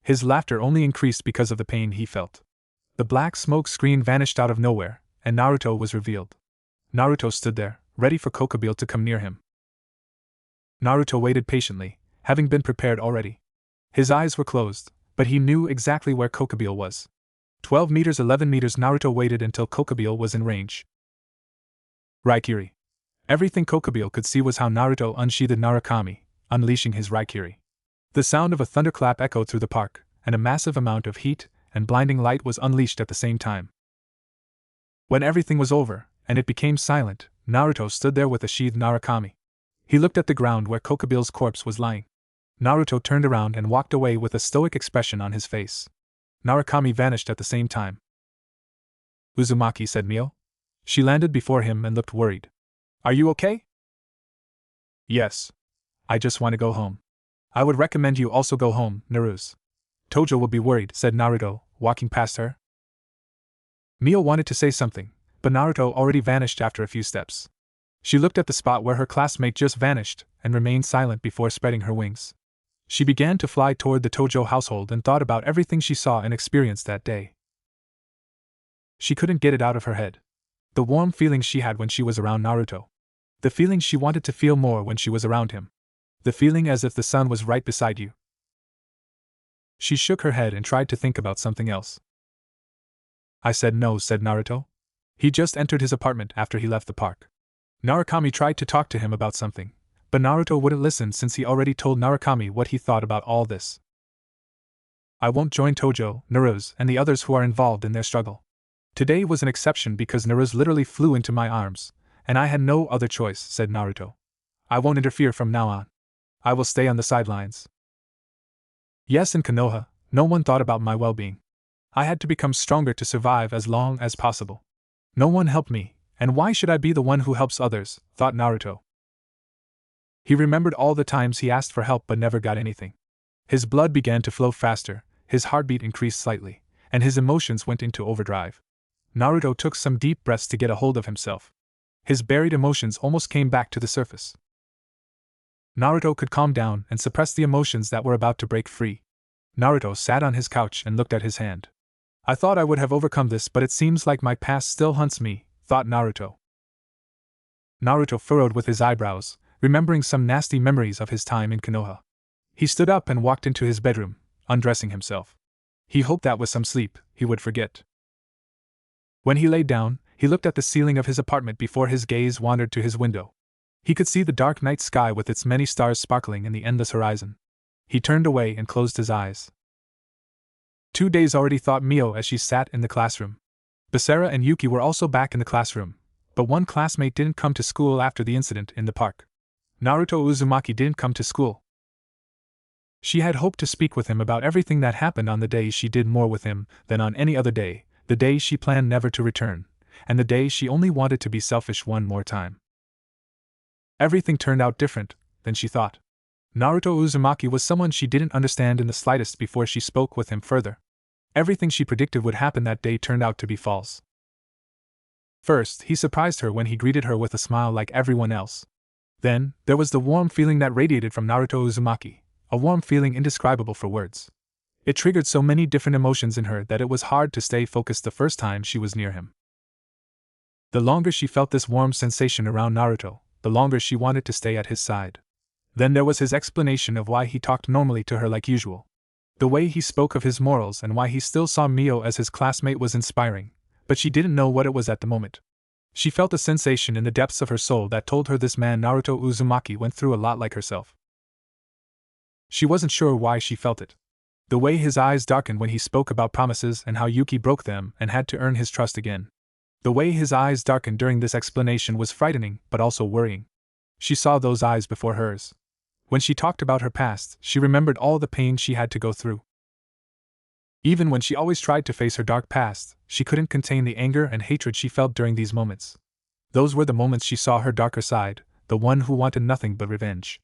His laughter only increased because of the pain he felt. The black smoke screen vanished out of nowhere, and Naruto was revealed. Naruto stood there, ready for Kokobil to come near him. Naruto waited patiently, having been prepared already. His eyes were closed, but he knew exactly where Kokobil was. 12 meters 11 meters Naruto waited until Kokobil was in range. Raikiri. Everything Kokobil could see was how Naruto unsheathed Narukami, unleashing his Raikiri. The sound of a thunderclap echoed through the park, and a massive amount of heat and blinding light was unleashed at the same time. When everything was over, and it became silent, Naruto stood there with a sheathed Narukami. He looked at the ground where Kokobil's corpse was lying. Naruto turned around and walked away with a stoic expression on his face. Narukami vanished at the same time. "Uzumaki," said Mio. She landed before him and looked worried. "Are you okay?" "Yes. I just want to go home." "I would recommend you also go home, Naruse. Tojo will be worried," said Naruto, walking past her. Mio wanted to say something, but Naruto already vanished after a few steps. She looked at the spot where her classmate just vanished and remained silent before spreading her wings. She began to fly toward the Tojo household and thought about everything she saw and experienced that day. She couldn't get it out of her head. The warm feelings she had when she was around Naruto. The feeling she wanted to feel more when she was around him. The feeling as if the sun was right beside you. She shook her head and tried to think about something else. "I said no," said Naruto. He just entered his apartment after he left the park. Narukami tried to talk to him about something, but Naruto wouldn't listen since he already told Narukami what he thought about all this. "I won't join Tojo, Naruse, and the others who are involved in their struggle. Today was an exception because Naruse literally flew into my arms, and I had no other choice," said Naruto. "I won't interfere from now on. I will stay on the sidelines." Yes, in Konoha, no one thought about my well-being. I had to become stronger to survive as long as possible. No one helped me, and why should I be the one who helps others, thought Naruto. He remembered all the times he asked for help but never got anything. His blood began to flow faster, his heartbeat increased slightly, and his emotions went into overdrive. Naruto took some deep breaths to get a hold of himself. His buried emotions almost came back to the surface. Naruto could calm down and suppress the emotions that were about to break free. Naruto sat on his couch and looked at his hand. I thought I would have overcome this, but it seems like my past still haunts me, thought Naruto. Naruto furrowed with his eyebrows, remembering some nasty memories of his time in Konoha. He stood up and walked into his bedroom, undressing himself. He hoped that with some sleep, he would forget. When he lay down, he looked at the ceiling of his apartment before his gaze wandered to his window. He could see the dark night sky with its many stars sparkling in the endless horizon. He turned away and closed his eyes. 2 days already, thought Mio as she sat in the classroom. Basara and Yuki were also back in the classroom, but one classmate didn't come to school after the incident in the park. Naruto Uzumaki didn't come to school. She had hoped to speak with him about everything that happened on the day she did more with him than on any other day, the day she planned never to return, and the day she only wanted to be selfish one more time. Everything turned out different than she thought. Naruto Uzumaki was someone she didn't understand in the slightest before she spoke with him further. Everything she predicted would happen that day turned out to be false. First, he surprised her when he greeted her with a smile like everyone else. Then, there was the warm feeling that radiated from Naruto Uzumaki, a warm feeling indescribable for words. It triggered so many different emotions in her that it was hard to stay focused the first time she was near him. The longer she felt this warm sensation around Naruto, the longer she wanted to stay at his side. Then there was his explanation of why he talked normally to her like usual. The way he spoke of his morals and why he still saw Mio as his classmate was inspiring, but she didn't know what it was at the moment. She felt a sensation in the depths of her soul that told her this man Naruto Uzumaki went through a lot like herself. She wasn't sure why she felt it. The way his eyes darkened when he spoke about promises and how Yuki broke them and had to earn his trust again. The way his eyes darkened during this explanation was frightening but also worrying. She saw those eyes before hers. When she talked about her past, she remembered all the pain she had to go through. Even when she always tried to face her dark past, she couldn't contain the anger and hatred she felt during these moments. Those were the moments she saw her darker side, the one who wanted nothing but revenge.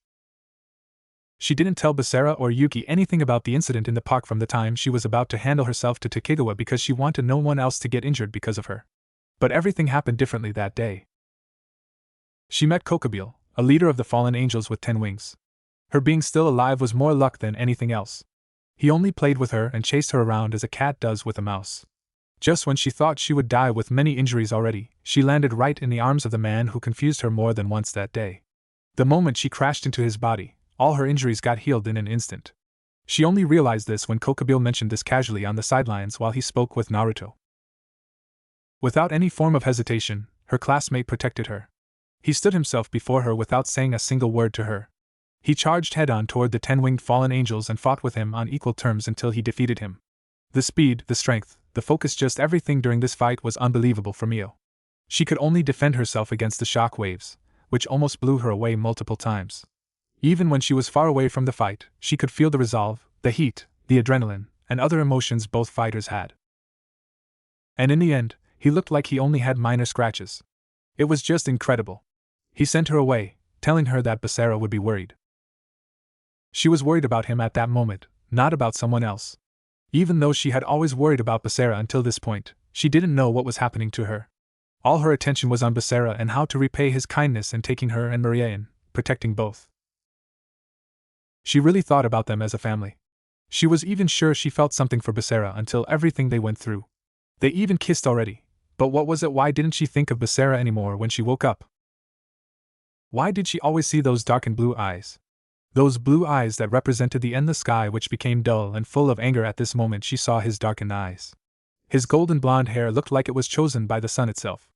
She didn't tell Basara or Yuki anything about the incident in the park from the time she was about to handle herself to Takegawa because she wanted no one else to get injured because of her. But everything happened differently that day. She met Kokobile, a leader of the fallen angels with 10 wings. Her being still alive was more luck than anything else. He only played with her and chased her around as a cat does with a mouse. Just when she thought she would die with many injuries already, she landed right in the arms of the man who confused her more than once that day. The moment she crashed into his body, all her injuries got healed in an instant. She only realized this when Kokobile mentioned this casually on the sidelines while he spoke with Naruto. Without any form of hesitation, her classmate protected her. He stood himself before her without saying a single word to her. He charged head-on toward the 10-winged fallen angels and fought with him on equal terms until he defeated him. The speed, the strength, the focus, just everything during this fight was unbelievable for Mio. She could only defend herself against the shock waves, which almost blew her away multiple times. Even when she was far away from the fight, she could feel the resolve, the heat, the adrenaline, and other emotions both fighters had. And in the end, he looked like he only had minor scratches. It was just incredible. He sent her away, telling her that Basara would be worried. She was worried about him at that moment, not about someone else. Even though she had always worried about Basara until this point, she didn't know what was happening to her. All her attention was on Basara and how to repay his kindness in taking her and Maria in, protecting both. She really thought about them as a family. She was even sure she felt something for Basara until everything they went through. They even kissed already, but what was it? Why didn't she think of Basara anymore when she woke up? Why did she always see those darkened blue eyes? Those blue eyes that represented the endless sky which became dull and full of anger at this moment she saw his darkened eyes. His golden blonde hair looked like it was chosen by the sun itself.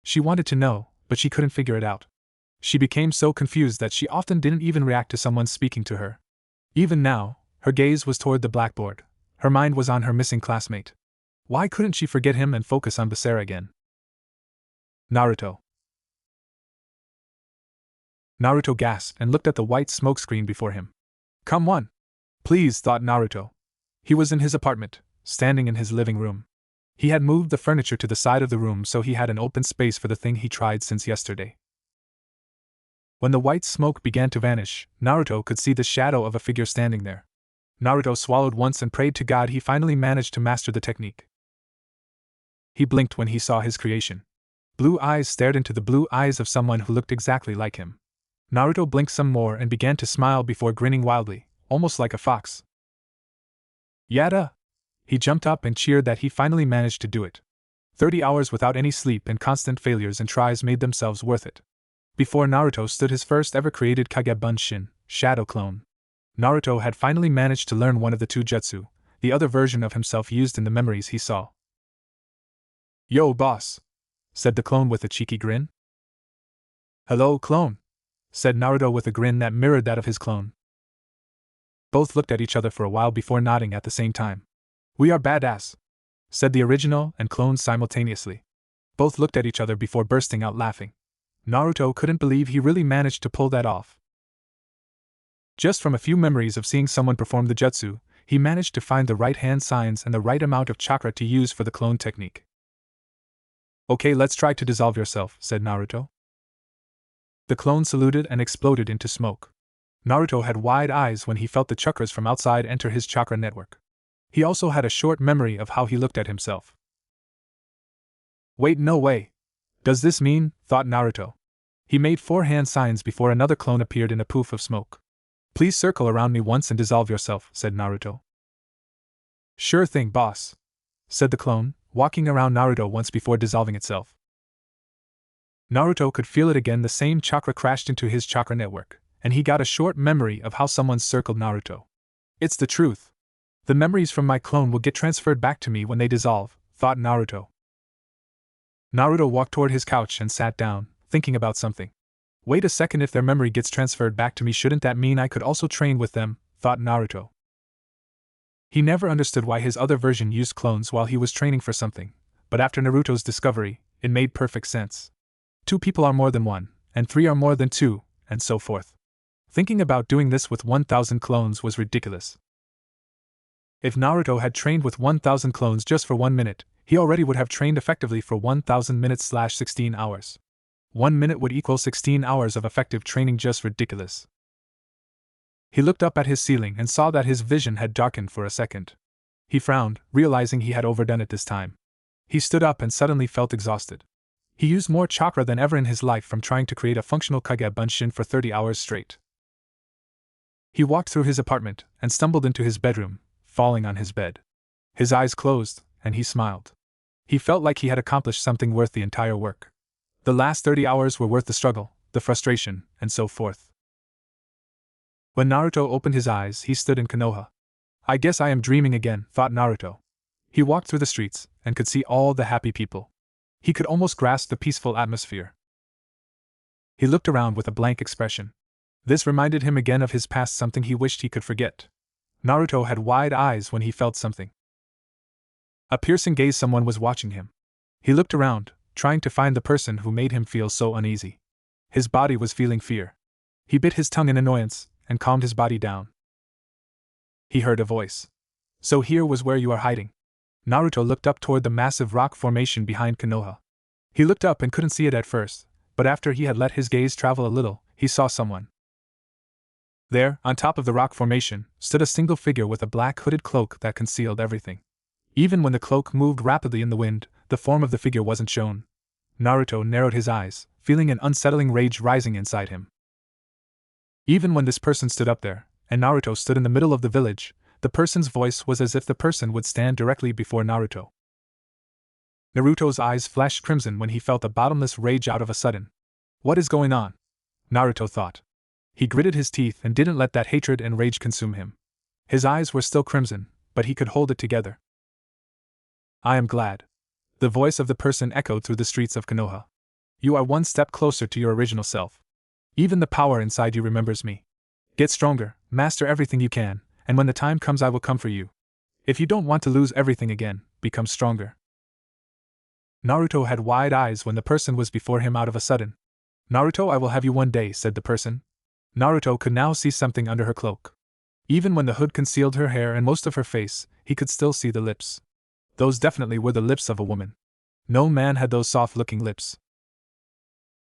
She wanted to know, but she couldn't figure it out. She became so confused that she often didn't even react to someone speaking to her. Even now, her gaze was toward the blackboard. Her mind was on her missing classmate. Why couldn't she forget him and focus on Basara again? Naruto. Naruto gasped and looked at the white smokescreen before him. Come on. Please, thought Naruto. He was in his apartment, standing in his living room. He had moved the furniture to the side of the room so he had an open space for the thing he tried since yesterday. When the white smoke began to vanish, Naruto could see the shadow of a figure standing there. Naruto swallowed once and prayed to God he finally managed to master the technique. He blinked when he saw his creation. Blue eyes stared into the blue eyes of someone who looked exactly like him. Naruto blinked some more and began to smile before grinning wildly, almost like a fox. Yada! He jumped up and cheered that he finally managed to do it. 30 hours without any sleep and constant failures and tries made themselves worth it. Before Naruto stood his first ever created Kage Bunshin, Shadow Clone. Naruto had finally managed to learn one of the two jutsu, the other version of himself used in the memories he saw. Yo, boss, said the clone with a cheeky grin. Hello, clone, said Naruto with a grin that mirrored that of his clone. Both looked at each other for a while before nodding at the same time. We are badass, said the original and clone simultaneously. Both looked at each other before bursting out laughing. Naruto couldn't believe he really managed to pull that off. Just from a few memories of seeing someone perform the jutsu, he managed to find the right hand signs and the right amount of chakra to use for the clone technique. Okay, let's try to dissolve yourself, said Naruto. The clone saluted and exploded into smoke. Naruto had wide eyes when he felt the chakras from outside enter his chakra network. He also had a short memory of how he looked at himself. Wait, no way. Does this mean, thought Naruto. He made 4 hand signs before another clone appeared in a poof of smoke. Please circle around me once and dissolve yourself, said Naruto. Sure thing, boss, said the clone, walking around Naruto once before dissolving itself. Naruto could feel it again, the same chakra crashed into his chakra network, and he got a short memory of how someone circled Naruto. It's the truth. The memories from my clone will get transferred back to me when they dissolve, thought Naruto. Naruto walked toward his couch and sat down, thinking about something. Wait a second, if their memory gets transferred back to me, shouldn't that mean I could also train with them, thought Naruto. He never understood why his other version used clones while he was training for something, but after Naruto's discovery, it made perfect sense. 2 people are more than 1, and 3 are more than 2, and so forth. Thinking about doing this with 1,000 clones was ridiculous. If Naruto had trained with 1,000 clones just for 1 minute, he already would have trained effectively for 1,000 minutes/16 hours. 1 minute would equal 16 hours of effective training, just ridiculous. He looked up at his ceiling and saw that his vision had darkened for a second. He frowned, realizing he had overdone it this time. He stood up and suddenly felt exhausted. He used more chakra than ever in his life from trying to create a functional Kage Bunshin for 30 hours straight. He walked through his apartment and stumbled into his bedroom, falling on his bed. His eyes closed, and he smiled. He felt like he had accomplished something worth the entire work. The last 30 hours were worth the struggle, the frustration, and so forth. When Naruto opened his eyes, he stood in Konoha. I guess I am dreaming again, thought Naruto. He walked through the streets and could see all the happy people. He could almost grasp the peaceful atmosphere. He looked around with a blank expression. This reminded him again of his past, something he wished he could forget. Naruto had wide eyes when he felt something. A piercing gaze, someone was watching him. He looked around, trying to find the person who made him feel so uneasy. His body was feeling fear. He bit his tongue in annoyance and calmed his body down. He heard a voice. So here was where you are hiding. Naruto looked up toward the massive rock formation behind Konoha. He looked up and couldn't see it at first, but after he had let his gaze travel a little, he saw someone. There, on top of the rock formation, stood a single figure with a black hooded cloak that concealed everything. Even when the cloak moved rapidly in the wind, the form of the figure wasn't shown. Naruto narrowed his eyes, feeling an unsettling rage rising inside him. Even when this person stood up there, and Naruto stood in the middle of the village, the person's voice was as if the person would stand directly before Naruto. Naruto's eyes flashed crimson when he felt a bottomless rage out of a sudden. What is going on? Naruto thought. He gritted his teeth and didn't let that hatred and rage consume him. His eyes were still crimson, but he could hold it together. I am glad. The voice of the person echoed through the streets of Konoha. You are one step closer to your original self. Even the power inside you remembers me. Get stronger, master everything you can, and when the time comes I will come for you. If you don't want to lose everything again, become stronger. Naruto had wide eyes when the person was before him out of a sudden. Naruto, I will have you one day, said the person. Naruto could now see something under her cloak. Even when the hood concealed her hair and most of her face, he could still see the lips. Those definitely were the lips of a woman. No man had those soft-looking lips.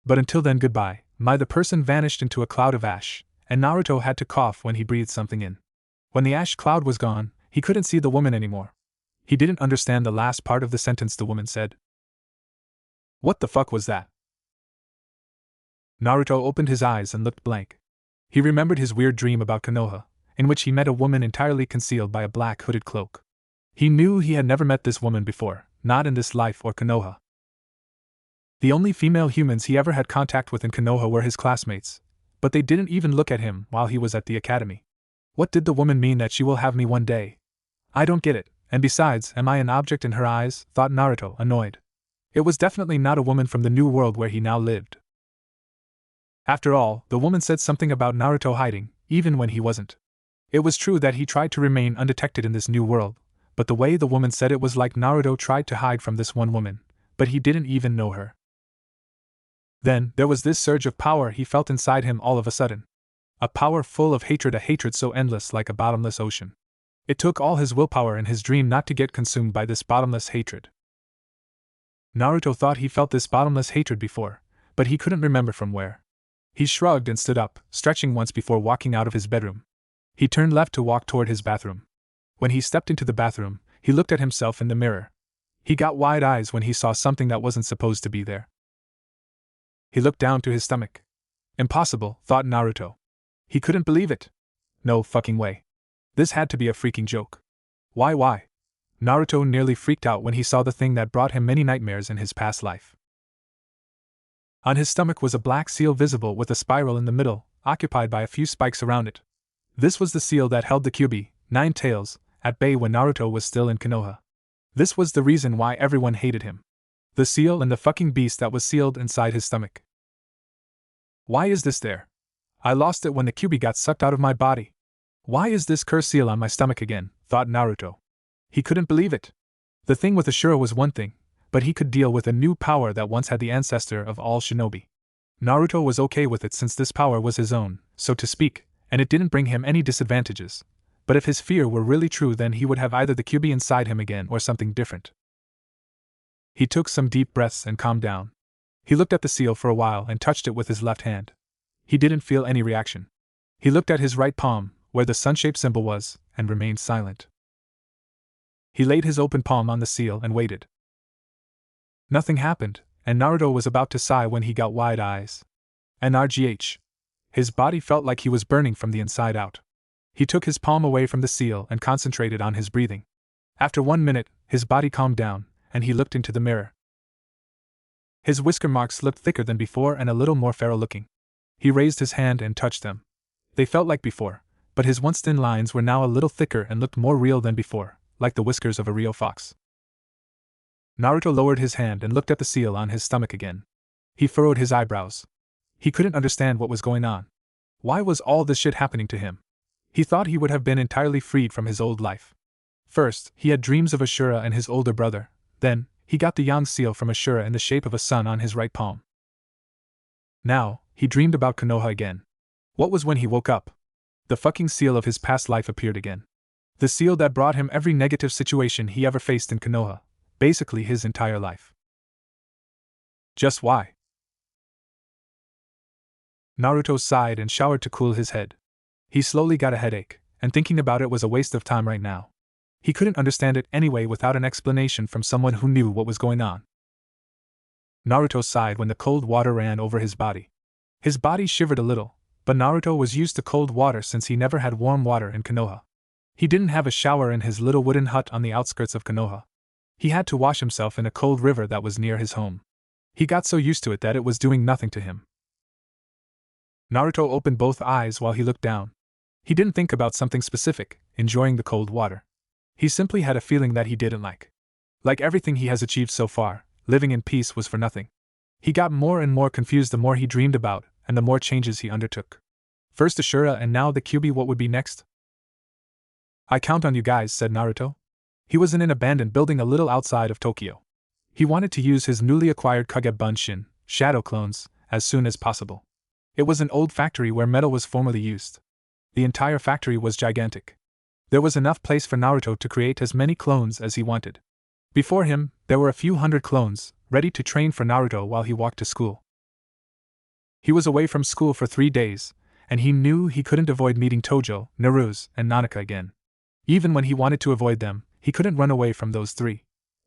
But until then, goodbye. The person vanished into a cloud of ash, and Naruto had to cough when he breathed something in. When the ash cloud was gone, he couldn't see the woman anymore. He didn't understand the last part of the sentence the woman said. What the fuck was that? Naruto opened his eyes and looked blank. He remembered his weird dream about Konoha, in which he met a woman entirely concealed by a black hooded cloak. He knew he had never met this woman before, not in this life or Konoha. The only female humans he ever had contact with in Konoha were his classmates, but they didn't even look at him while he was at the academy. What did the woman mean that she will have me one day? I don't get it, and besides, am I an object in her eyes? Thought Naruto, annoyed. It was definitely not a woman from the new world where he now lived. After all, the woman said something about Naruto hiding, even when he wasn't. It was true that he tried to remain undetected in this new world, but the way the woman said it was like Naruto tried to hide from this one woman, but he didn't even know her. Then, there was this surge of power he felt inside him all of a sudden. A power full of hatred, a hatred so endless like a bottomless ocean. It took all his willpower and his dream not to get consumed by this bottomless hatred. Naruto thought he felt this bottomless hatred before, but he couldn't remember from where. He shrugged and stood up, stretching once before walking out of his bedroom. He turned left to walk toward his bathroom. When he stepped into the bathroom, he looked at himself in the mirror. He got wide eyes when he saw something that wasn't supposed to be there. He looked down to his stomach. Impossible, thought Naruto. He couldn't believe it. No fucking way. This had to be a freaking joke. Why? Naruto nearly freaked out when he saw the thing that brought him many nightmares in his past life. On his stomach was a black seal visible with a spiral in the middle, occupied by a few spikes around it. This was the seal that held the Kyuubi, 9 tails, at bay when Naruto was still in Konoha. This was the reason why everyone hated him. The seal and the fucking beast that was sealed inside his stomach. Why is this there? I lost it when the Kyuubi got sucked out of my body. Why is this cursed seal on my stomach again? Thought Naruto. He couldn't believe it. The thing with Ashura was one thing, but he could deal with a new power that once had the ancestor of all shinobi. Naruto was okay with it since this power was his own, so to speak, and it didn't bring him any disadvantages. But if his fear were really true, then he would have either the Kyuubi inside him again or something different. He took some deep breaths and calmed down. He looked at the seal for a while and touched it with his left hand. He didn't feel any reaction. He looked at his right palm, where the sun-shaped symbol was, and remained silent. He laid his open palm on the seal and waited. Nothing happened, and Naruto was about to sigh when he got wide eyes. NRGH. His body felt like he was burning from the inside out. He took his palm away from the seal and concentrated on his breathing. After 1 minute, his body calmed down, and he looked into the mirror. His whisker marks looked thicker than before and a little more feral looking. He raised his hand and touched them. They felt like before, but his once thin lines were now a little thicker and looked more real than before, like the whiskers of a real fox. Naruto lowered his hand and looked at the seal on his stomach again. He furrowed his eyebrows. He couldn't understand what was going on. Why was all this shit happening to him? He thought he would have been entirely freed from his old life. First, he had dreams of Ashura and his older brother. Then, he got the Yang seal from Ashura in the shape of a sun on his right palm. Now, he dreamed about Konoha again. What was when he woke up? The fucking seal of his past life appeared again. The seal that brought him every negative situation he ever faced in Konoha. Basically his entire life. Just why? Naruto sighed and showered to cool his head. He slowly got a headache, and thinking about it was a waste of time right now. He couldn't understand it anyway without an explanation from someone who knew what was going on. Naruto sighed when the cold water ran over his body. His body shivered a little, but Naruto was used to cold water since he never had warm water in Konoha. He didn't have a shower in his little wooden hut on the outskirts of Konoha. He had to wash himself in a cold river that was near his home. He got so used to it that it was doing nothing to him. Naruto opened both eyes while he looked down. He didn't think about something specific, enjoying the cold water. He simply had a feeling that he didn't like. Like everything he has achieved so far, living in peace was for nothing. He got more and more confused the more he dreamed about, and the more changes he undertook. First Ashura and now the Kyuubi, what would be next? I count on you guys, said Naruto. He was in an abandoned building a little outside of Tokyo. He wanted to use his newly acquired Kage Bunshin, shadow clones, as soon as possible. It was an old factory where metal was formerly used. The entire factory was gigantic. There was enough place for Naruto to create as many clones as he wanted. Before him, there were a few hundred clones, ready to train for Naruto while he walked to school. He was away from school for 3 days, and he knew he couldn't avoid meeting Tojo, Naruse, and Nanaka again. Even when he wanted to avoid them, he couldn't run away from those 3.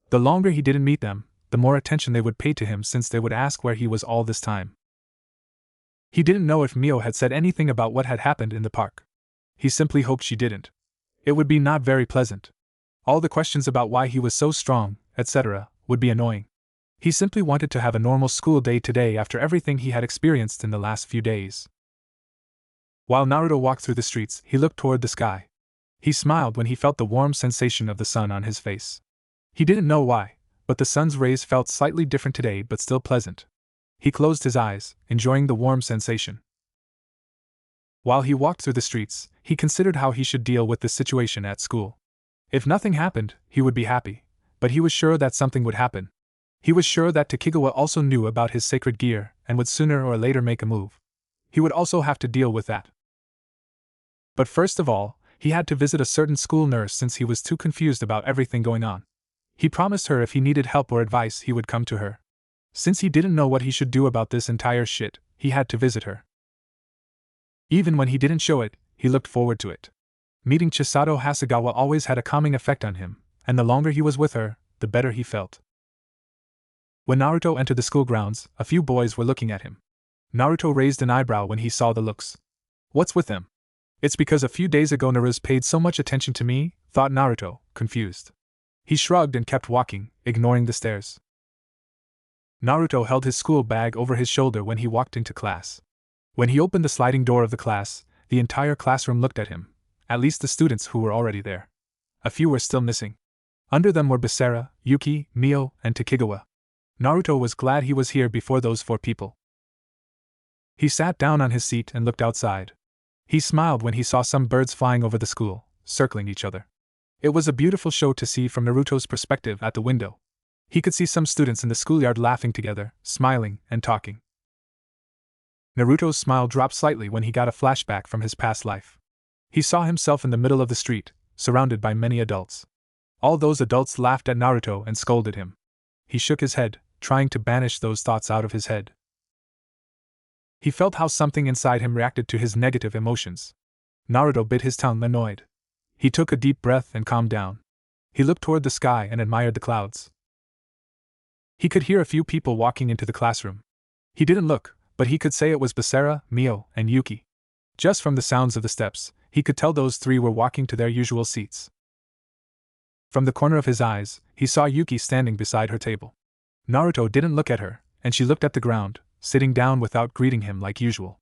The longer he didn't meet them, the more attention they would pay to him since they would ask where he was all this time. He didn't know if Mio had said anything about what had happened in the park. He simply hoped she didn't. It would be not very pleasant. All the questions about why he was so strong, etc., would be annoying. He simply wanted to have a normal school day today after everything he had experienced in the last few days. While Naruto walked through the streets, he looked toward the sky. He smiled when he felt the warm sensation of the sun on his face. He didn't know why, but the sun's rays felt slightly different today but still pleasant. He closed his eyes, enjoying the warm sensation. While he walked through the streets, he considered how he should deal with this situation at school. If nothing happened, he would be happy, but he was sure that something would happen. He was sure that Takegawa also knew about his sacred gear and would sooner or later make a move. He would also have to deal with that. But first of all, he had to visit a certain school nurse since he was too confused about everything going on. He promised her if he needed help or advice he would come to her. Since he didn't know what he should do about this entire shit, he had to visit her. Even when he didn't show it, he looked forward to it. Meeting Chisato Hasegawa always had a calming effect on him, and the longer he was with her, the better he felt. When Naruto entered the school grounds, a few boys were looking at him. Naruto raised an eyebrow when he saw the looks. What's with them? It's because a few days ago Naruto paid so much attention to me, thought Naruto, confused. He shrugged and kept walking, ignoring the stares. Naruto held his school bag over his shoulder when he walked into class. When he opened the sliding door of the class, the entire classroom looked at him, at least the students who were already there. A few were still missing. Under them were Basara, Yuki, Mio, and Takegawa. Naruto was glad he was here before those 4 people. He sat down on his seat and looked outside. He smiled when he saw some birds flying over the school, circling each other. It was a beautiful show to see from Naruto's perspective at the window. He could see some students in the schoolyard laughing together, smiling, and talking. Naruto's smile dropped slightly when he got a flashback from his past life. He saw himself in the middle of the street, surrounded by many adults. All those adults laughed at Naruto and scolded him. He shook his head, trying to banish those thoughts out of his head. He felt how something inside him reacted to his negative emotions. Naruto bit his tongue, annoyed. He took a deep breath and calmed down. He looked toward the sky and admired the clouds. He could hear a few people walking into the classroom. He didn't look, but he could say it was Basara, Mio, and Yuki. Just from the sounds of the steps, he could tell those 3 were walking to their usual seats. From the corner of his eyes, he saw Yuki standing beside her table. Naruto didn't look at her, and she looked at the ground, sitting down without greeting him like usual.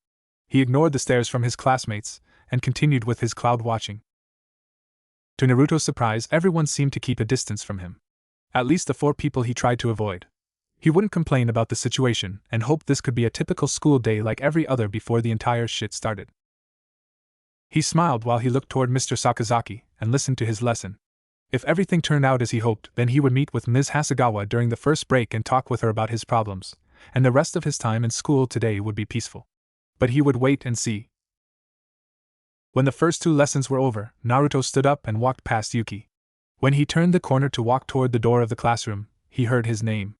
He ignored the stares from his classmates, and continued with his cloud watching. To Naruto's surprise, everyone seemed to keep a distance from him. At least the 4 people he tried to avoid. He wouldn't complain about the situation, and hoped this could be a typical school day like every other before the entire shit started. He smiled while he looked toward Mr. Sakazaki, and listened to his lesson. If everything turned out as he hoped, then he would meet with Ms. Hasegawa during the first break and talk with her about his problems, and the rest of his time in school today would be peaceful. But he would wait and see. When the first 2 lessons were over, Naruto stood up and walked past Yuki. When he turned the corner to walk toward the door of the classroom, he heard his name.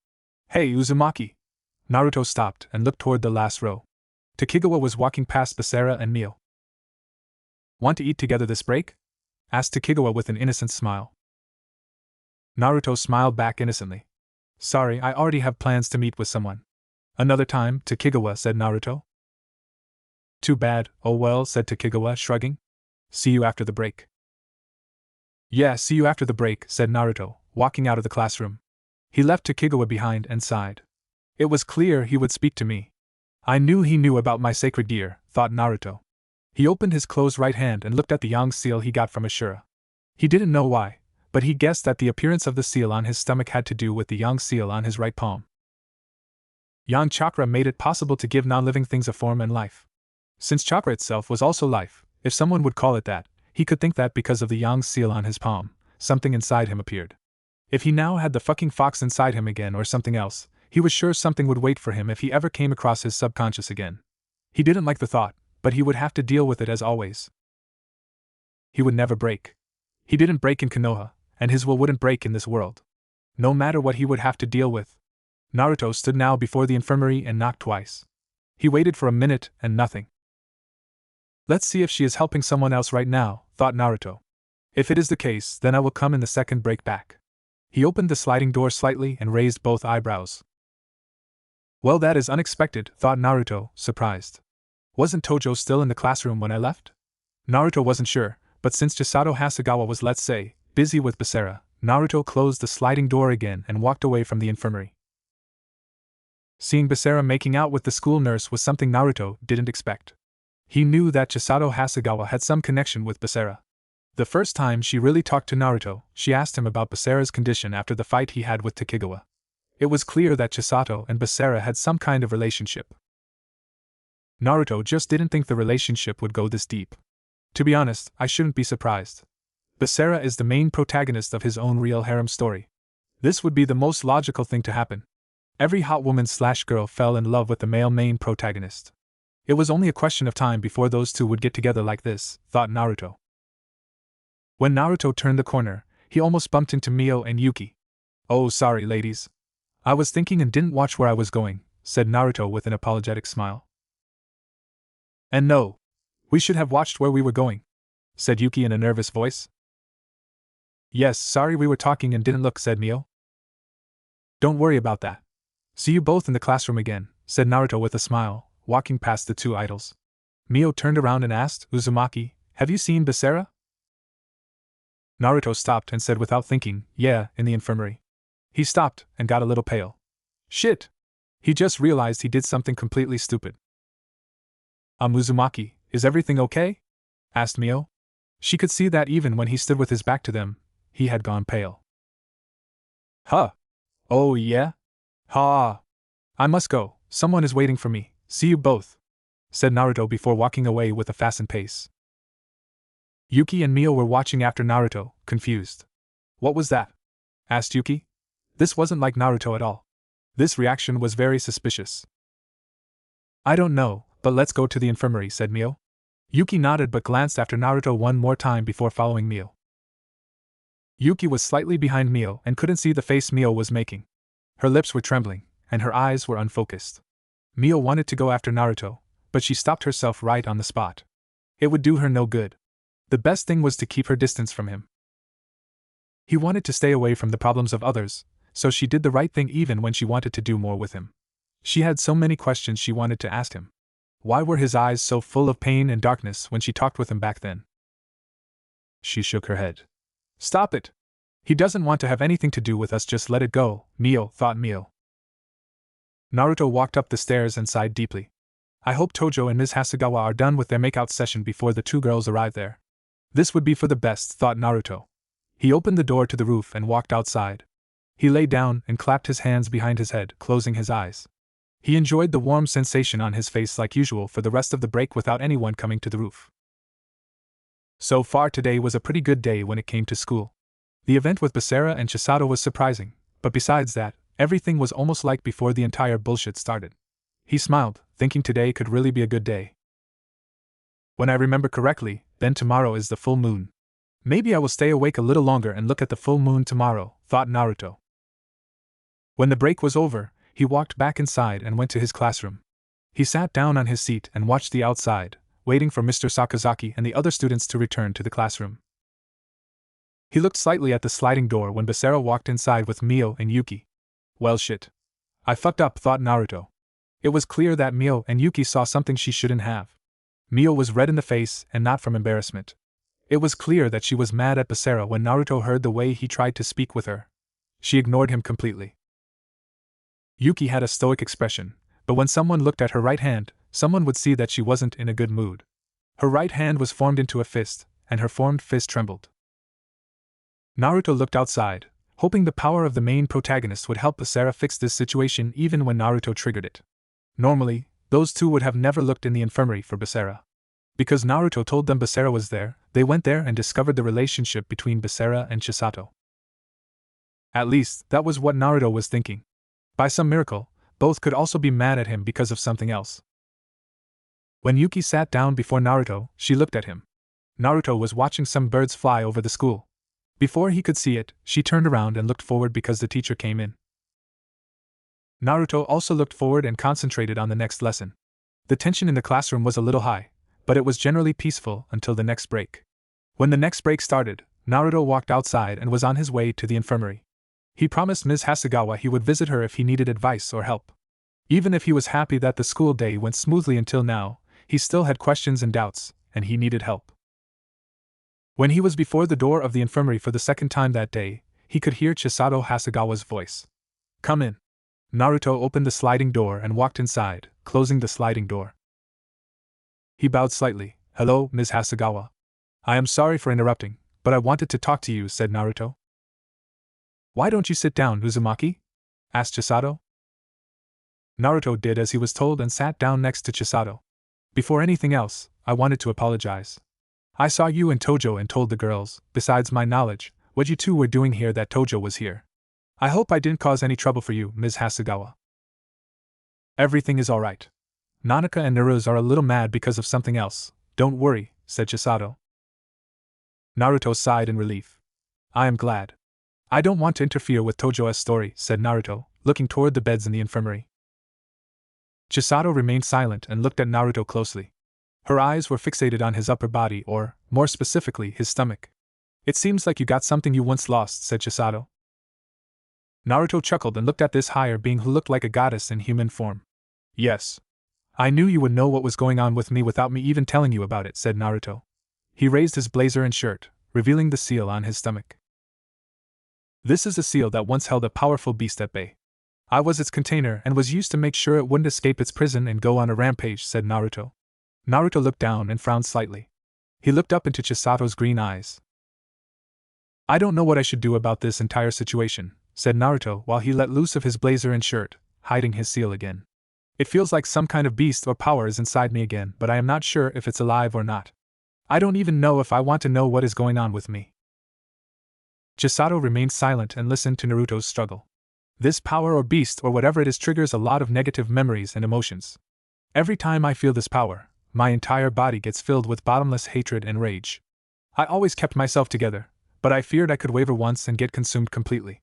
Hey, Uzumaki! Naruto stopped and looked toward the last row. Takegawa was walking past Basara and Mio. Want to eat together this break? Asked Takegawa with an innocent smile. Naruto smiled back innocently. Sorry, I already have plans to meet with someone. Another time, Takegawa, said Naruto. Too bad, oh well, said Takegawa, shrugging. See you after the break. Yeah, see you after the break, said Naruto, walking out of the classroom. He left Takegawa behind and sighed. It was clear he would speak to me. I knew he knew about my sacred gear, thought Naruto. He opened his closed right hand and looked at the yang seal he got from Ashura. He didn't know why, but he guessed that the appearance of the seal on his stomach had to do with the yang seal on his right palm. Yang chakra made it possible to give non-living things a form and life. Since chakra itself was also life, if someone would call it that, he could think that because of the yang seal on his palm, something inside him appeared. If he now had the fucking fox inside him again or something else, he was sure something would wait for him if he ever came across his subconscious again. He didn't like the thought, but he would have to deal with it as always. He would never break. He didn't break in Konoha, and his will wouldn't break in this world. No matter what he would have to deal with. Naruto stood now before the infirmary and knocked twice. He waited for a minute and nothing. Let's see if she is helping someone else right now, thought Naruto. If it is the case, then I will come in the second break back. He opened the sliding door slightly and raised both eyebrows. Well, that is unexpected, thought Naruto, surprised. Wasn't Tojo still in the classroom when I left? Naruto wasn't sure, but since Chisato Hasegawa was, let's say, busy with Basara, Naruto closed the sliding door again and walked away from the infirmary. Seeing Basara making out with the school nurse was something Naruto didn't expect. He knew that Chisato Hasegawa had some connection with Basara. The first time she really talked to Naruto, she asked him about Basara's condition after the fight he had with Takegawa. It was clear that Chisato and Basara had some kind of relationship. Naruto just didn't think the relationship would go this deep. To be honest, I shouldn't be surprised. Basara is the main protagonist of his own real harem story. This would be the most logical thing to happen. Every hot woman/girl fell in love with the male main protagonist. It was only a question of time before those two would get together like this, thought Naruto. When Naruto turned the corner, he almost bumped into Mio and Yuki. "Oh, sorry, ladies. I was thinking and didn't watch where I was going," said Naruto with an apologetic smile. "And no. We should have watched where we were going," said Yuki in a nervous voice. "Yes, sorry we were talking and didn't look," said Mio. "Don't worry about that. See you both in the classroom again," said Naruto with a smile, walking past the two idols. Mio turned around and asked, "Uzumaki, have you seen Basara?" Naruto stopped and said without thinking, "Yeah, in the infirmary." He stopped and got a little pale. Shit! He just realized he did something completely stupid. "Uzumaki, is everything okay?" asked Mio. She could see that even when he stood with his back to them, he had gone pale. "Huh? Oh yeah? Ha! I must go, someone is waiting for me, see you both," said Naruto before walking away with a fastened pace. Yuki and Mio were watching after Naruto, confused. "What was that?" asked Yuki. This wasn't like Naruto at all. This reaction was very suspicious. "I don't know, but let's go to the infirmary," said Mio. Yuki nodded but glanced after Naruto one more time before following Mio. Yuki was slightly behind Mio and couldn't see the face Mio was making. Her lips were trembling, and her eyes were unfocused. Mio wanted to go after Naruto, but she stopped herself right on the spot. It would do her no good. The best thing was to keep her distance from him. He wanted to stay away from the problems of others, so she did the right thing even when she wanted to do more with him. She had so many questions she wanted to ask him. Why were his eyes so full of pain and darkness when she talked with him back then? She shook her head. "Stop it! He doesn't want to have anything to do with us, just let it go," thought Mio. Naruto walked up the stairs and sighed deeply. I hope Tojo and Ms. Hasegawa are done with their makeout session before the two girls arrive there. This would be for the best, thought Naruto. He opened the door to the roof and walked outside. He lay down and clapped his hands behind his head, closing his eyes. He enjoyed the warm sensation on his face like usual for the rest of the break without anyone coming to the roof. So far today was a pretty good day when it came to school. The event with Basara and Chisato was surprising, but besides that, everything was almost like before the entire bullshit started. He smiled, thinking today could really be a good day. When I remember correctly, then tomorrow is the full moon. Maybe I will stay awake a little longer and look at the full moon tomorrow, thought Naruto. When the break was over, he walked back inside and went to his classroom. He sat down on his seat and watched the outside, waiting for Mr. Sakazaki and the other students to return to the classroom. He looked slightly at the sliding door when Basara walked inside with Mio and Yuki. Well shit. I fucked up, thought Naruto. It was clear that Mio and Yuki saw something she shouldn't have. Mio was red in the face and not from embarrassment. It was clear that she was mad at Basara when Naruto heard the way he tried to speak with her. She ignored him completely. Yuki had a stoic expression, but when someone looked at her right hand, someone would see that she wasn't in a good mood. Her right hand was formed into a fist, and her formed fist trembled. Naruto looked outside, hoping the power of the main protagonist would help Basara fix this situation even when Naruto triggered it. Normally, those two would have never looked in the infirmary for Basara. Because Naruto told them Basara was there, they went there and discovered the relationship between Basara and Chisato. At least, that was what Naruto was thinking. By some miracle, both could also be mad at him because of something else. When Yuki sat down before Naruto, she looked at him. Naruto was watching some birds fly over the school. Before he could see it, she turned around and looked forward because the teacher came in. Naruto also looked forward and concentrated on the next lesson. The tension in the classroom was a little high, but it was generally peaceful until the next break. When the next break started, Naruto walked outside and was on his way to the infirmary. He promised Ms. Hasegawa he would visit her if he needed advice or help. Even if he was happy that the school day went smoothly until now, he still had questions and doubts, and he needed help. When he was before the door of the infirmary for the second time that day, he could hear Chisato Hasegawa's voice. "Come in." Naruto opened the sliding door and walked inside, closing the sliding door. He bowed slightly. "Hello, Ms. Hasegawa. I am sorry for interrupting, but I wanted to talk to you," said Naruto. "Why don't you sit down, Uzumaki?" asked Chisato. Naruto did as he was told and sat down next to Chisato. "Before anything else, I wanted to apologize. I saw you and Tojo and told the girls, besides my knowledge, what you two were doing here that Tojo was here. I hope I didn't cause any trouble for you, Ms. Hasegawa." "Everything is alright. Nanaka and Naruz are a little mad because of something else. Don't worry," said Chisato. Naruto sighed in relief. "I am glad. I don't want to interfere with Tojo's story," said Naruto, looking toward the beds in the infirmary. Chisato remained silent and looked at Naruto closely. Her eyes were fixated on his upper body or, more specifically, his stomach. "It seems like you got something you once lost," said Chisato. Naruto chuckled and looked at this higher being who looked like a goddess in human form. "Yes. I knew you would know what was going on with me without me even telling you about it," said Naruto. He raised his blazer and shirt, revealing the seal on his stomach. "This is a seal that once held a powerful beast at bay. I was its container and was used to make sure it wouldn't escape its prison and go on a rampage," said Naruto. Naruto looked down and frowned slightly. He looked up into Chisato's green eyes. "I don't know what I should do about this entire situation," said Naruto while he let loose of his blazer and shirt, hiding his seal again. "It feels like some kind of beast or power is inside me again, but I am not sure if it's alive or not. I don't even know if I want to know what is going on with me." Chisato remained silent and listened to Naruto's struggle. "This power or beast or whatever it is triggers a lot of negative memories and emotions. Every time I feel this power, my entire body gets filled with bottomless hatred and rage. I always kept myself together, but I feared I could waver once and get consumed completely.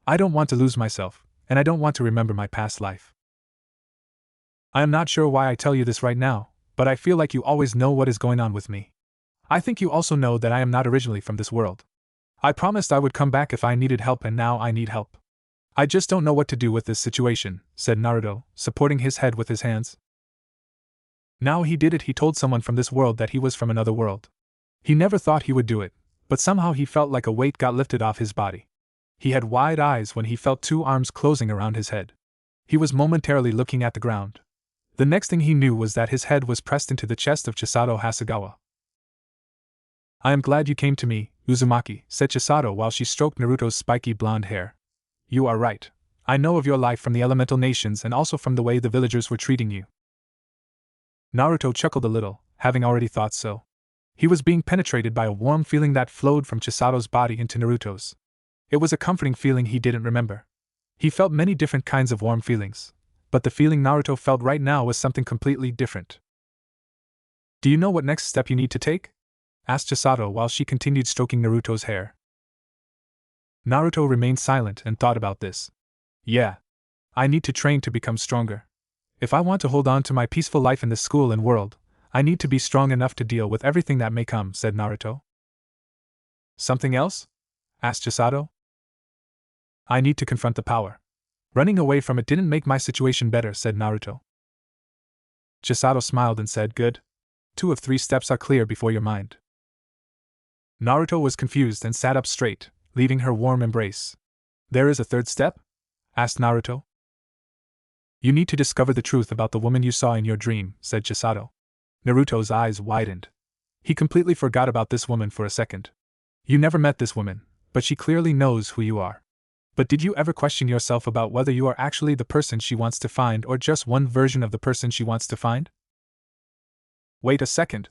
I don't want to lose myself, and I don't want to remember my past life. I am not sure why I tell you this right now, but I feel like you always know what is going on with me. I think you also know that I am not originally from this world. I promised I would come back if I needed help, and now I need help. I just don't know what to do with this situation," said Naruto, supporting his head with his hands. Now he did it. He told someone from this world that he was from another world. He never thought he would do it, but somehow he felt like a weight got lifted off his body. He had wide eyes when he felt two arms closing around his head. He was momentarily looking at the ground. The next thing he knew was that his head was pressed into the chest of Chisato Hasegawa. "I am glad you came to me, Uzumaki," said Chisato while she stroked Naruto's spiky blonde hair. "You are right. I know of your life from the elemental nations and also from the way the villagers were treating you." Naruto chuckled a little, having already thought so. He was being penetrated by a warm feeling that flowed from Chisato's body into Naruto's. It was a comforting feeling he didn't remember. He felt many different kinds of warm feelings, but the feeling Naruto felt right now was something completely different. "Do you know what next step you need to take?" asked Chisato while she continued stroking Naruto's hair. Naruto remained silent and thought about this. "Yeah. I need to train to become stronger. If I want to hold on to my peaceful life in this school and world, I need to be strong enough to deal with everything that may come," said Naruto. "Something else?" asked Chisato. "I need to confront the power. Running away from it didn't make my situation better," said Naruto. Chisato smiled and said, "Good. 2 of 3 steps are clear before your mind." Naruto was confused and sat up straight, leaving her warm embrace. "There is a 3rd step?" asked Naruto. "You need to discover the truth about the woman you saw in your dream," said Chisato. Naruto's eyes widened. He completely forgot about this woman for a second. "You never met this woman, but she clearly knows who you are. But did you ever question yourself about whether you are actually the person she wants to find or just one version of the person she wants to find?" "Wait a second.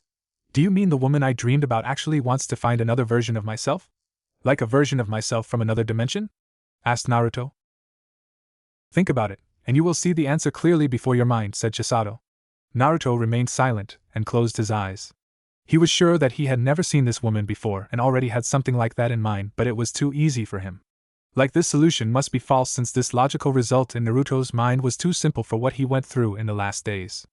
Do you mean the woman I dreamed about actually wants to find another version of myself? Like a version of myself from another dimension?" asked Naruto. "Think about it, and you will see the answer clearly before your mind," said Chisato. Naruto remained silent and closed his eyes. He was sure that he had never seen this woman before and already had something like that in mind, but it was too easy for him. Like this solution must be false since this logical result in Naruto's mind was too simple for what he went through in the last days.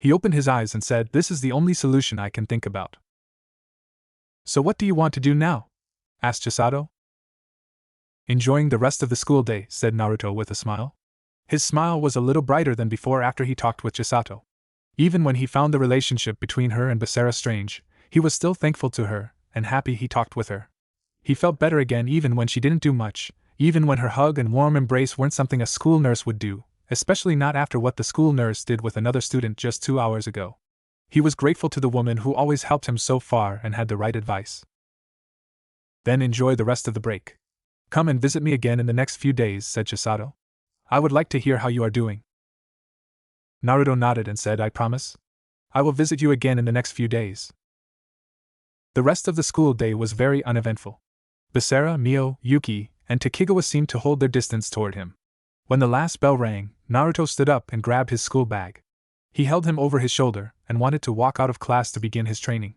He opened his eyes and said, "This is the only solution I can think about." "So what do you want to do now?" asked Chisato. "Enjoying the rest of the school day," said Naruto with a smile. His smile was a little brighter than before after he talked with Chisato. Even when he found the relationship between her and Basara strange, He was still thankful to her, and happy he talked with her. He felt better again even when she didn't do much, even when her hug and warm embrace weren't something a school nurse would do, especially not after what the school nurse did with another student just 2 hours ago. He was grateful to the woman who always helped him so far and had the right advice. Then enjoy the rest of the break. Come and visit me again in the next few days, said Chisato. I would like to hear how you are doing. Naruto nodded and said, I promise. I will visit you again in the next few days. The rest of the school day was very uneventful. Basara, Mio, Yuki, and Takigawa seemed to hold their distance toward him. When the last bell rang, Naruto stood up and grabbed his school bag. He held him over his shoulder and wanted to walk out of class to begin his training.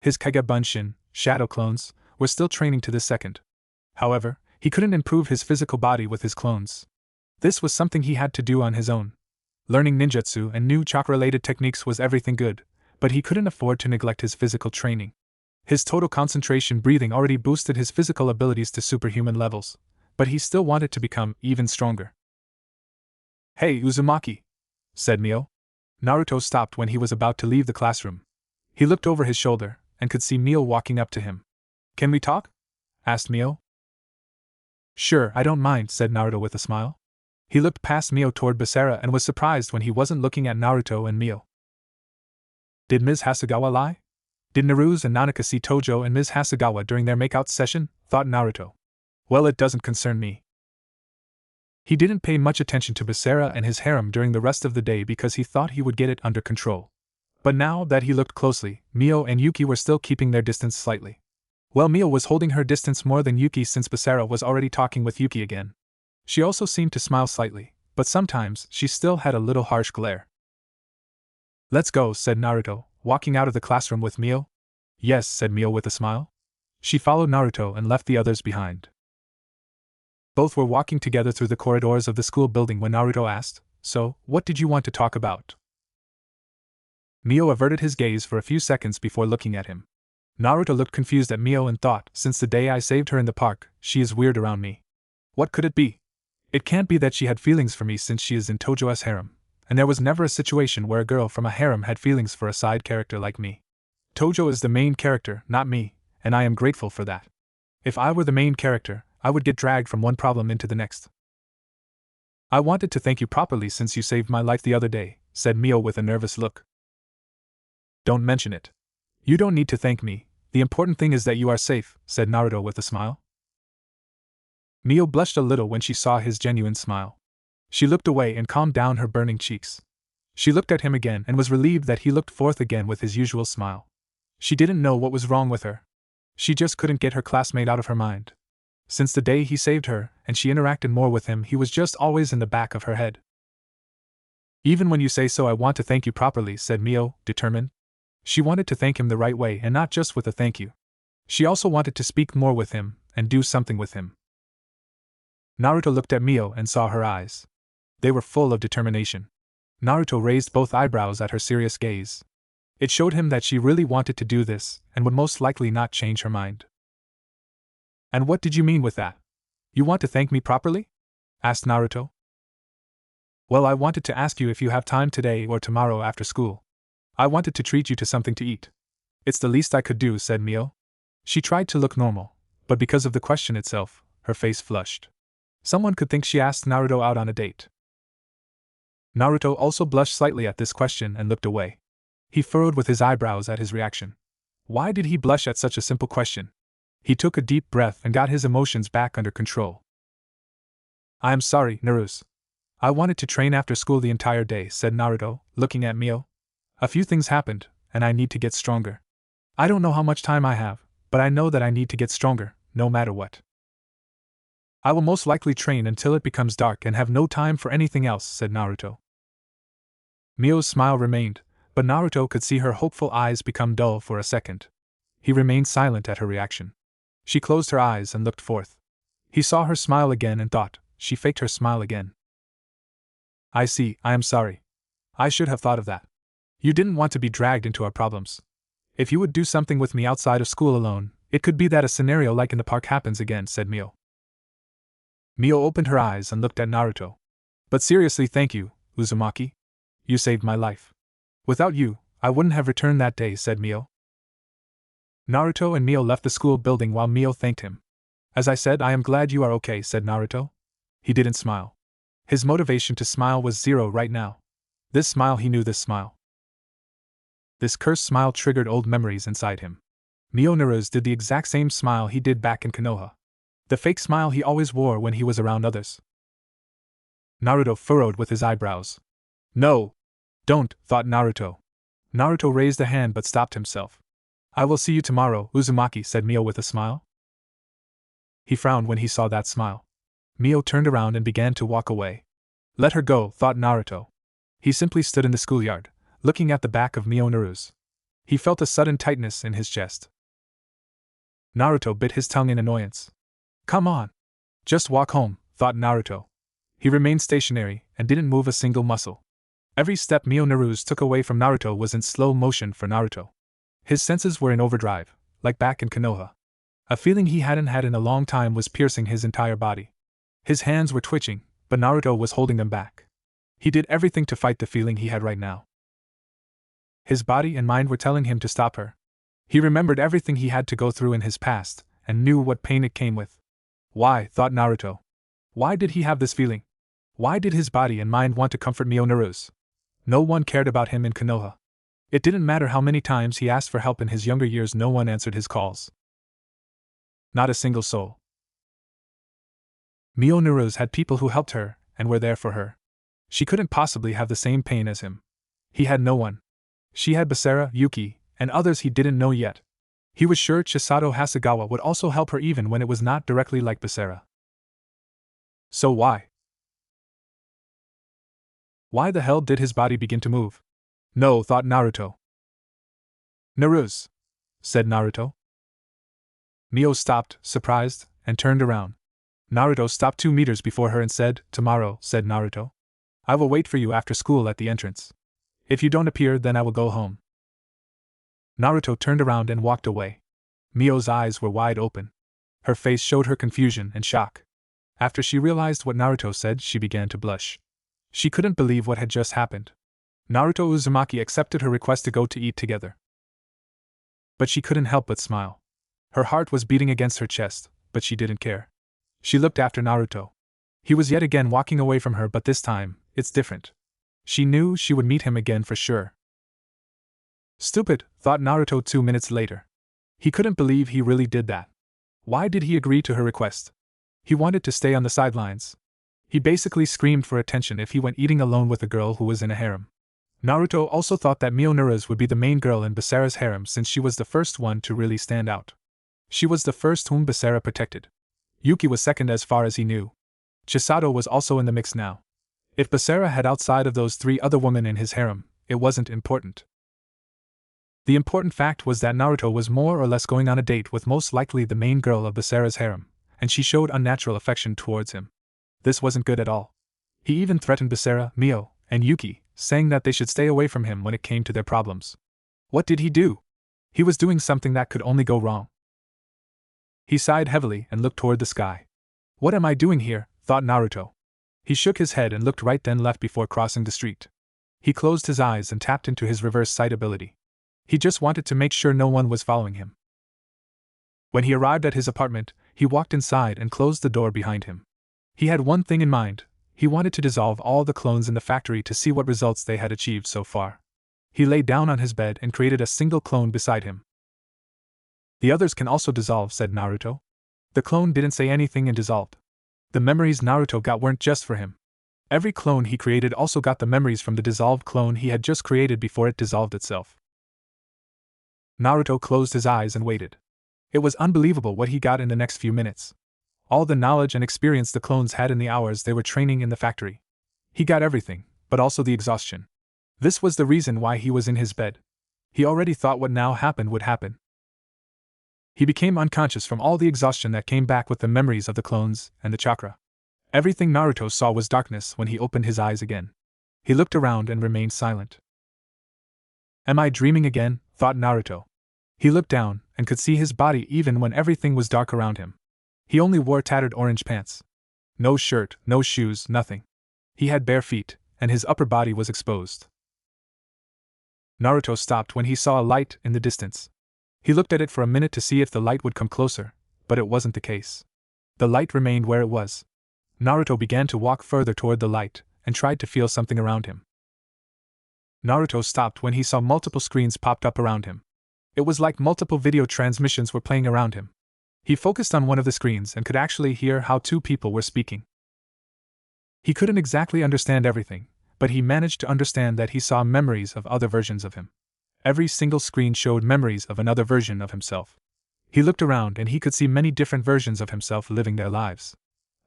His Kage Bunshin, shadow clones, were still training to this second. However, he couldn't improve his physical body with his clones. This was something he had to do on his own. Learning ninjutsu and new chakra-related techniques was everything good, but he couldn't afford to neglect his physical training. His total concentration breathing already boosted his physical abilities to superhuman levels, but he still wanted to become even stronger. Hey, Uzumaki, said Mio. Naruto stopped when he was about to leave the classroom. He looked over his shoulder and could see Mio walking up to him. Can we talk? Asked Mio. Sure, I don't mind, said Naruto with a smile. He looked past Mio toward Basara and was surprised when he wasn't looking at Naruto and Mio. Did Ms. Hasegawa lie? Did Naruse and Nanaka see Tojo and Ms. Hasegawa during their make-out session? Thought Naruto. Well, it doesn't concern me. He didn't pay much attention to Basara and his harem during the rest of the day because he thought he would get it under control. But now that he looked closely, Mio and Yuki were still keeping their distance slightly. Well, Mio was holding her distance more than Yuki since Basara was already talking with Yuki again. She also seemed to smile slightly, but sometimes she still had a little harsh glare. Let's go, said Naruto, walking out of the classroom with Mio. Yes, said Mio with a smile. She followed Naruto and left the others behind. Both were walking together through the corridors of the school building when Naruto asked, So, what did you want to talk about? Mio averted his gaze for a few seconds before looking at him. Naruto looked confused at Mio and thought, since the day I saved her in the park, she is weird around me. What could it be? It can't be that she had feelings for me since she is in Tojo's harem, and there was never a situation where a girl from a harem had feelings for a side character like me. Tojo is the main character, not me, and I am grateful for that. If I were the main character, I would get dragged from one problem into the next. I wanted to thank you properly since you saved my life the other day, said Mio with a nervous look. Don't mention it. You don't need to thank me, the important thing is that you are safe, said Naruto with a smile. Mio blushed a little when she saw his genuine smile. She looked away and calmed down her burning cheeks. She looked at him again and was relieved that he looked forth again with his usual smile. She didn't know what was wrong with her. She just couldn't get her classmate out of her mind. Since the day he saved her, and she interacted more with him, he was just always in the back of her head. Even when you say so, I want to thank you properly, said Mio, determined. She wanted to thank him the right way and not just with a thank you. She also wanted to speak more with him, and do something with him. Naruto looked at Mio and saw her eyes. They were full of determination. Naruto raised both eyebrows at her serious gaze. It showed him that she really wanted to do this, and would most likely not change her mind. And what did you mean with that? You want to thank me properly? Asked Naruto. Well, I wanted to ask you if you have time today or tomorrow after school. I wanted to treat you to something to eat. It's the least I could do, said Mio. She tried to look normal, but because of the question itself, her face flushed. Someone could think she asked Naruto out on a date. Naruto also blushed slightly at this question and looked away. He furrowed with his eyebrows at his reaction. Why did he blush at such a simple question? He took a deep breath and got his emotions back under control. I am sorry, Naruse. I wanted to train after school the entire day, said Naruto, looking at Mio. A few things happened, and I need to get stronger. I don't know how much time I have, but I know that I need to get stronger, no matter what. I will most likely train until it becomes dark and have no time for anything else, said Naruto. Mio's smile remained, but Naruto could see her hopeful eyes become dull for a second. He remained silent at her reaction. She closed her eyes and looked forth. He saw her smile again and thought, she faked her smile again. I see, I am sorry. I should have thought of that. You didn't want to be dragged into our problems. If you would do something with me outside of school alone, it could be that a scenario like in the park happens again, said Mio. Mio opened her eyes and looked at Naruto. But seriously, thank you, Uzumaki. You saved my life. Without you, I wouldn't have returned that day, said Mio. Naruto and Mio left the school building while Mio thanked him. As I said, I am glad you are okay, said Naruto. He didn't smile. His motivation to smile was zero right now. This smile, he knew this smile. This cursed smile triggered old memories inside him. Mio Naruto did the exact same smile he did back in Konoha. The fake smile he always wore when he was around others. Naruto furrowed with his eyebrows. No! Don't, thought Naruto. Naruto raised a hand but stopped himself. I will see you tomorrow, Uzumaki, said Mio with a smile. He frowned when he saw that smile. Mio turned around and began to walk away. Let her go, thought Naruto. He simply stood in the schoolyard, looking at the back of Mio Naruto. He felt a sudden tightness in his chest. Naruto bit his tongue in annoyance. Come on. Just walk home, thought Naruto. He remained stationary and didn't move a single muscle. Every step Mio Naruto took away from Naruto was in slow motion for Naruto. His senses were in overdrive, like back in Konoha. A feeling he hadn't had in a long time was piercing his entire body. His hands were twitching, but Naruto was holding them back. He did everything to fight the feeling he had right now. His body and mind were telling him to stop her. He remembered everything he had to go through in his past, and knew what pain it came with. Why, thought Naruto. Why did he have this feeling? Why did his body and mind want to comfort Mio Naruto? No one cared about him in Konoha. It didn't matter how many times he asked for help in his younger years, no one answered his calls. Not a single soul. Mio Naruto had people who helped her, and were there for her. She couldn't possibly have the same pain as him. He had no one. She had Basara, Yuki, and others he didn't know yet. He was sure Chisato Hasegawa would also help her even when it was not directly like Basara. So why? Why the hell did his body begin to move? No, thought Naruto. Naruto, said Naruto. Mio stopped, surprised, and turned around. Naruto stopped 2 meters before her and said, Tomorrow, said Naruto. I will wait for you after school at the entrance. If you don't appear, then I will go home. Naruto turned around and walked away. Mio's eyes were wide open. Her face showed her confusion and shock. After she realized what Naruto said, she began to blush. She couldn't believe what had just happened. Naruto Uzumaki accepted her request to go to eat together. But she couldn't help but smile. Her heart was beating against her chest, but she didn't care. She looked after Naruto. He was yet again walking away from her, but this time, it's different. She knew she would meet him again for sure. Stupid, thought Naruto 2 minutes later. He couldn't believe he really did that. Why did he agree to her request? He wanted to stay on the sidelines. He basically screamed for attention if he went eating alone with a girl who was in a harem. Naruto also thought that Mio Naruto would be the main girl in Basara's harem since she was the first one to really stand out. She was the first whom Basara protected. Yuki was second as far as he knew. Chisato was also in the mix now. If Basara had outside of those 3 other women in his harem, it wasn't important. The important fact was that Naruto was more or less going on a date with most likely the main girl of Basara's harem, and she showed unnatural affection towards him. This wasn't good at all. He even threatened Basara, Mio, and Yuki, saying that they should stay away from him when it came to their problems. What did he do? He was doing something that could only go wrong. He sighed heavily and looked toward the sky. What am I doing here? Thought Naruto. He shook his head and looked right then left before crossing the street. He closed his eyes and tapped into his reverse sight ability. He just wanted to make sure no one was following him. When he arrived at his apartment, he walked inside and closed the door behind him. He had one thing in mind. He wanted to dissolve all the clones in the factory to see what results they had achieved so far. He lay down on his bed and created a single clone beside him. The others can also dissolve, said Naruto. The clone didn't say anything and dissolved. The memories Naruto got weren't just for him. Every clone he created also got the memories from the dissolved clone he had just created before it dissolved itself. Naruto closed his eyes and waited. It was unbelievable what he got in the next few minutes. All the knowledge and experience the clones had in the hours they were training in the factory. He got everything, but also the exhaustion. This was the reason why he was in his bed. He already thought what now happened would happen. He became unconscious from all the exhaustion that came back with the memories of the clones and the chakra. Everything Naruto saw was darkness when he opened his eyes again. He looked around and remained silent. Am I dreaming again? Thought Naruto. He looked down and could see his body even when everything was dark around him. He only wore tattered orange pants. No shirt, no shoes, nothing. He had bare feet, and his upper body was exposed. Naruto stopped when he saw a light in the distance. He looked at it for a minute to see if the light would come closer, but it wasn't the case. The light remained where it was. Naruto began to walk further toward the light, and tried to feel something around him. Naruto stopped when he saw multiple screens popped up around him. It was like multiple video transmissions were playing around him. He focused on one of the screens and could actually hear how two people were speaking. He couldn't exactly understand everything, but he managed to understand that he saw memories of other versions of him. Every single screen showed memories of another version of himself. He looked around and he could see many different versions of himself living their lives.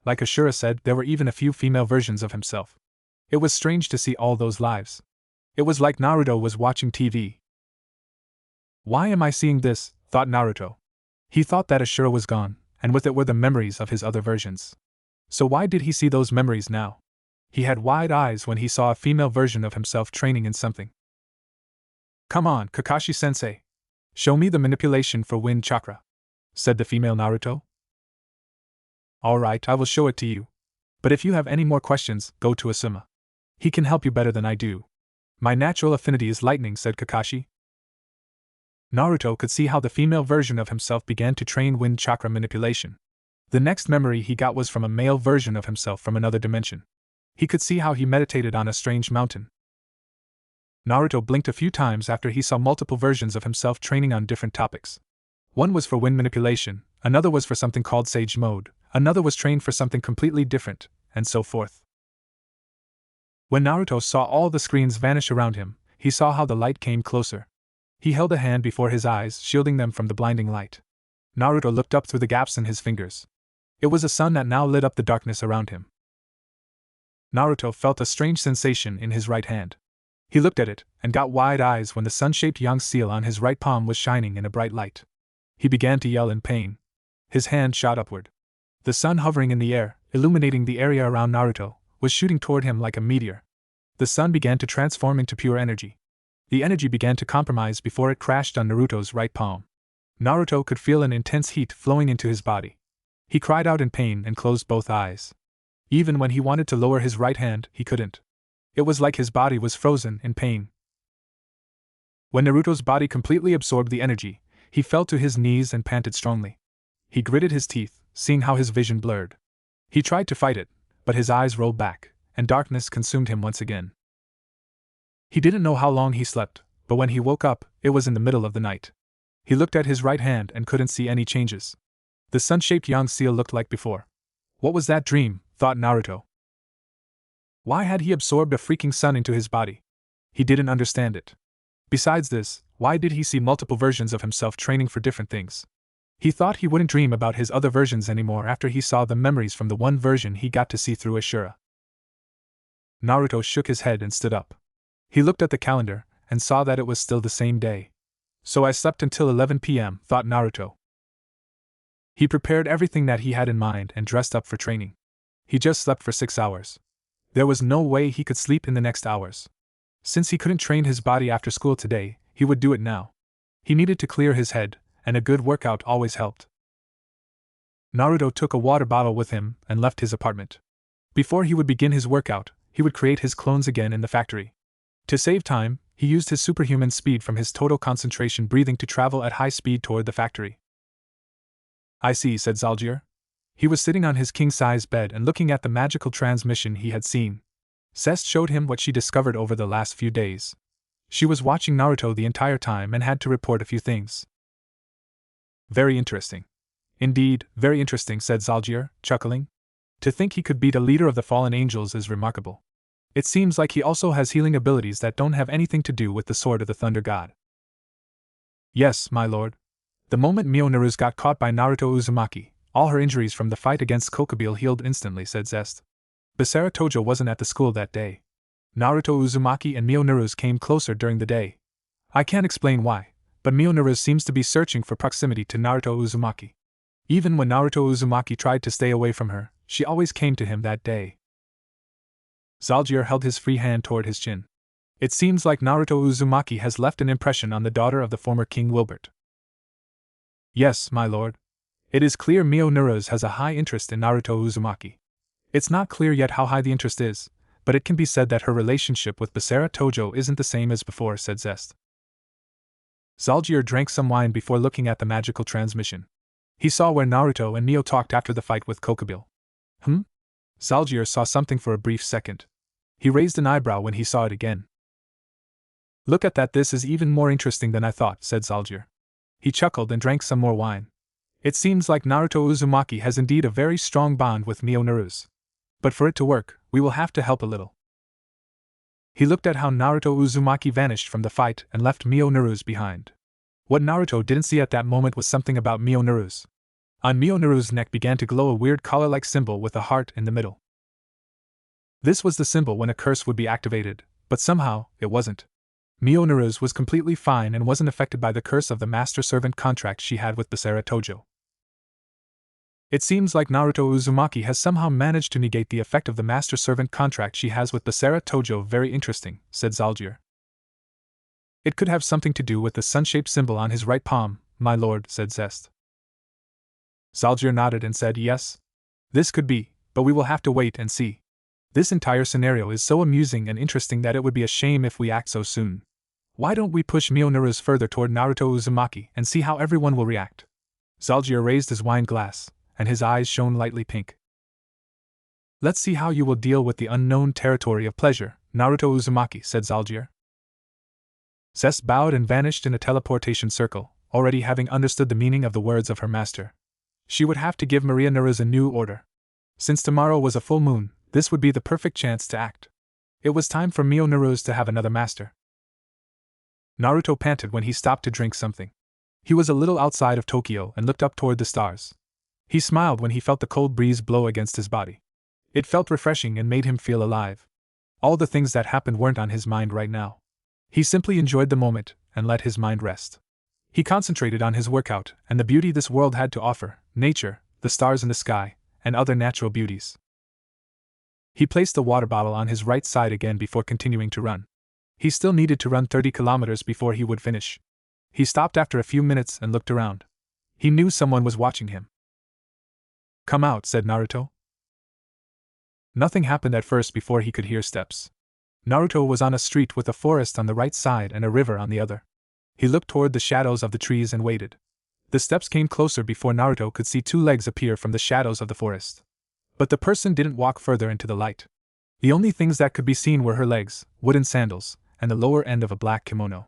Like Ashura said, there were even a few female versions of himself. It was strange to see all those lives. It was like Naruto was watching TV. Why am I seeing this? Thought Naruto. He thought that Ashura was gone, and with it were the memories of his other versions. So why did he see those memories now? He had wide eyes when he saw a female version of himself training in something. Come on, Kakashi-sensei. Show me the manipulation for wind chakra, said the female Naruto. Alright, I will show it to you. But if you have any more questions, go to Asuma. He can help you better than I do. My natural affinity is lightning, said Kakashi. Naruto could see how the female version of himself began to train wind chakra manipulation. The next memory he got was from a male version of himself from another dimension. He could see how he meditated on a strange mountain. Naruto blinked a few times after he saw multiple versions of himself training on different topics. One was for wind manipulation, another was for something called Sage Mode, another was trained for something completely different, and so forth. When Naruto saw all the screens vanish around him, he saw how the light came closer. He held a hand before his eyes, shielding them from the blinding light. Naruto looked up through the gaps in his fingers. It was a sun that now lit up the darkness around him. Naruto felt a strange sensation in his right hand. He looked at it, and got wide eyes when the sun-shaped yang seal on his right palm was shining in a bright light. He began to yell in pain. His hand shot upward. The sun hovering in the air, illuminating the area around Naruto, was shooting toward him like a meteor. The sun began to transform into pure energy. The energy began to compromise before it crashed on Naruto's right palm. Naruto could feel an intense heat flowing into his body. He cried out in pain and closed both eyes. Even when he wanted to lower his right hand, he couldn't. It was like his body was frozen in pain. When Naruto's body completely absorbed the energy, he fell to his knees and panted strongly. He gritted his teeth, seeing how his vision blurred. He tried to fight it, but his eyes rolled back, and darkness consumed him once again. He didn't know how long he slept, but when he woke up, it was in the middle of the night. He looked at his right hand and couldn't see any changes. The sun-shaped yang seal looked like before. What was that dream? Thought Naruto. Why had he absorbed a freaking sun into his body? He didn't understand it. Besides this, why did he see multiple versions of himself training for different things? He thought he wouldn't dream about his other versions anymore after he saw the memories from the one version he got to see through Ashura. Naruto shook his head and stood up. He looked at the calendar, and saw that it was still the same day. So I slept until 11 p.m., thought Naruto. He prepared everything that he had in mind and dressed up for training. He just slept for 6 hours. There was no way he could sleep in the next hours. Since he couldn't train his body after school today, he would do it now. He needed to clear his head, and a good workout always helped. Naruto took a water bottle with him and left his apartment. Before he would begin his workout, he would create his clones again in the factory. To save time, he used his superhuman speed from his total concentration breathing to travel at high speed toward the factory. I see, said Zalgier. He was sitting on his king-size bed and looking at the magical transmission he had seen. Zest showed him what she discovered over the last few days. She was watching Naruto the entire time and had to report a few things. Very interesting. Indeed, very interesting, said Zalgier, chuckling. To think he could beat a leader of the fallen angels is remarkable. It seems like he also has healing abilities that don't have anything to do with the sword of the Thunder God. Yes, my lord. The moment Mio-Naru's got caught by Naruto Uzumaki, all her injuries from the fight against Kokubile healed instantly, said Zest. Basara Tojo wasn't at the school that day. Naruto Uzumaki and Mio-Naru's came closer during the day. I can't explain why, but Mio-Naru's seems to be searching for proximity to Naruto Uzumaki. Even when Naruto Uzumaki tried to stay away from her, she always came to him that day. Zalgier held his free hand toward his chin. It seems like Naruto Uzumaki has left an impression on the daughter of the former King Wilbert. Yes, my lord. It is clear Mio-Naru's has a high interest in Naruto Uzumaki. It's not clear yet how high the interest is, but it can be said that her relationship with Basara Tojo isn't the same as before, said Zest. Zalgier drank some wine before looking at the magical transmission. He saw where Naruto and Mio talked after the fight with Kokubile. Zalgier saw something for a brief second. He raised an eyebrow when he saw it again. Look at that, this is even more interesting than I thought, said Zalgier. He chuckled and drank some more wine. It seems like Naruto Uzumaki has indeed a very strong bond with Mio Naruse. But for it to work, we will have to help a little. He looked at how Naruto Uzumaki vanished from the fight and left Mio Naruse behind. What Naruto didn't see at that moment was something about Mio Naruse. On Mio Naruse's neck began to glow a weird collar-like symbol with a heart in the middle. This was the symbol when a curse would be activated, but somehow, it wasn't. Mio Naruse was completely fine and wasn't affected by the curse of the master-servant contract she had with Basara Tojo. It seems like Naruto Uzumaki has somehow managed to negate the effect of the master-servant contract she has with Basara Tojo. Very interesting, said Zalgier. It could have something to do with the sun-shaped symbol on his right palm, my lord, said Zest. Zalgier nodded and said yes. This could be, but we will have to wait and see. This entire scenario is so amusing and interesting that it would be a shame if we act so soon. Why don't we push Mio Naruse further toward Naruto Uzumaki and see how everyone will react? Zalgier raised his wine glass, and his eyes shone lightly pink. Let's see how you will deal with the unknown territory of pleasure, Naruto Uzumaki, said Zalgier. Zest bowed and vanished in a teleportation circle, already having understood the meaning of the words of her master. She would have to give Maria Naruse a new order. Since tomorrow was a full moon, this would be the perfect chance to act. It was time for Mio Naruse to have another master. Naruto panted when he stopped to drink something. He was a little outside of Tokyo and looked up toward the stars. He smiled when he felt the cold breeze blow against his body. It felt refreshing and made him feel alive. All the things that happened weren't on his mind right now. He simply enjoyed the moment and let his mind rest. He concentrated on his workout and the beauty this world had to offer, nature, the stars in the sky, and other natural beauties. He placed the water bottle on his right side again before continuing to run. He still needed to run 30 kilometers before he would finish. He stopped after a few minutes and looked around. He knew someone was watching him. Come out, said Naruto. Nothing happened at first before he could hear steps. Naruto was on a street with a forest on the right side and a river on the other. He looked toward the shadows of the trees and waited. The steps came closer before Naruto could see two legs appear from the shadows of the forest. But the person didn't walk further into the light. The only things that could be seen were her legs, wooden sandals, and the lower end of a black kimono.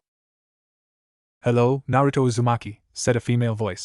Hello, Naruto Uzumaki, said a female voice.